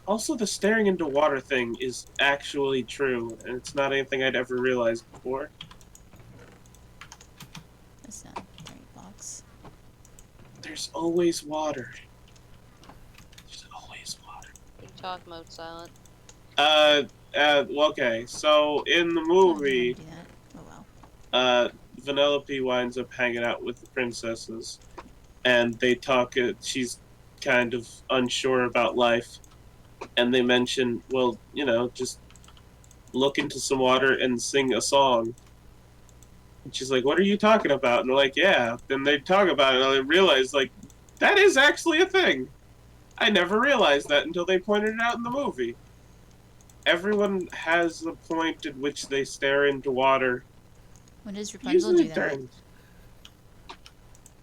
also the staring into water thing is actually true, and it's not anything I'd ever realized before. That's not the right box. There's always water. There's always water. TikTok mode silent. Well, okay. So in the Why movie, do you wanna do that? Oh well. Vanellope winds up hanging out with the princesses, and they talk. She's kind of unsure about life, and they mention, well, just look into some water and sing a song. And she's like, "What are you talking about?" And they're like, "Yeah." Then they talk about it, and I realize, like, that is actually a thing. I never realized that until they pointed it out in the movie. Everyone has a point at which they stare into water. When does Rapunzel do that? During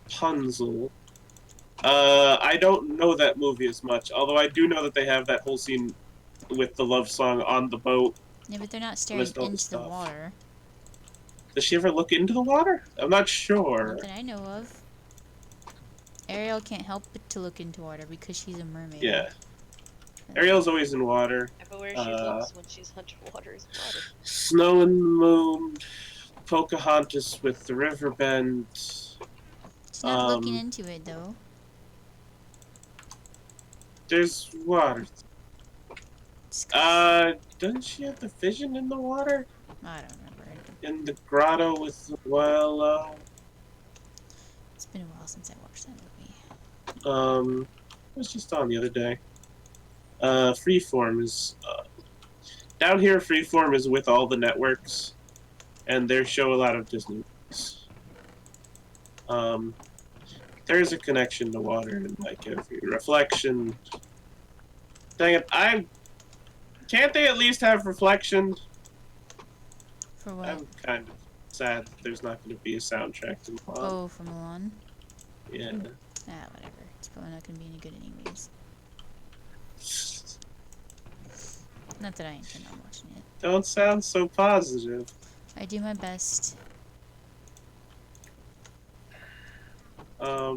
Rapunzel. I don't know that movie as much, although I do know that they have that whole scene with the love song on the boat. Yeah, but they're not staring List all the into the stuff. water. Does she ever look into the water? I'm not sure. Not that I know of. Ariel can't help but to look into water because she's a mermaid. Yeah. Ariel's always in water. Everywhere she looks when she's underwater is water. Snow and the Moon, Pocahontas with the river bend. She's not looking into it though. There's water. Doesn't she have the vision in the water? I don't remember. In the grotto with the willow. It's been a while since I watched that movie. It was just on the other day. Freeform is down here. Freeform is with all the networks, and they show a lot of Disney movies. There is a connection to water in like every Reflection. Dang it! Can't they at least have Reflection? For what? I'm kind of sad that there's not going to be a soundtrack to Mulan. Oh, for Milan? Yeah. Ah, whatever. It's probably not going to be any good anyways. Not that I intend on watching it. Don't sound so positive. I do my best. I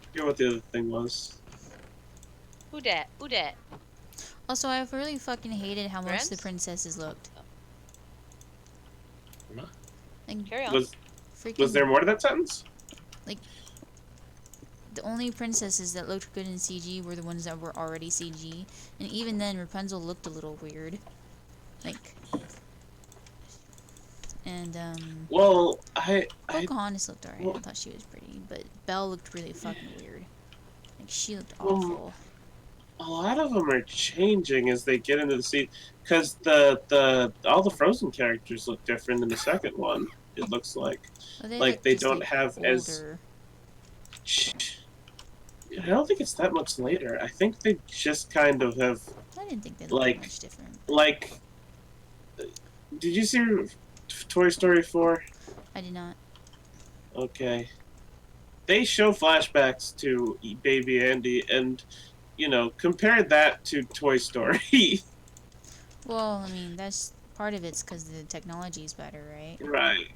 forget what the other thing was. Who dat? Who dat? Also, I've really fucking hated how most of the Friends? princesses looked. Like, Carry on. Was there more to that sentence? Like, the only princesses that looked good in CG were the ones that were already CG. And even then, Rapunzel looked a little weird. Like... And, Well, Pocahontas looked alright. I thought she was pretty. But Belle looked really fucking weird. Like, she looked awful. A lot of them are changing as they get into the scene, because all the Frozen characters look different in the second one. It looks like, well, they don't have older. as. I don't think it's that much later. I think they just kind of have. I didn't think they looked much different. Like, did you see Toy Story 4? I did not. Okay. They show flashbacks to Baby Andy, and compare that to Toy Story. Well, I mean, that's part of it's because the technology is better, right? Right.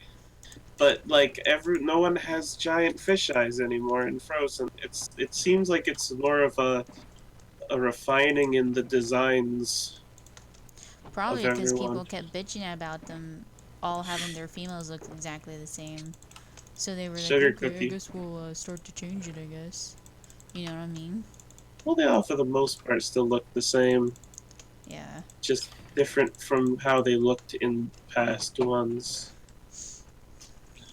But like no one has giant fish eyes anymore in Frozen. It seems like it's more of a refining in the designs. Probably because people kept bitching about them all having their females look exactly the same. So they were like, okay, I guess we'll start to change it, I guess. You know what I mean? Well, they all, for the most part, still look the same. Yeah. Just different from how they looked in past ones.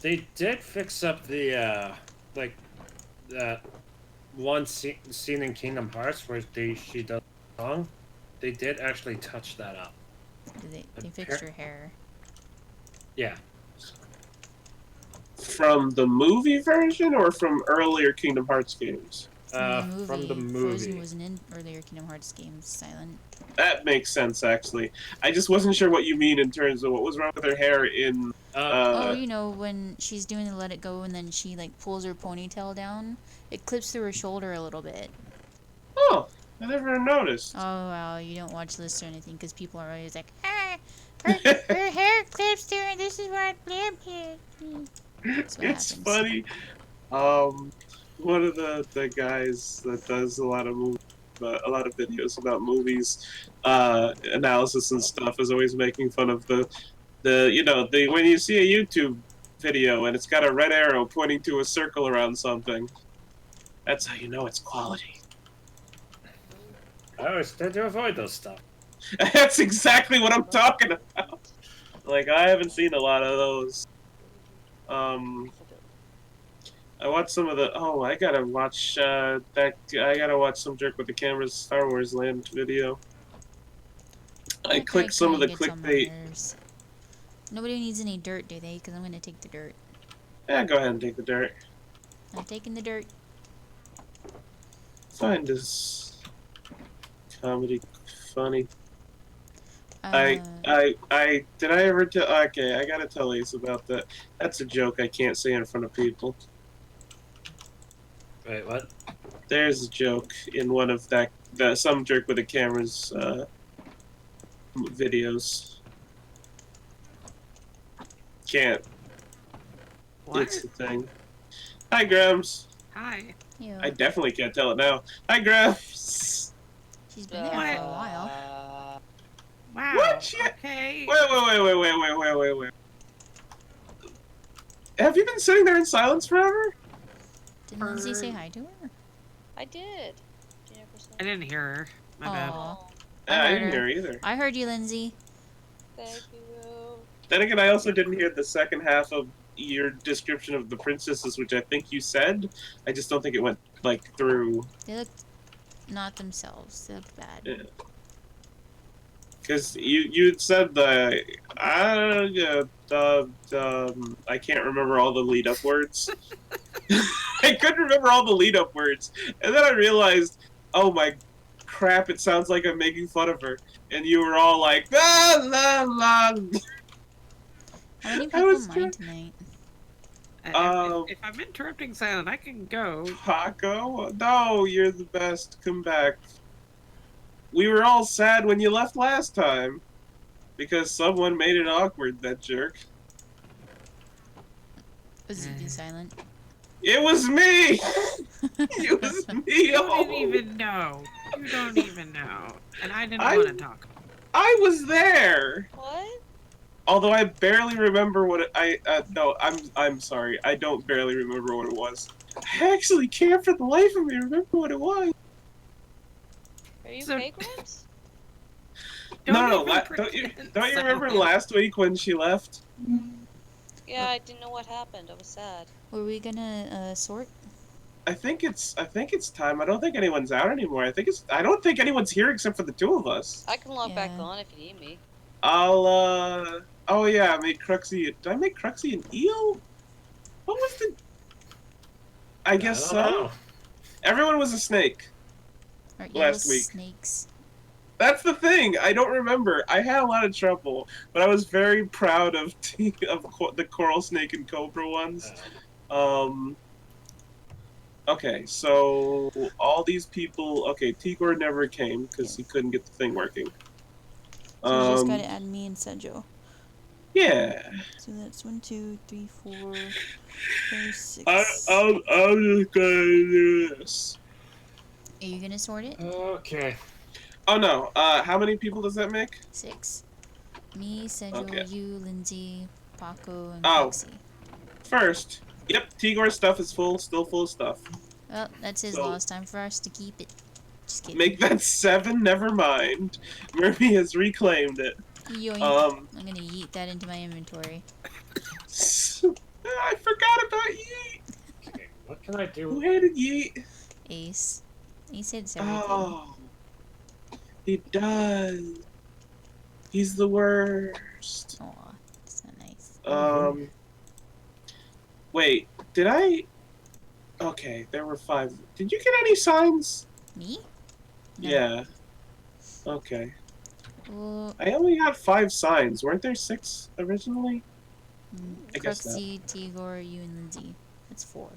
They did fix up the that one scene in Kingdom Hearts where she does a song. They did actually touch that up. They fixed her hair. Yeah. From the movie version or from earlier Kingdom Hearts games? From the movie. Frozen wasn't in earlier Kingdom Hearts games, silent. That makes sense, actually. I just wasn't sure what you mean in terms of what was wrong with her hair in... when she's doing the Let It Go and then she, like, pulls her ponytail down, it clips through her shoulder a little bit. Oh, I never noticed. Oh, well, you don't watch lists or anything, because people are always like, her hair clips through and this is what Blam did. That's what It's happens. funny. One of the guys that does a lot of a lot of videos about movies, analysis and stuff is always making fun of the when you see a YouTube video and it's got a red arrow pointing to a circle around something, that's how you know it's quality. I always tend to avoid those stuff. That's exactly what I'm talking about. Like, I haven't seen a lot of those. I watched some of the. Oh, I gotta watch that. I gotta watch some jerk with the cameras Star Wars Land video. I That guy clicked some of kinda the gets on my clickbait. nerves. Nobody needs any dirt, do they? Because I'm gonna take the dirt. Yeah, go ahead and take the dirt. I'm taking the dirt. Find this comedy funny. Uh, Did I ever tell? Okay, I gotta tell Ace about that. That's a joke I can't say in front of people. Wait, what? There's a joke in one of some jerk with the cameras videos. Can't. What? It's the thing. Hi, Grams. Hi. Ew. I definitely can't tell it now. Hi, Grams. She's been there for a while. Wow. What? She... Okay. Wait. Have you been sitting there in silence forever? Didn't Lindsay say hi to her? I did. Did you ever say? I didn't hear her. My bad. Aw. I heard didn't her. hear either. I heard you, Lindsay. Thank you. Then again, I also didn't hear the second half of your description of the princesses, which I think you said. I just don't think it went, like, through. They look not themselves. They look bad. Yeah. Because you'd said I can't remember all the lead up words. I couldn't remember all the lead up words, and then I realized, oh my crap! It sounds like I'm making fun of her, and you were all like, la la la. How many people mine tonight? If I'm interrupting silent, I can go. Paco, no, you're the best. Come back. We were all sad when you left last time, because someone made it awkward. That jerk. Was you silent? It was me! It was me! You don't even know. You don't even know. And I didn't want to talk. I was there! What? Although I barely remember what no, I'm sorry. I don't barely remember what it was. I actually can't for the life of me remember what it was. Are you So- vagrants? No, don't you remember last week when she left? Yeah, I didn't know what happened. I was sad. Were we gonna sort? I think it's time. I don't think anyone's out anymore. I don't think anyone's here except for the two of us. I can log back Yeah. on if you need me. I'll oh yeah, I made Cruxy. Did I make Cruxy an eel? What was the I guess I don't so. know. Everyone was a snake. Or Last eels, week. snakes? That's the thing. I don't remember. I had a lot of trouble, but I was very proud of the coral snake and cobra ones. Okay, so all these people. Okay, Tigor never came because he couldn't get the thing working. So you just gotta add me and Sejo. Yeah. So that's 1, 2, 3, 4, 5, 6. I'm just gonna do this. Are you gonna sort it? Okay. Oh no. How many people does that make? 6. Me, Sejo, Okay. you, Lindsay, Paco, and Oh. Foxy. First. Yep, Tigor's stuff is still full of stuff. Well, that's his So- loss. Time for us to keep it. Just kidding. Make that 7. Never mind. Murphy has reclaimed it. Yoink. I'm gonna yeet that into my inventory. I forgot about Yeet. Okay. What can I Who do? hated Yeet? Ace. Ace hits everything. Oh, he does. He's the worst. Aw, that's not nice. Wait, did I? Okay, there were 5. Did you get any signs? Me? No. Yeah. Okay. Well, I only got 5 signs. Weren't there 6 originally? I guess not. Cruxy, Tigor, you, and Lindsay. That's 4.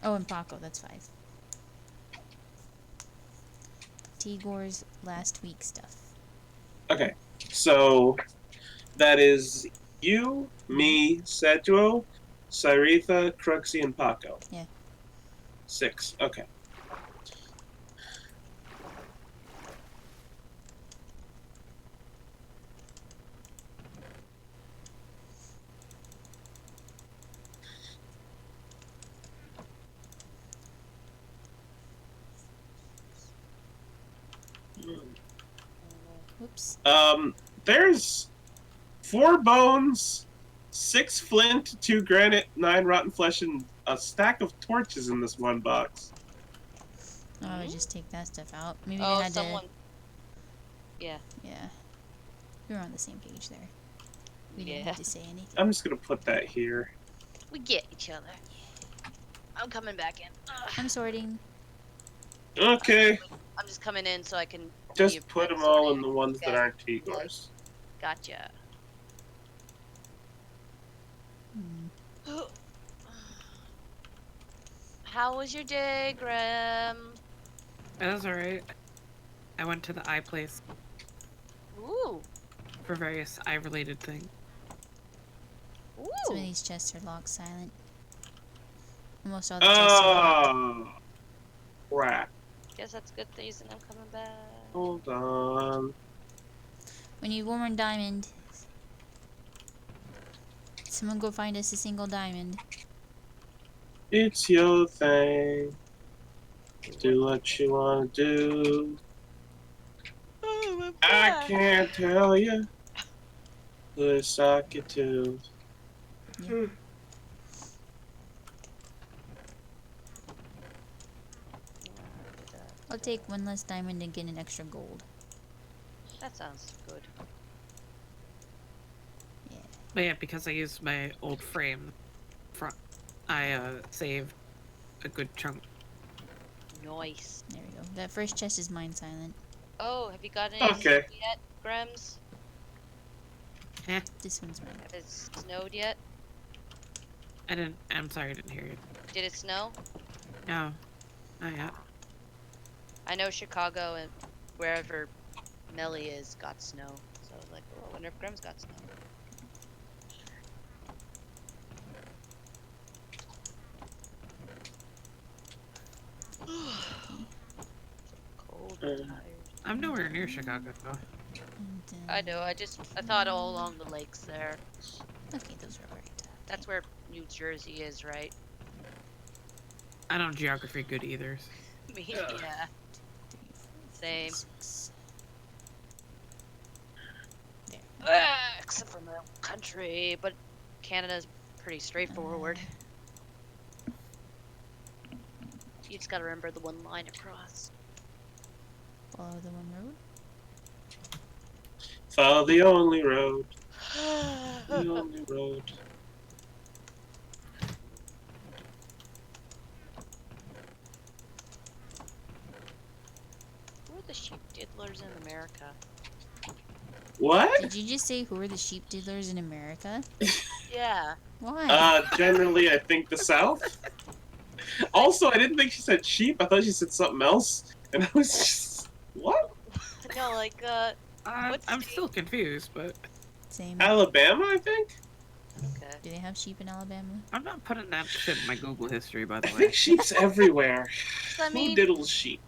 Oh, and Paco, that's 5. Tigor's last week stuff. Okay, so That is you, me, Setuo, Cyretha, Cruxy, and Paco. Yeah. 6. Okay. Whoops. There's 4 bones, 6 flint, 2 granite, 9 rotten flesh, and a stack of torches in this one box. Oh, I would just take that stuff out. Maybe they Oh, had someone. to. Yeah. Yeah. We were on the same page there. We didn't Yeah. have to say anything. I'm just gonna put that here. We get each other. I'm coming back in. Ugh. I'm sorting. Okay. I'm just coming in so I can. Just put them all in the ones that aren't yours. Gotcha. Hmm. How was your day, Graham? It was alright. I went to the eye place Ooh. for various eye-related things. Ooh. Some of these chests are locked silent. Almost all the chests are locked. Oh, crap. Guess that's a good reason I'm coming back. Hold on. We need one more diamond. Someone go find us a single diamond. It's your thing. Do what you want to do. Oh, I can't tell you who to suck it to. Yeah. I'll take one less diamond and get an extra gold. That sounds good. Yeah. But yeah, because I used my old frame, I saved a good chunk. Nice. There we go. That first chest is mine silent. Oh, have you got any Okay. snow yet, Grems? Eh, This one's mine. Have it snowed yet? I'm sorry, I didn't hear you. Did it snow? No, not yet. I know Chicago and wherever Melly is got snow. So I was like, oh, I wonder if Grem's got snow. Cold and tired. I'm nowhere near Chicago, though. And, I know, I thought all along the lakes there. Okay, those are right. That's where New Jersey is, right? I don't geography good either. Me, yeah. Same. 6. There. Except for my own country, but Canada's pretty straightforward. You just gotta remember the one line across. Follow the one road. Follow the only road. The only road. Who are the sheep diddlers in America? What? Did you just say who are the sheep diddlers in America? Yeah. Why? Generally, I think the South. Also, I didn't think she said sheep. I thought she said something else. And I was just, what? No, like, I'm still confused, but Same. Alabama, I think? Okay. Do they have sheep in Alabama? I'm not putting that shit in my Google history, by the I way. think sheep's everywhere. So, I Who mean, diddles sheep?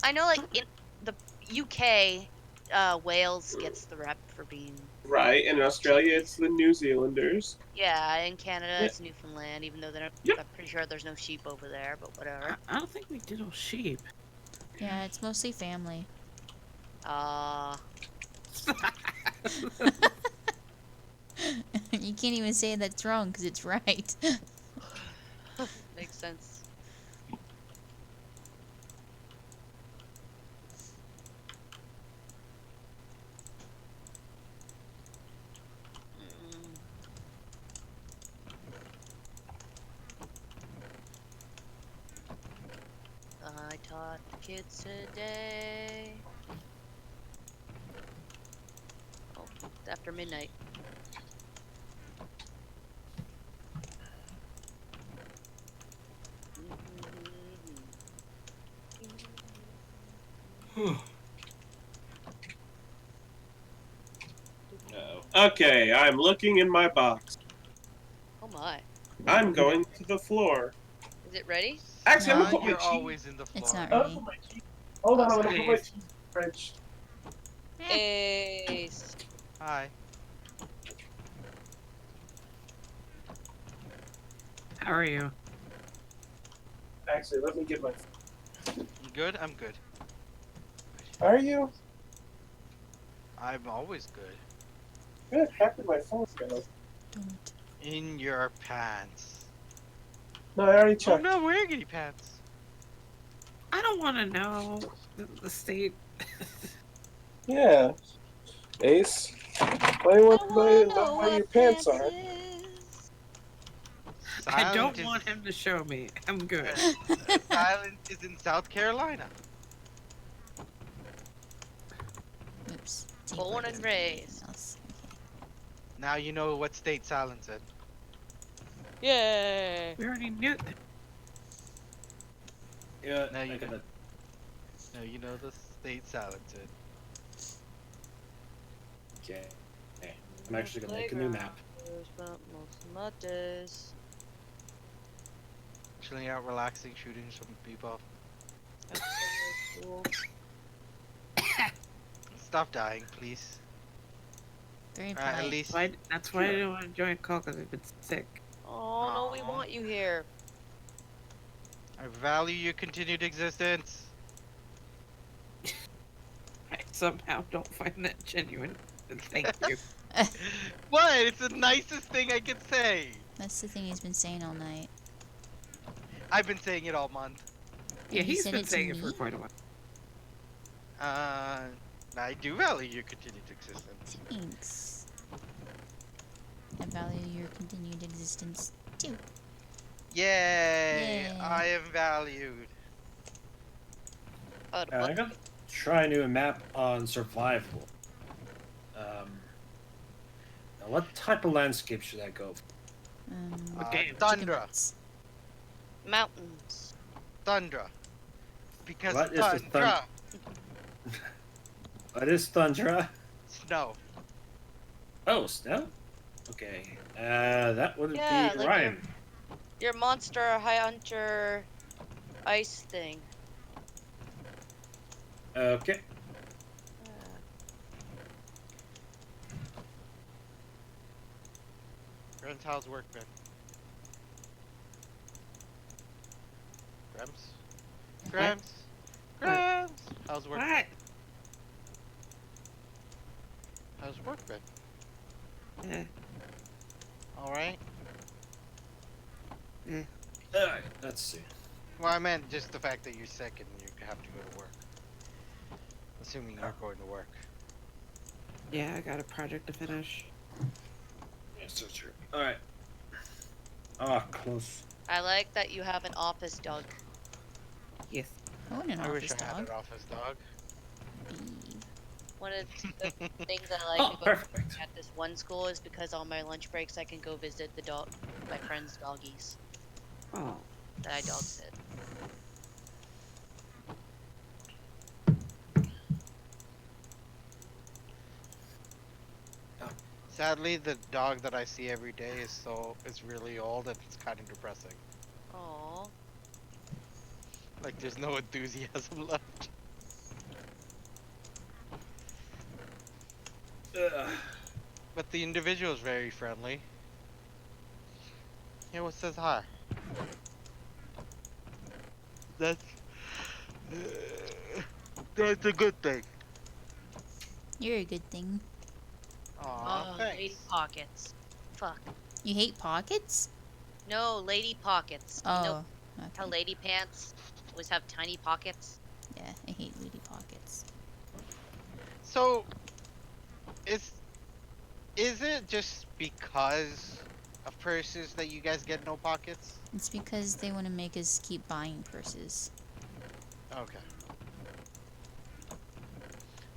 I know, like, in the UK, Wales gets the rep for being... Right, and in Australia, it's the New Zealanders. Yeah, in Canada, Yeah. it's Newfoundland, even though they don't... Yep. I'm pretty sure there's no sheep over there, but whatever. I don't think we diddle sheep. Yeah, it's mostly family. You can't even say that's wrong because it's right. Makes sense. I taught the kids today. Oh, it's after midnight. Okay, I'm looking in my box. Oh my. I'm going to the floor. Is it ready? Actually, I'm No. gonna put my You're cheese. always in the It's floor. not I'm gonna ready. put my cheese. Hold on, I'm gonna put my Please. cheese in the fridge. Ace. Hi. How are you? Actually, let me get my. You good? I'm good. Are you? I'm always good. Good. How did my phone go? Don't. In your pants. No, I already I'm checked. not wearing any pants. I don't want to know the state. Yeah. Ace, why you I want don't to wanna know know where your what pants pants are? is. I don't Silent is want him to show me. I'm good. Silent is in South Carolina. Oops. Born and raised. Else. Okay. Now you know what state Silent's in. Yay. We already knew. Yeah, Now I you know. gotta. Now you know the state Silent's in. Okay. I'm actually gonna make a new map. Spent most of my days. Chilling out, relaxing, shooting some people. That's so cool. Stop dying, please. Very Alright, at polite. least. That's why I didn't want to join call because I've been sick. Oh no, we Aw. want you here. I value your continued existence. I somehow don't find that genuine. And thank you. What? It's the nicest thing I could say. That's the thing he's been saying all night. I've been saying it all month. Yeah, And he he's said been it to saying it for me? quite a while. I do value your continued existence. Thanks. I value your continued existence too. Yay! Yay. I am valued. I gotta try a new map on survival. Now what type of landscape should I go for? Okay. Chicken Tundra. butts. Mountains. Tundra. Because What is the tundra. What is tundra? Snow. Oh, snow? Okay. That would Yeah, be like Ryan. your monster high hunter ice thing. Okay. Grams, how's work been? Grams? Grams? Grams! How's work What? been? How's work been? Eh, Alright? Alright, let's see. Well, I meant just the fact that you're sick and you have to go to work. Assuming you're going to work. yeah, I got a project to finish. Yes, that's true. Alright. Ah, close. I like that you have an office dog. Yes. I want an I wish office I had dog. an office dog. One of the things I like Oh, about perfect. at this one school is because on my lunch breaks I can go visit the dog, my friends' doggies Oh. that I dog sit. Sadly, the dog that I see every day is really old and it's kind of depressing. Aww. Like there's no enthusiasm left. But the individual is very friendly. Yeah, what says hi? That's that's a good thing. You're a good thing. Aw, Lady thanks. pockets. Fuck. You hate pockets? No, lady pockets. You know Oh. how Okay. lady pants always have tiny pockets? Yeah, I hate lady pockets. So, is it just because of purses that you guys get no pockets? It's because they want to make us keep buying purses. Okay.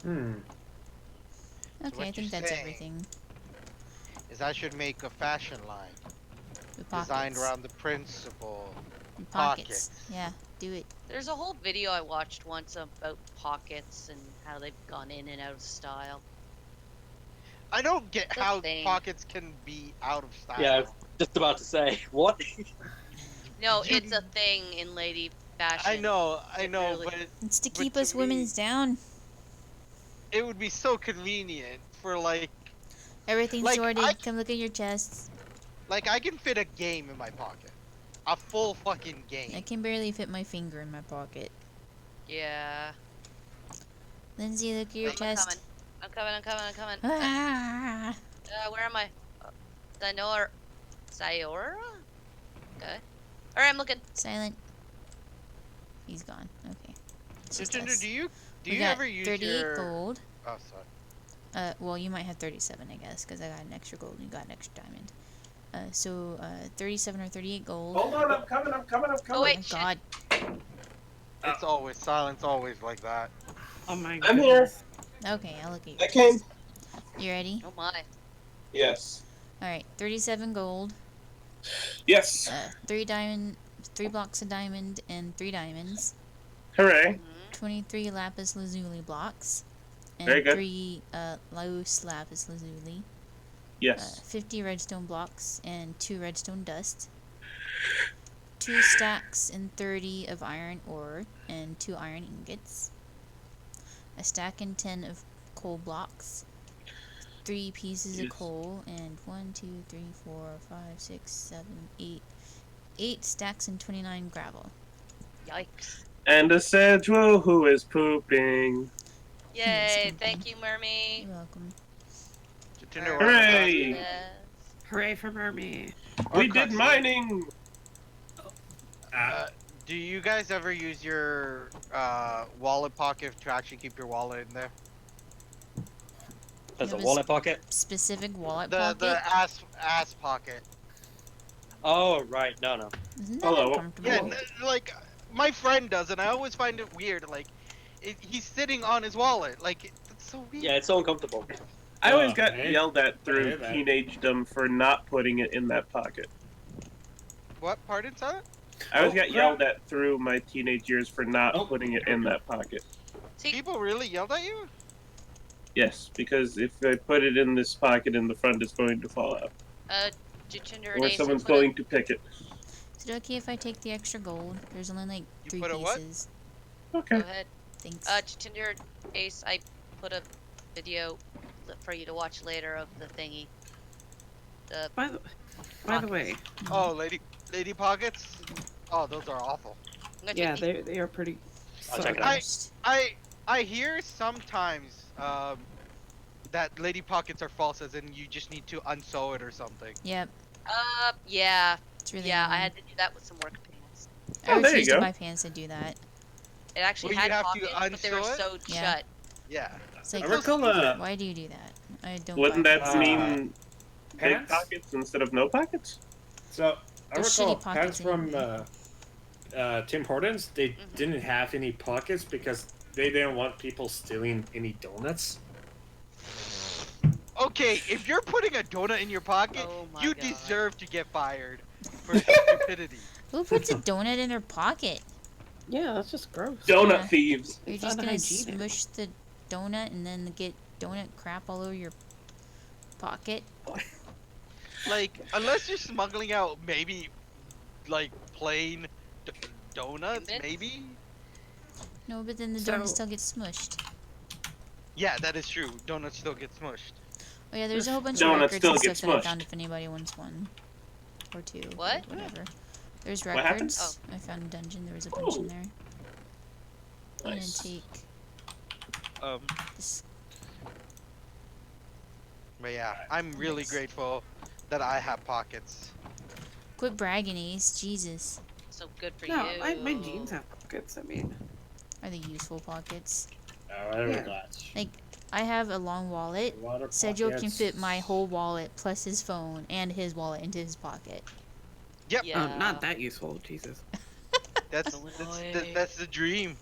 Hmm. So Okay, what I think you're that's saying everything. Is I should make a fashion line With designed pockets. around the principle And pockets. Yeah, do it. There's a whole video I watched once about pockets and how they've gone in and out of style. I don't get That's a how thing. pockets can be out of style. Yeah, just about to say what. No, You- it's a thing in lady fashion. I know, It but really- It's to but keep to us me, women's down. it would be so convenient for Everything's Like, sorted. Come look at your chests. I can fit a game in my pocket, a full fucking game. I can barely fit my finger in my pocket. Yeah. Lindsay, look at your I'm chest. coming. Ah! Where am I? Sayora? Okay. Alright, I'm looking. Silent. He's gone. Okay. It's just Jinder, us. do you We got ever use 38 your? gold. Oh, sorry. Well, you might have 37, I guess, because I got an extra gold and you got an extra diamond. 37 or 38 gold. Hold on, I'm coming. Oh wait, Oh, shit. God. It's always silence, always like that. Oh my I'm here. Okay, I'll look at I your came. chest. You ready? Oh my. Yes. Alright, 37 gold. Yes. 3 blocks of diamond and 3 diamonds. Hooray. 23 lapis lazuli blocks. And Very good. 3 loose lapis lazuli. Yes. 50 redstone blocks and 2 redstone dust. 2 stacks and 30 of iron ore and 2 iron ingots. A stack and 10 of coal blocks. 3 pieces of Yes. coal and 1, 2, 3, 4, 5, 6, 7, 8. 8 stacks and 29 gravel. Yikes. And a Sedgewill who is pooping. Yay, thank you, Mermy. You're welcome. Jinder, Hooray! Yes. Hooray for Mermy. We did mining. Do you guys ever use your wallet pocket to actually keep your wallet in there? There's You a have wallet pocket. Specific wallet The pocket? ass pocket. Oh right, no. Isn't that Hello. uncomfortable? Yeah, like my friend does, and I always find it weird. Like, he's sitting on his wallet. Like, it's so weird. Yeah, it's so uncomfortable. I always got Hey. yelled at through Hey, that- teenagedom for not putting it in that pocket. What? Pardon, son? I always Oh, got crap. yelled at through my teenage years for not Oh. putting it in that pocket. See, People really yelled at you? Yes, because if I put it in this pocket in the front, it's going to fall out. Jinder Or and Ace, someone's put a- going to pick it. Is it okay if I take the extra gold? There's only like You 3 put a what? pieces. Okay. Go ahead. Thanks. Jinder, Ace, I put a video for you to watch later of the thingy. The By the way, Oh, lady pockets. Oh, those are awful. I'm gonna yeah, take they are pretty. I'll check it sucked. out. I hear sometimes that lady pockets are false, as in you just need to unsew it or something. Yep. yeah, It's really I annoying. had to do that with some work pants. I Oh, there you refuse to go. buy pants that do that. It actually Well, you had have to pockets, but they were unsew it? sewed Yeah. shut. Yeah. It's like, I recall why do you do that? I don't Wouldn't buy that pants. mean big pants? pockets instead of no pockets? So I They're recall shitty pants pockets from anyway. Tim Hortons. They didn't have any pockets because they didn't want people stealing any donuts. Okay, if you're putting a donut in your pocket, Oh my you God. deserve to get fired for stupidity. Who puts a donut in their pocket? Yeah, that's just gross. Donut Yeah. thieves. You're It's just gonna unhygienic. smush the donut and then get donut crap all over your pocket? Like, unless you're smuggling out maybe, like, plain donuts, Convinced? maybe? No, but then the So- donut still gets smushed. Yeah, that is true. Donuts still get smushed. Oh yeah, there's a whole bunch Donut of records still and gets stuff that I smushed. found if anybody wants one. Or 2. or What? whatever. There's What happened? records. I found a dungeon, there was a bunch in Oh. there. I'm Nice. gonna take this. But yeah, I'm really grateful that I have pockets. Quit bragging, Ace. Jesus. So good for No, you. my jeans have pockets. I mean, Are they useful pockets? Oh, there we Yeah. go. Like, I have a long wallet. Water Sergio can pockets. fit my whole wallet plus his phone and his wallet into his pocket. Yep. Yeah. oh, not that useful. Jesus. That's So that's, annoying. that's the dream.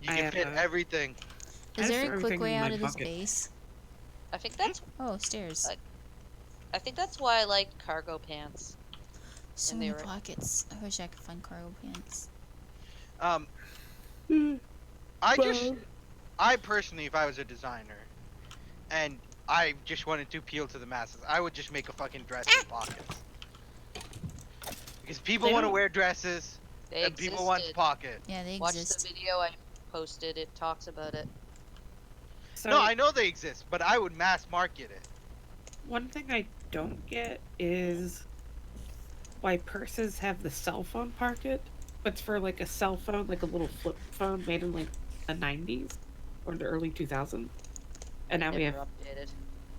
You I can have fit a- everything. I Is just there throw a quick everything way in out my of this pocket. base? I think that's Oh, stairs. I think that's why I like cargo pants. So and they many were- pockets. I wish I could find cargo pants. I personally, if I was a designer, and I just wanted to appeal to the masses. I would just make a fucking dress with pockets. Because people They want to don't- wear dresses, They and people want existed. pocket. Yeah, they Watch exist. the video I posted. It talks about it. So No, I know they exist, but I would mass market it. one thing I don't get is why purses have the cell phone pocket. It's for like a cell phone, like a little flip phone made in like the 90s or the early 2000s. And now we have Never updated.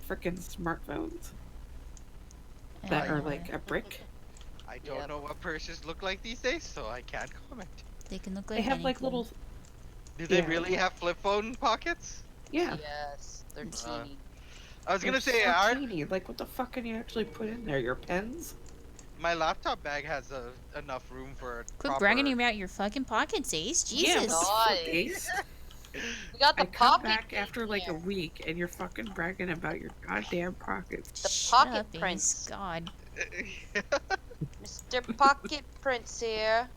freaking smartphones I that don't are know. like a brick. I don't Yep. know what purses look like these days, so I can't comment. They can look They like have like anything. little, Do they Yeah. really have flip phone pockets? yeah. Yes, they're Uh, teeny. I was gonna they're say, so teeny. Like, what the fuck can you actually put in there? Your pens? my laptop bag has enough room for a Quit proper... bragging about your fucking pockets, Ace. Yeah, Jesus. what the fuck, God. Ace? We got the I come pocket back print after like a here. week and you're fucking bragging about your goddamn pockets. The Shut pocket up, Ace. prints. God. Mr. Pocket Prince here.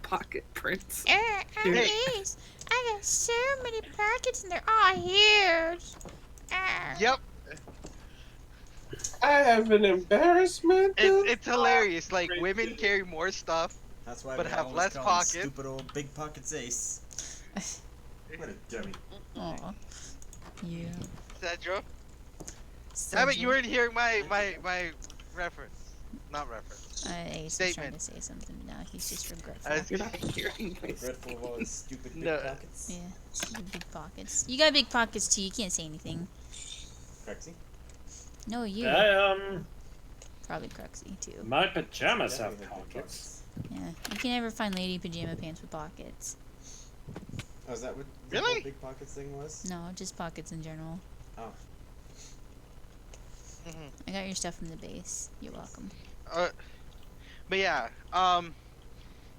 Pocket prints. I'm Dude. Ace. I got so many pockets and they're all huge. Yep, I have an embarrassment. it's hilarious. Like, women carry more stuff. That's why But we have always less call pockets. him stupid old big pockets Ace. What a dummy. Aw. Yeah. Cedro? Damn it, you weren't hearing my reference. Not reference. Ace was trying Statement. to say something. No, he's just regretful. I was- You're not hearing my Regretful of all his stupid big No. pockets. Yeah, the big pockets. You got big pockets too. You can't say anything. Crexy? No, you. Probably Cruxy too. My pajamas Definitely have have big pockets. Yeah, you can never find lady pajama pants with pockets. Oh, is that what the Really? whole big pockets thing was? No, just pockets in general. Oh. I got your stuff from the base. You're welcome. But yeah,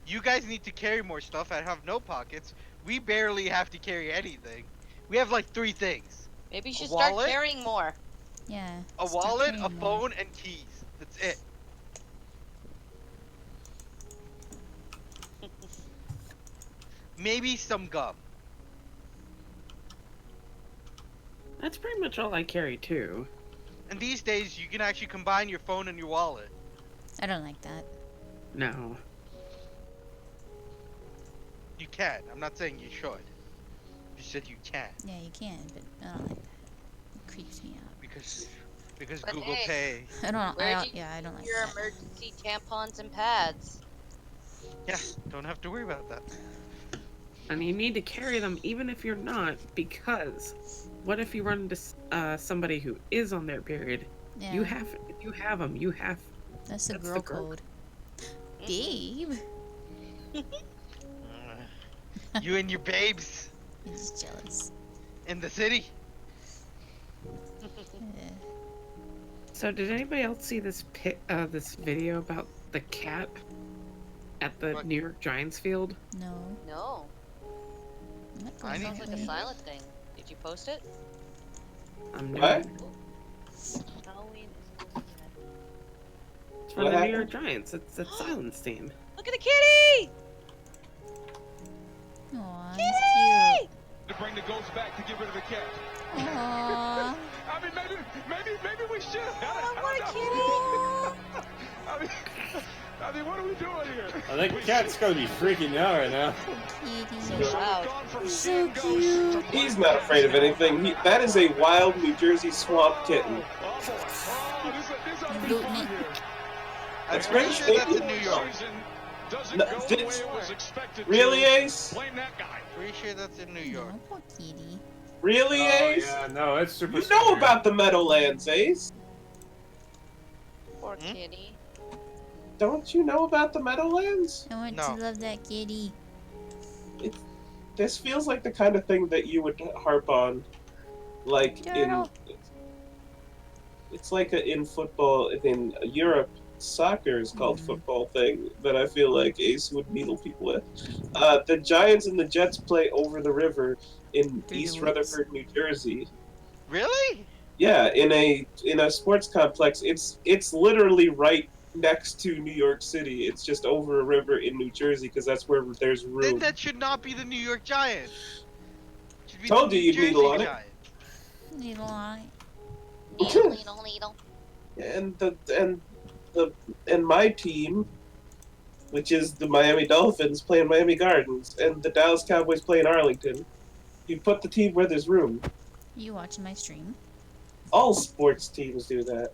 you guys need to carry more stuff. I have no pockets. We barely have to carry anything. We have like 3 things. Maybe you A should start wallet? carrying more. Yeah. A start wallet, a carrying more. phone, and keys. That's it. Maybe some gum. That's pretty much all I carry too. And these days, you can actually combine your phone and your wallet. I don't like that. No. You can. I'm not saying you should. You said you can. Yeah, you can, but I don't like that. It creeps me out. Because But Google hey, Pay. I don't. Where do you Yeah, I don't like your that. emergency tampons and pads? Yeah, don't have to worry about that. And you need to carry them even if you're not, because what if you run into somebody who is on their period? Yeah. You have them. You have. That's the that's girl the girl. code. Babe. You and your babes I'm just jealous. in the city. Yeah. So did anybody else see this this video about the cat at the What? New York Giants field? No. No. Not I need going Sounds that like a way. silent thing. Did you post it? I'm What? Halloween is It's from What the New happened? York Giants. It's a silence team. Look at the kitty! Aw, he's To bring the ghost back to get rid of the cat. cute. Aw. I mean, maybe we should. I want a kitty! I mean, what are we doing here? I think cat's gonna be freaking out right now. Kitty. Loud. Gone from So seeing ghosts to He's not afraid of anything. That is a wild New Jersey swamp kitten. this ought to be Booting fun it. here. I'm That's pretty great. sure that's in New York. Doesn't No, go the did- way it was expected Really, to. Ace? Blame that guy. Pretty sure that's in New York. No, poor kitty. Really, Ace? Yeah, no, it's super. You know scary. about the Meadowlands, Ace? Poor Hmm? kitty. Don't you know about the Meadowlands? I want No. to love that kitty. This feels like the kind of thing that you would harp on, like Turtle. it's like in football in Europe. Soccer is called football thing that I feel like Ace would needle people with. The Giants and the Jets play over the river in Through East the woods. Rutherford, New Jersey. Really? Yeah, in a sports complex. It's literally right next to New York City. It's just over a river in New Jersey because that's where there's Then room. that should not be the New York Giants. Should be Told the you New you'd needle Jersey on it. Giants. Needle on it. Ladle, ladle. And my team, which is the Miami Dolphins, play in Miami Gardens, and the Dallas Cowboys play in Arlington. You put the team where there's room. You watching my stream? All sports teams do that.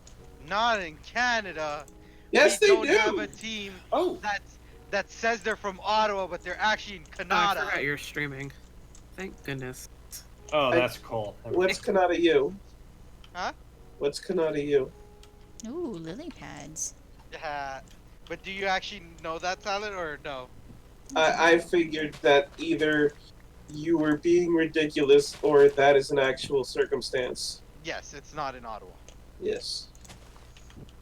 Not in Canada. Yes, We they don't do. have a team Oh, that says they're from Ottawa, but they're actually in Oh, I Canada. forgot you're streaming. Thank goodness. Oh, that's cool. what's Canada U? Huh? What's Canada U? Ooh, lily pads. Yeah. But do you actually know that, Tyler, or no? I figured that either you were being ridiculous or that is an actual circumstance. Yes, it's not in Ottawa. Yes.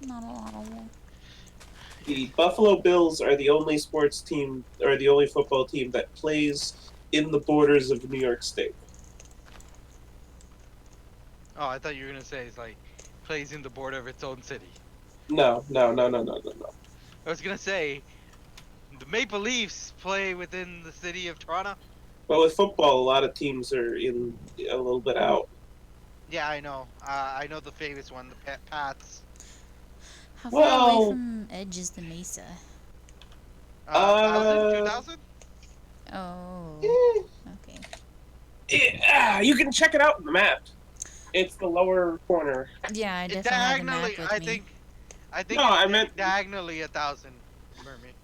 Not a lot of wool. The Buffalo Bills are the only sports team, or the only football team that plays in the borders of New York State. Oh, I thought you were gonna say it's like plays in the border of its own city. No. I was gonna say the Maple Leafs play within the city of Toronto. But with football, a lot of teams are in a little bit out. Yeah, I know. I know the famous one, the Pats. How far away from Edge is the Mesa? 2,000? Oh. Okay. You can check it out in the map. It's the lower corner. Yeah, I definitely have the map Diagonally, with me. I think No, it's I meant diagonally 1,000, Mermaid.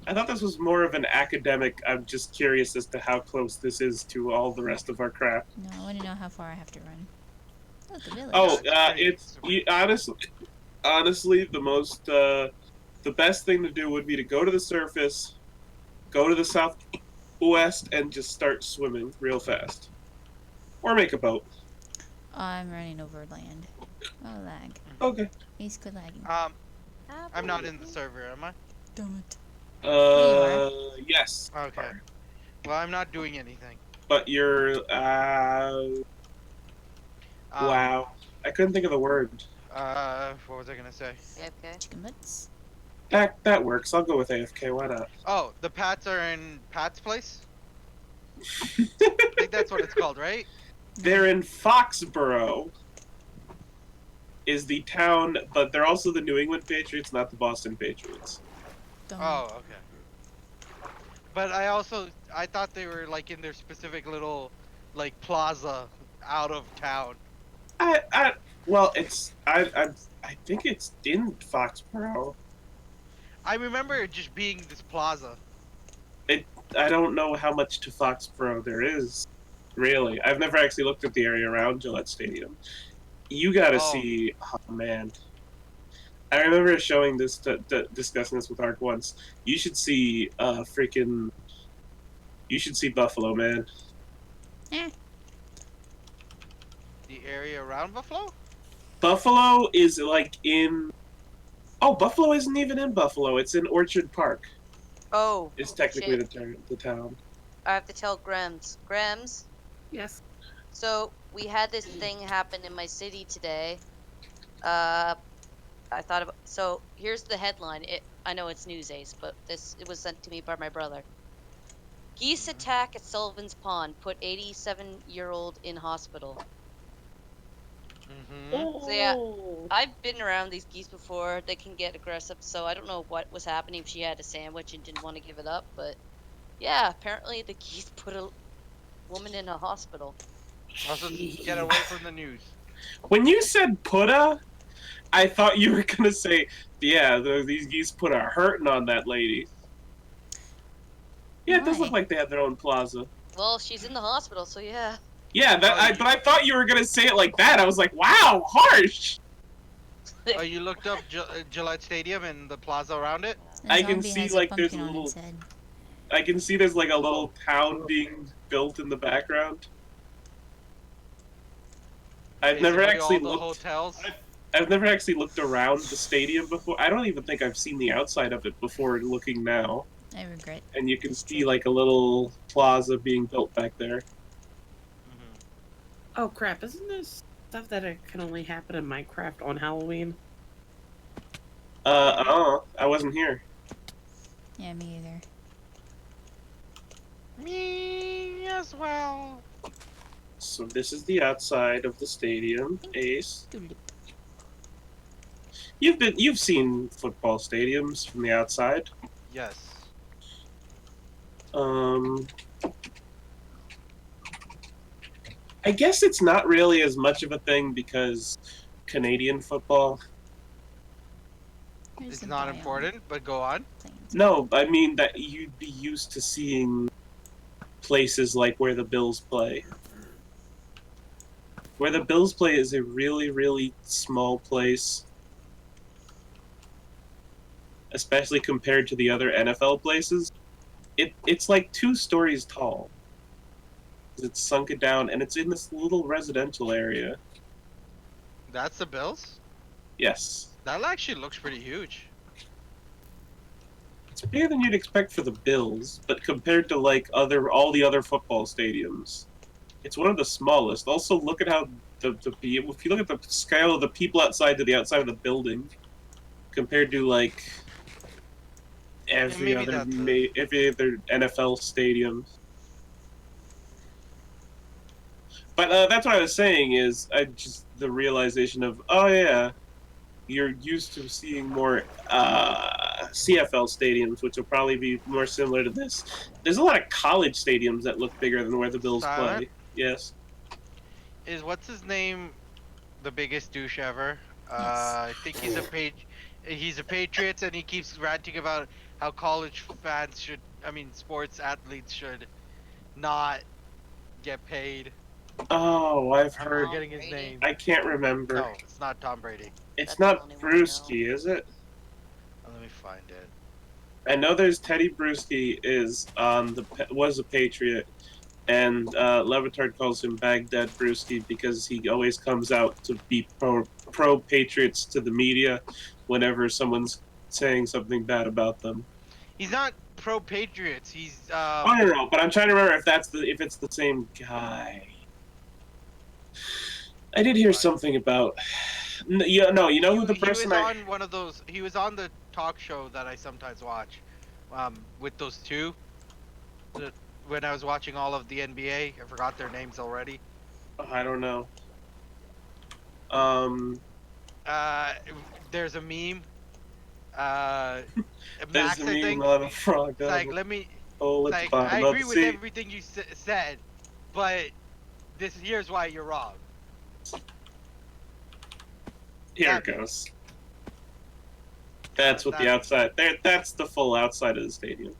I thought this was more of an academic. I'm just curious as to how close this is to all the rest of our crap. No, I want to know how far I have to run. Oh, the village. Oh, honestly, the best thing to do would be to go to the surface, go to the southwest, and just start swimming real fast, or make a boat. I'm running over land. Oh, lag. Okay. He's quit lagging. I'm not in the server, am I? Damn it. Yes. Okay. Well, I'm not doing anything. But you're, wow. I couldn't think of the word. What was I gonna say? AFK. Chicken butts. That works. I'll go with AFK. Why not? Oh, the Pats are in Pat's place? I think that's what it's called, right? They're in Foxborough, is the town, but they're also the New England Patriots, not the Boston Patriots. Oh, okay. But I thought they were like in their specific little like plaza out of town. Well, I think it's in Foxborough. I remember it just being this plaza. I don't know how much to Foxborough there is, really. I've never actually looked at the area around Gillette Stadium. You gotta see, oh man. I remember showing this, discussing this with Ark once. You should see, you should see Buffalo, man. Eh. The area around Buffalo? Buffalo is like in. Oh, Buffalo isn't even in Buffalo. It's in Orchard Park. Oh. It's technically shit. the town. I have to tell Grems. Grems? Yes. So, we had this thing happen in my city today. So, here's the headline. I know it's News Ace, but it was sent to me by my brother. Geese attack at Sullivan's Pond. Put 87-year-old in hospital. So yeah, I've been around these geese before. They can get aggressive, so I don't know what was happening if she had a sandwich and didn't want to give it up, but yeah, apparently the geese put a woman in a hospital. Also, get away from the news. When you said putta, I thought you were gonna say, yeah, these geese put a hurting on that lady. Yeah, it does look like they have their own plaza. Well, she's in the hospital, so yeah. Yeah, but I thought you were gonna say it like that. I was like, wow, harsh. Oh, you looked up Gillette Stadium and the plaza around it? I can see like there's a little. I can see there's like a little town being built in the background. I've never actually all the looked. hotels. I've never actually looked around the stadium before. I don't even think I've seen the outside of it before looking now. I regret. And you can see like a little plaza being built back there. Oh crap! Isn't this stuff that can only happen in Minecraft on Halloween? I wasn't here. Yeah, me either. Me as well. So this is the outside of the stadium, Ace. You've seen football stadiums from the outside. Yes. I guess it's not really as much of a thing because Canadian football. Here's It's the not biome. important, but go on. Plains. No, I mean that you'd be used to seeing places like where the Bills play. Where the Bills play is a really, really small place, especially compared to the other NFL places. It's like 2 stories tall. It's sunken down, and it's in this little residential area. That's the Bills? Yes. That actually looks pretty huge. It's bigger than you'd expect for the Bills, but compared to like all the other football stadiums, it's one of the smallest. Also, look at how if you look at the scale of the people outside to the outside of the building, compared to like every maybe other that's every other NFL stadium. But that's what I was saying is the realization of, oh yeah, you're used to seeing more CFL stadiums, which will probably be more similar to this. There's a lot of college stadiums that look bigger than where the Bills Silent? play. Yes. Is what's his name the biggest douche ever? Yes. I think he's a Patriots, and he keeps ranting about how college fans should, I mean, sports athletes should not get paid. Oh, I've I'm heard. forgetting his name. I can't remember. No, it's not Tom Brady. It's That's the not only one I know. Brewski, is it? Let me find it. I know there's Teddy Bruschi was a Patriot, and Levitard calls him Baghdad Brewski because he always comes out to be pro Patriots to the media whenever someone's saying something bad about them. He's not pro Patriots. He's I don't know, but I'm trying to remember if it's the same guy. I did hear something about. You know who the person he was on one of those. He was on the talk show that I sometimes watch, with those two. When I was watching all of the NBA, I forgot their names already. I don't know. There's a meme. There's Max, a I meme think. on a frog. It's like, let me. Oh, It's let's like, talk I about agree the with sea. everything you said, but here's why you're wrong. Here it goes. That's what the outside. That's the full outside of the stadium.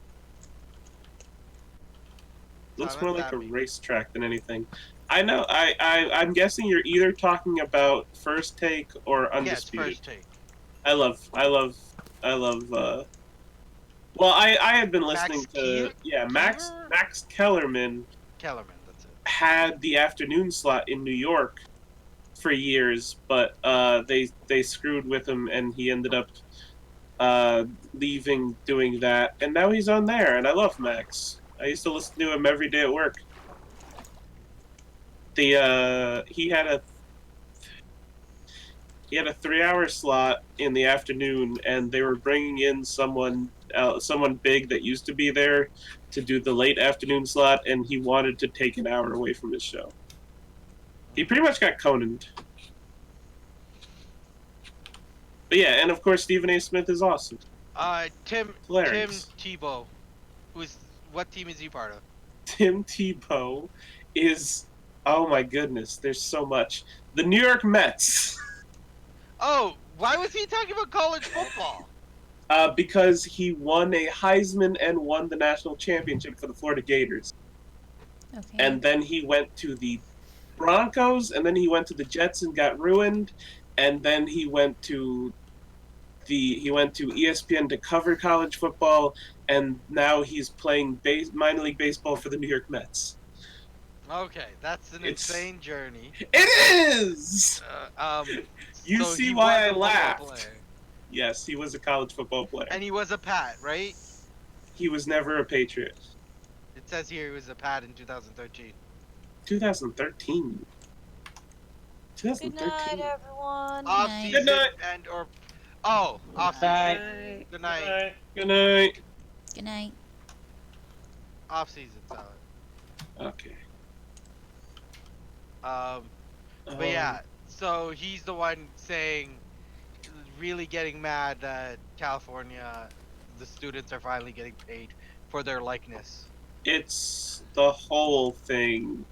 Looks more like a racetrack than anything. I know. I'm guessing you're either talking about First Take or Undisputed. Yes, First Take. I love. Well, I had been listening to Max Kellerman. Kellerman, that's it. Had the afternoon slot in New York for years, but they screwed with him, and he ended up leaving doing that, and now he's on there, and I love Max. I used to listen to him every day at work. He had a 3-hour slot in the afternoon, and they were bringing in someone big that used to be there to do the late afternoon slot, and he wanted to take an hour away from his show. He pretty much got Conan'd. But yeah, and of course Stephen A. Smith is awesome. Tim Hilarious. Tebow, what team is he part of? Tim Tebow is, oh my goodness, there's so much. The New York Mets. Oh, why was he talking about college football? Because he won a Heisman and won the national championship for the Florida Gators. Okay. And then he went to the Broncos, and then he went to the Jets and got ruined, and then he went to ESPN to cover college football, and now he's playing minor league baseball for the New York Mets. Okay, that's an insane journey. It is. You so see he why was I a football laughed. player. Yes, he was a college football player. And he was a Pat, right? He was never a Patriot. It says here he was a Pat in 2013. 2013. 2013. Good night, everyone. Off Night. season Good night. off season. Good night. Good night. Good night. Off season, solid. Okay. But yeah, so he's the one saying, really getting mad that California, the students are finally getting paid for their likeness. It's the whole thing.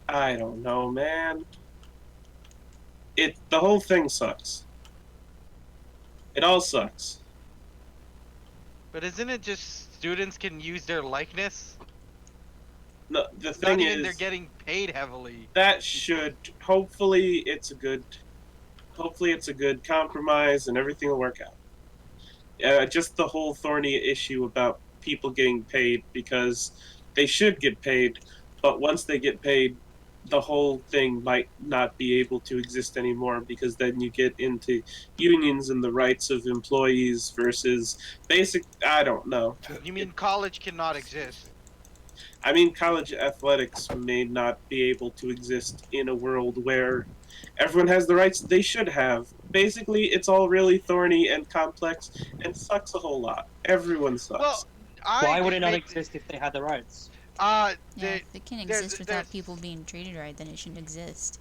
I don't know, man. The whole thing sucks. It all sucks. But isn't it just students can use their likeness? No, the Not thing even they're is, getting paid heavily. that should hopefully it's a good compromise and everything will work out. Just the whole thorny issue about people getting paid because they should get paid, but once they get paid, the whole thing might not be able to exist anymore because then you get into unions and the rights of employees versus basic. I don't know. You mean college cannot exist? I mean, college athletics may not be able to exist in a world where everyone has the rights they should have. Basically, it's all really thorny and complex and sucks a whole lot. Everyone sucks. Well, Why would it not exist if they had the rights? Yeah, they, if it can exist without people being treated right, then it shouldn't exist.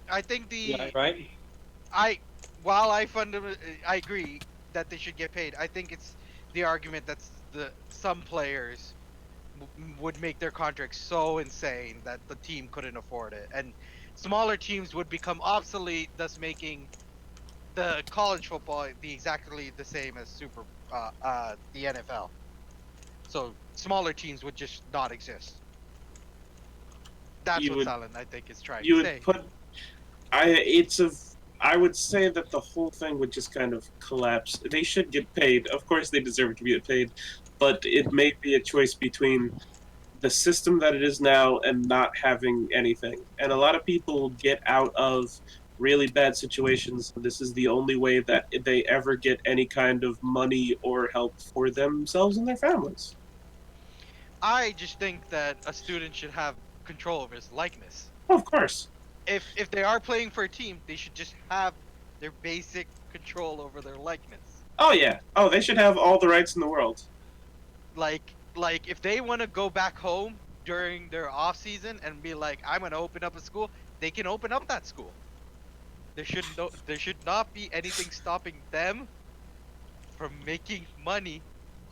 I think Yeah, right. While I agree that they should get paid. I think it's the argument that some players would make their contracts so insane that the team couldn't afford it, and smaller teams would become obsolete, thus making the college football exactly the same as the NFL. So smaller teams would just not exist. That's what Silent, I think, is trying to say. I would say that the whole thing would just kind of collapse. They should get paid. Of course, they deserve to get paid, but it may be a choice between the system that it is now and not having anything. And a lot of people get out of really bad situations. This is the only way that they ever get any kind of money or help for themselves and their families. I just think that a student should have control over his likeness. Of course. If they are playing for a team, they should just have their basic control over their likeness. Oh yeah. Oh, they should have all the rights in the world. Like if they want to go back home during their off season and be like, I'm gonna open up a school, they can open up that school. There should not be anything stopping them from making money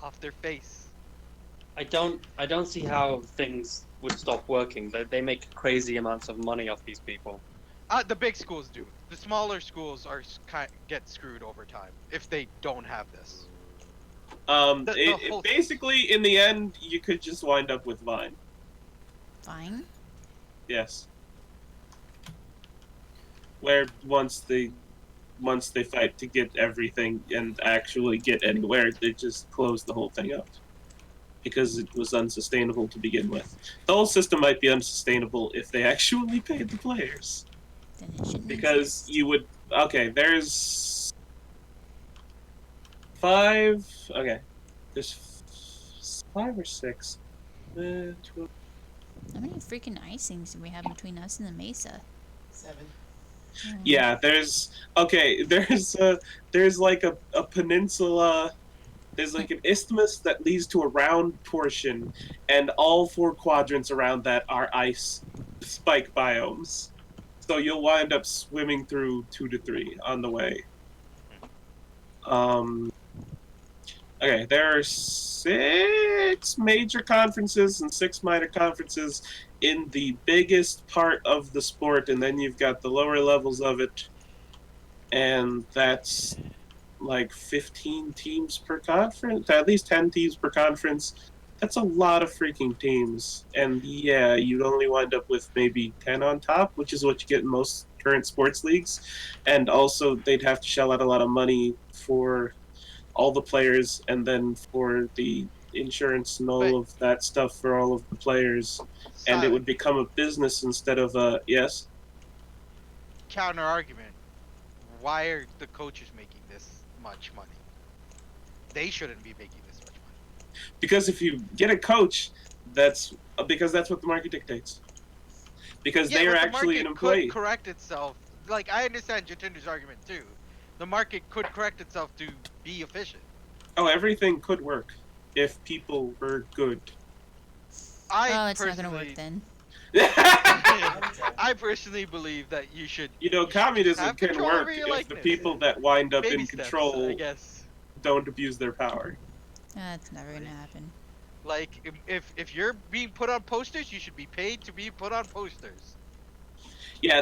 off their face. I don't see how things would stop working. They make crazy amounts of money off these people. The big schools do. The smaller schools get screwed over time if they don't have this. Basically, in the end, you could just wind up with Vine. Vine? Yes. Where once they fight to get everything and actually get anywhere, they just close the whole thing out. Because it was unsustainable to begin with. The whole system might be unsustainable if they actually paid the players. Then it shouldn't because exist. you would... Okay, there's... 5... Okay. There's 5 or 6. 12. How many freaking icings do we have between us and the Mesa? 7. Yeah, there's... Okay, there's like a peninsula... There's like an isthmus that leads to a round portion, and all 4 quadrants around that are ice spike biomes. So you'll wind up swimming through 2 to 3 on the way. Okay, there are 6 major conferences and 6 minor conferences in the biggest part of the sport, and then you've got the lower levels of it, and that's like 15 teams per conference, at least 10 teams per conference. That's a lot of freaking teams. And yeah, you'd only wind up with maybe 10 on top, which is what you get in most current sports leagues. And also, they'd have to shell out a lot of money for all the players and then for the insurance and all of that stuff for all of the players. And it would become a business instead of a... Yes? Counter argument. Why are the coaches making this much money? They shouldn't be making this much money. Because if you get a coach, that's what the market dictates. Because they are actually an employee. Could correct itself. Like, I understand Jatinder's argument too. The market could correct itself to be efficient. Oh, everything could work if people were good. It's not gonna work then. I personally believe that you should. You know, you should just communism have can control work over your if the likeness. people that wind up Baby in steps, I control guess. don't abuse their power. That's never gonna happen. Like, if you're being put on posters, you should be paid to be put on posters. Yeah,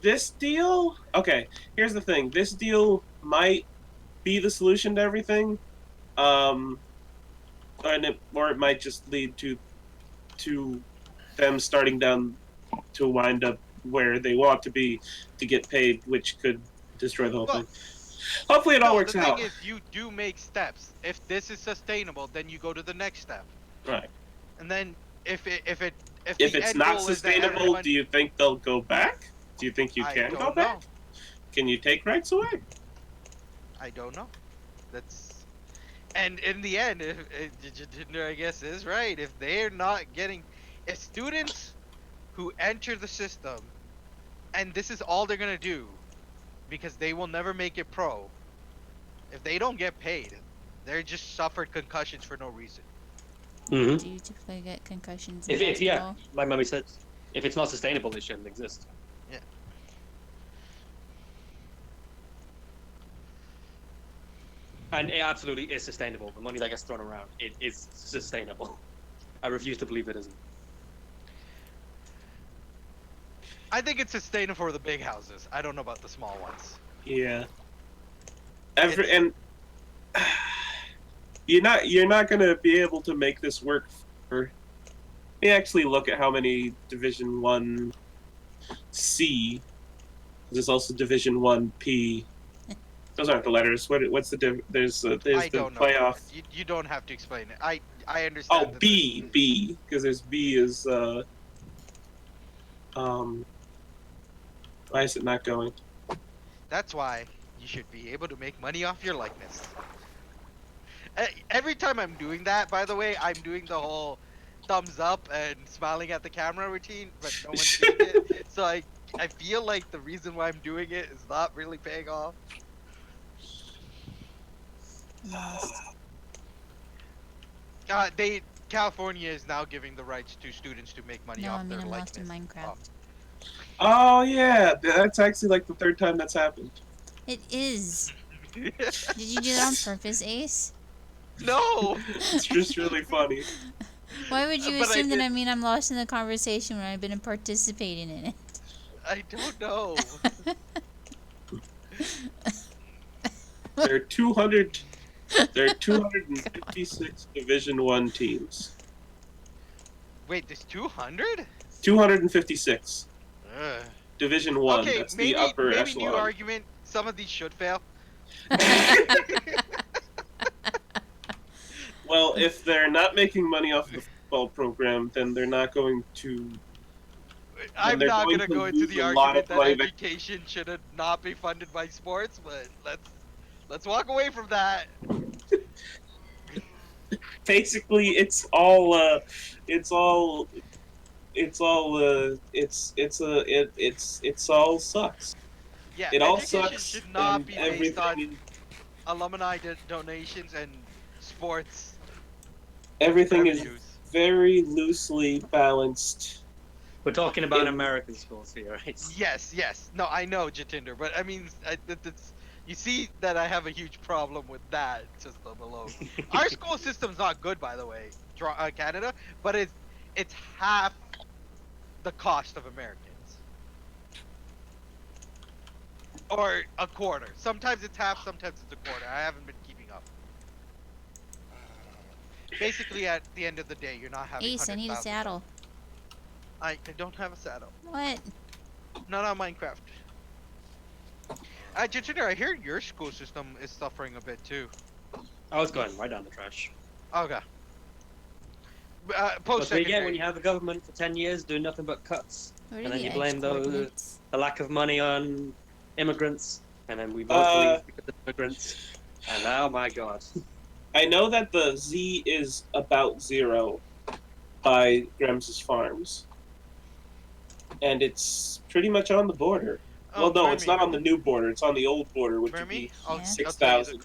this deal. Okay, here's the thing. This deal might be the solution to everything, um, or it might just lead to them starting down to wind up where they want to be to get paid, which could destroy the whole Well, thing. Hopefully, it all No, works the thing out. is, you do make steps. If this is sustainable, then you go to the next step, Right. and then if If the it's end not goal is that sustainable, everyone, do you think they'll go back? Do you think you I can go don't back? know. Can you take rights away? I don't know. That's and in the end, if Tinder, I guess, is right. If they're not getting, if students who enter the system, and this is all they're gonna do, because they will never make it pro. If they don't get paid, they're just suffered concussions for no reason. Mm-hmm. Do you typically get concussions in If yeah, basketball? like Mummy said, if it's not sustainable, it shouldn't exist. Yeah. And it absolutely is sustainable. The money that gets thrown around, it is sustainable. I refuse to believe it isn't. I think it's sustainable for the big houses. I don't know about the small ones. Yeah. And you're not gonna be able to make this work for. Let me actually look at how many Division 1C. There's also Division 1P. Those aren't the letters. What's the there's I the don't know. playoff. You don't have to explain it. I understand. Oh, that B, because there's B is why is it not going? That's why you should be able to make money off your likeness. Every time I'm doing that, by the way, I'm doing the whole thumbs up and smiling at the camera routine, but no one's seeing it. So I feel like the reason why I'm doing it is not really paying off. California is now giving the rights to students to make money No, off I mean their I'm lost likeness. in Minecraft. Oh yeah, that's actually like the third time that's happened. It is. Did you do that on purpose, Ace? No. It's just really funny. Why would you But I assume that did- I mean I'm lost in the conversation when I've been participating in it? I don't know. There are 200. There are 256 Division 1 teams. Wait, there's 200? 256. Ugh. Division 1. Okay, That's maybe the upper maybe echelon. new argument. Some of these should fail. Well, if they're not making money off the football program, then they're not going to. I'm they're not going gonna to go into lose the a lot argument of that money that- education should not be funded by sports, but let's walk away from that. Basically, it's all sucks. Yeah, It all education sucks. should not and be based on everything, alumni donations and sports everything is revenues. very loosely balanced. We're talking about In- American schools here, right? Yes. No, I know, Jatinder, but I mean, you see that I have a huge problem with that system alone. Our school system's not good, by the way, Canada, but it's half the cost of Americans. Or a quarter. Sometimes it's half, sometimes it's a quarter. I haven't been keeping up. Basically, at the end of the day, you're not having Ace, I need a 100,000. saddle. I don't have a saddle. What? Not on Minecraft. Jatinder, I hear your school system is suffering a bit too. I was going right down the trash. Okay. That's what you get when Post-secondary. you have a government for 10 years doing nothing but cuts. Where And are then the you blame edge the coordinates? lack of money on immigrants. And then we both leave because of immigrants. And oh my god. I know that the Z is about 0 by Grems's Farms, and it's pretty much on the border. Well, no, it's not on the new border. It's on the old border, which For would me, be I'll tell you the 6,000.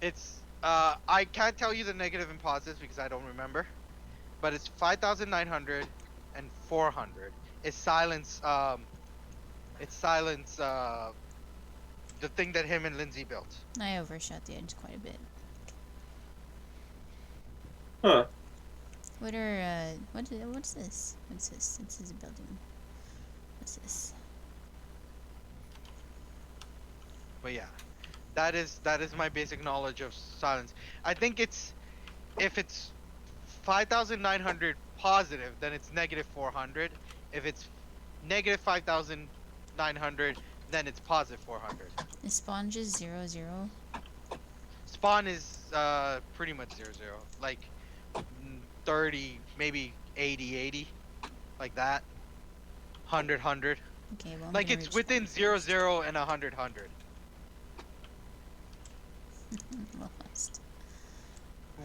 It's I can't tell you the negative and positives because I don't remember. but it's 5,900 and 400. It's silence. It's silence. The thing that him and Lindsay built. I overshot the edge quite a bit. Huh. What are what's this? What's this? This is a building. What's this? But yeah, that is my basic knowledge of silence. I think it's if it's 5,900 positive, then it's negative 400. If it's negative 5,900, then it's positive 400. The spawn just 0, 0. Spawn is pretty much 0, 0. Like 30, maybe 80, 80, like that. 100, 100. Okay, well, I'm Like gonna it's reach within that 0, first. 0 and 100, 100. Lost.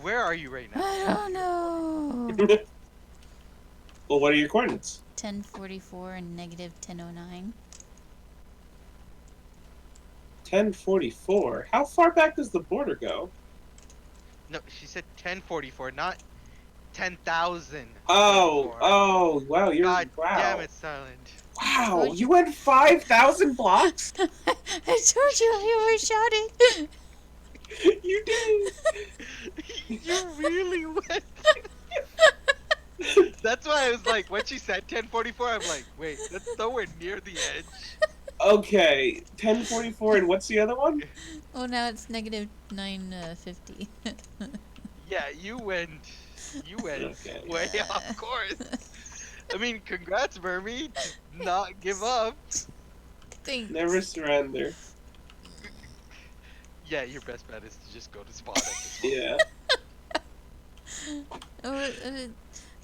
Where are you right now? I don't know. Well, what are your coordinates? 1044 and negative 1009. 1044. How far back does the border go? No, she said 1044, not 10,000. Oh, wow, God wow. damn it, Silent. Wow, you went 5,000 blocks? I told you I overshot it. You did. You really went. That's why I was like, when she said 1044, I'm like, wait, that's nowhere near the edge. Okay, 1044, and what's the other one? Oh, now it's negative 950. Yeah, you went Okay. way off course. I mean, congrats, Mermy. Not give up. Thanks. Never surrender. Yeah, your best bet is to just go to spawn at this point. Yeah.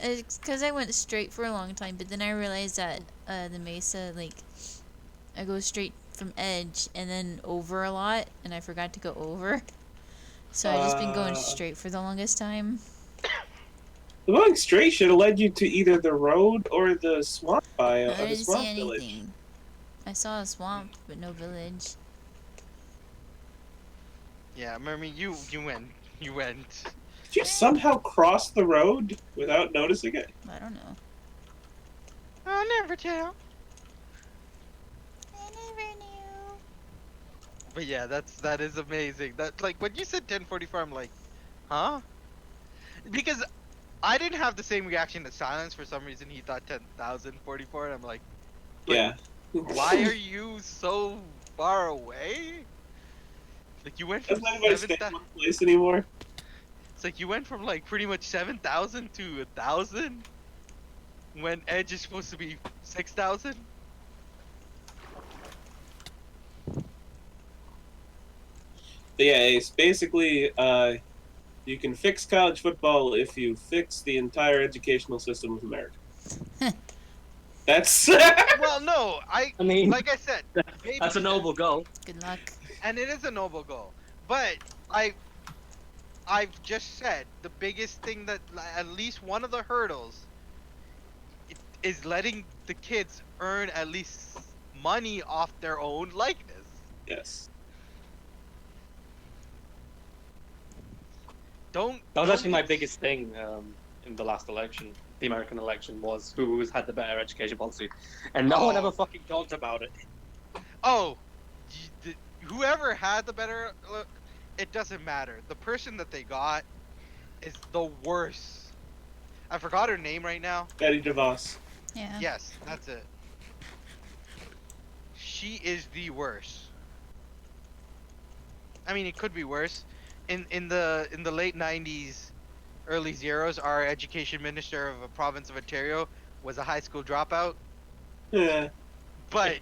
It's because I went straight for a long time, but then I realized that the mesa, like, I go straight from edge and then over a lot, and I forgot to go over. So I've just been going straight for the longest time. Going straight should have led you to either the road or the swamp bio, I or the didn't swamp see village. anything. I saw a swamp, but no village. Yeah, Mermy, you went. You went. Did you somehow cross the road without noticing it? I don't know. I'll never tell. I never knew. But yeah, that is amazing. That like when you said 1044, I'm like, huh? Because I didn't have the same reaction to Silence. For some reason, he thought 10,044, and I'm like, but Yeah. why are you so far away? Like you went from Doesn't anybody stay 7,000. in one place anymore? It's like you went from like pretty much 7,000 to 1,000, when Edge is supposed to be 6,000. But yeah, it's basically you can fix college football if you fix the entire educational system of America. That's Well, no, I mean, like I said, that's a noble goal. Good luck. and it is a noble goal. But I've just said the biggest thing that at least one of the hurdles is letting the kids earn at least money off their own likeness. yes. Don't. That was don't actually my get- biggest thing in the last election, the American election, was who had the better education policy, and no one Oh. ever fucking talked about it. Oh, whoever had the better look, it doesn't matter. The person that they got is the worst. I forgot her name right now. Betty DeVos. Yeah. Yes, that's it. She is the worst. I mean, it could be worse. In the late 90s, early zeros, our education minister of the province of Ontario was a high school dropout, Yeah. but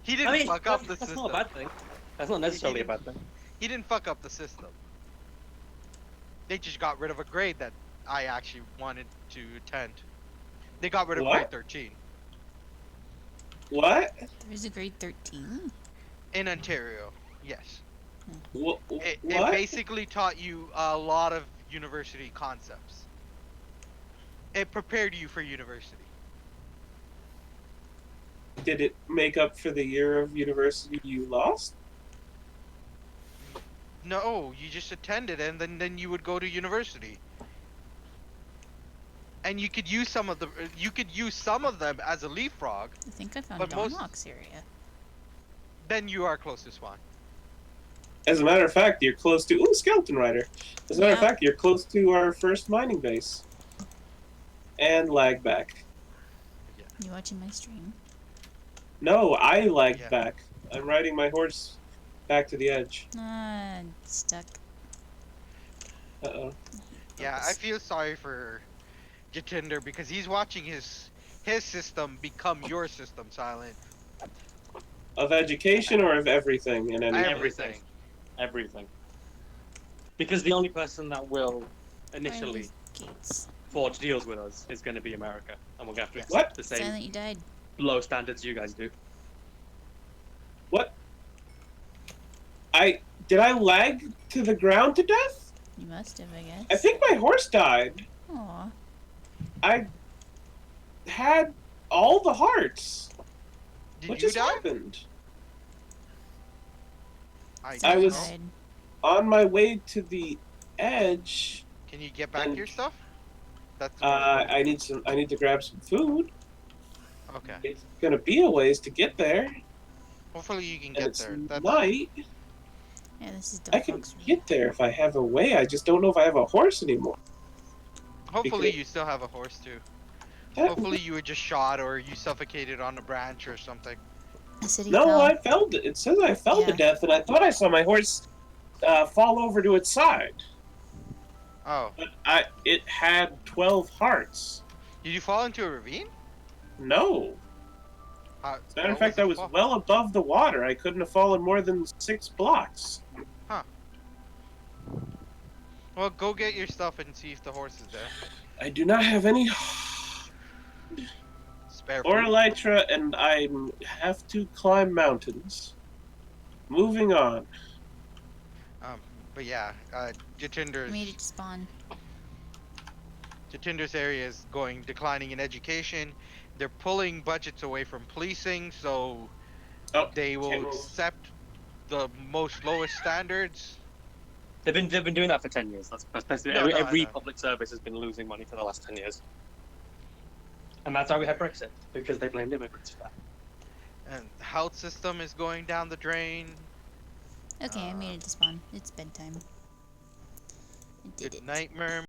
he didn't fuck up the that's system. not a bad thing. That's not necessarily a bad thing. He didn't fuck up the system. They just got rid of a grade that I actually wanted to attend. They got rid of What? grade 13 What? There's a grade 13. in Ontario. Yes. What? It What? basically taught you a lot of university concepts. It prepared you for university. Did it make up for the year of university you lost? No, you just attended and then you would go to university. and you could use some of them as a leapfrog. I think I found But most- Donlock's area. Then you are close to spawn. As a matter of fact, you're close to Skeleton Rider. As a matter of Yeah. fact, you're close to our first mining base. And lag back. You watching my stream? No, I lagged Yeah. back. I'm riding my horse back to the edge. Ah, stuck. Uh-oh. Yeah, I feel sorry for Jatinder because he's watching his system become your system, Silent. Of education or of everything in any Everything. Everything. Because the only person that will initially Fire these gates. forge deals with us is going to be America, and we're going to have to What? accept the same Silent, you died. low standards you guys do. What? Did I lag to the ground to death? You must have, I guess. I think my horse died. Aw. I had all the hearts. Did What you just die? happened? I was- know. Died. On my way to the edge, Can you get back and- your stuff? That's I need to grab some food. okay. It's gonna be a ways to get there, Hopefully you can and get it's there. That's night. Yeah, this is I can Donlock's room. get there if I have a way. I just don't know if I have a horse anymore. hopefully because- you still have a horse too. That- Hopefully you were just shot or you suffocated on a branch or something. The city No, fell. I fell. It says I fell to Yeah. death, and I thought I saw my horse fall over to its side. Oh, But it had 12 hearts. did you fall into a ravine? No. How, As a matter of what fact, was I the was fall? well above the water. I couldn't have fallen more than 6 blocks. Well, go get your stuff and see if the horse is there. I do not have any Spare or food. elytra, and I have to climb mountains. Moving on. But yeah, Jatinder's Made it spawn. Jatinder's area is declining in education. They're pulling budgets away from policing, so Oh, they can't will move. accept the most lowest standards. They've been doing that for 10 years. That's basically No, no, I every know. public service has been losing money for the last 10 years. And that's why we had Brexit, because they blamed immigrants for that. And the health system is going down the drain. Okay, I made it to spawn. It's bedtime. I did Good it. night, Merm.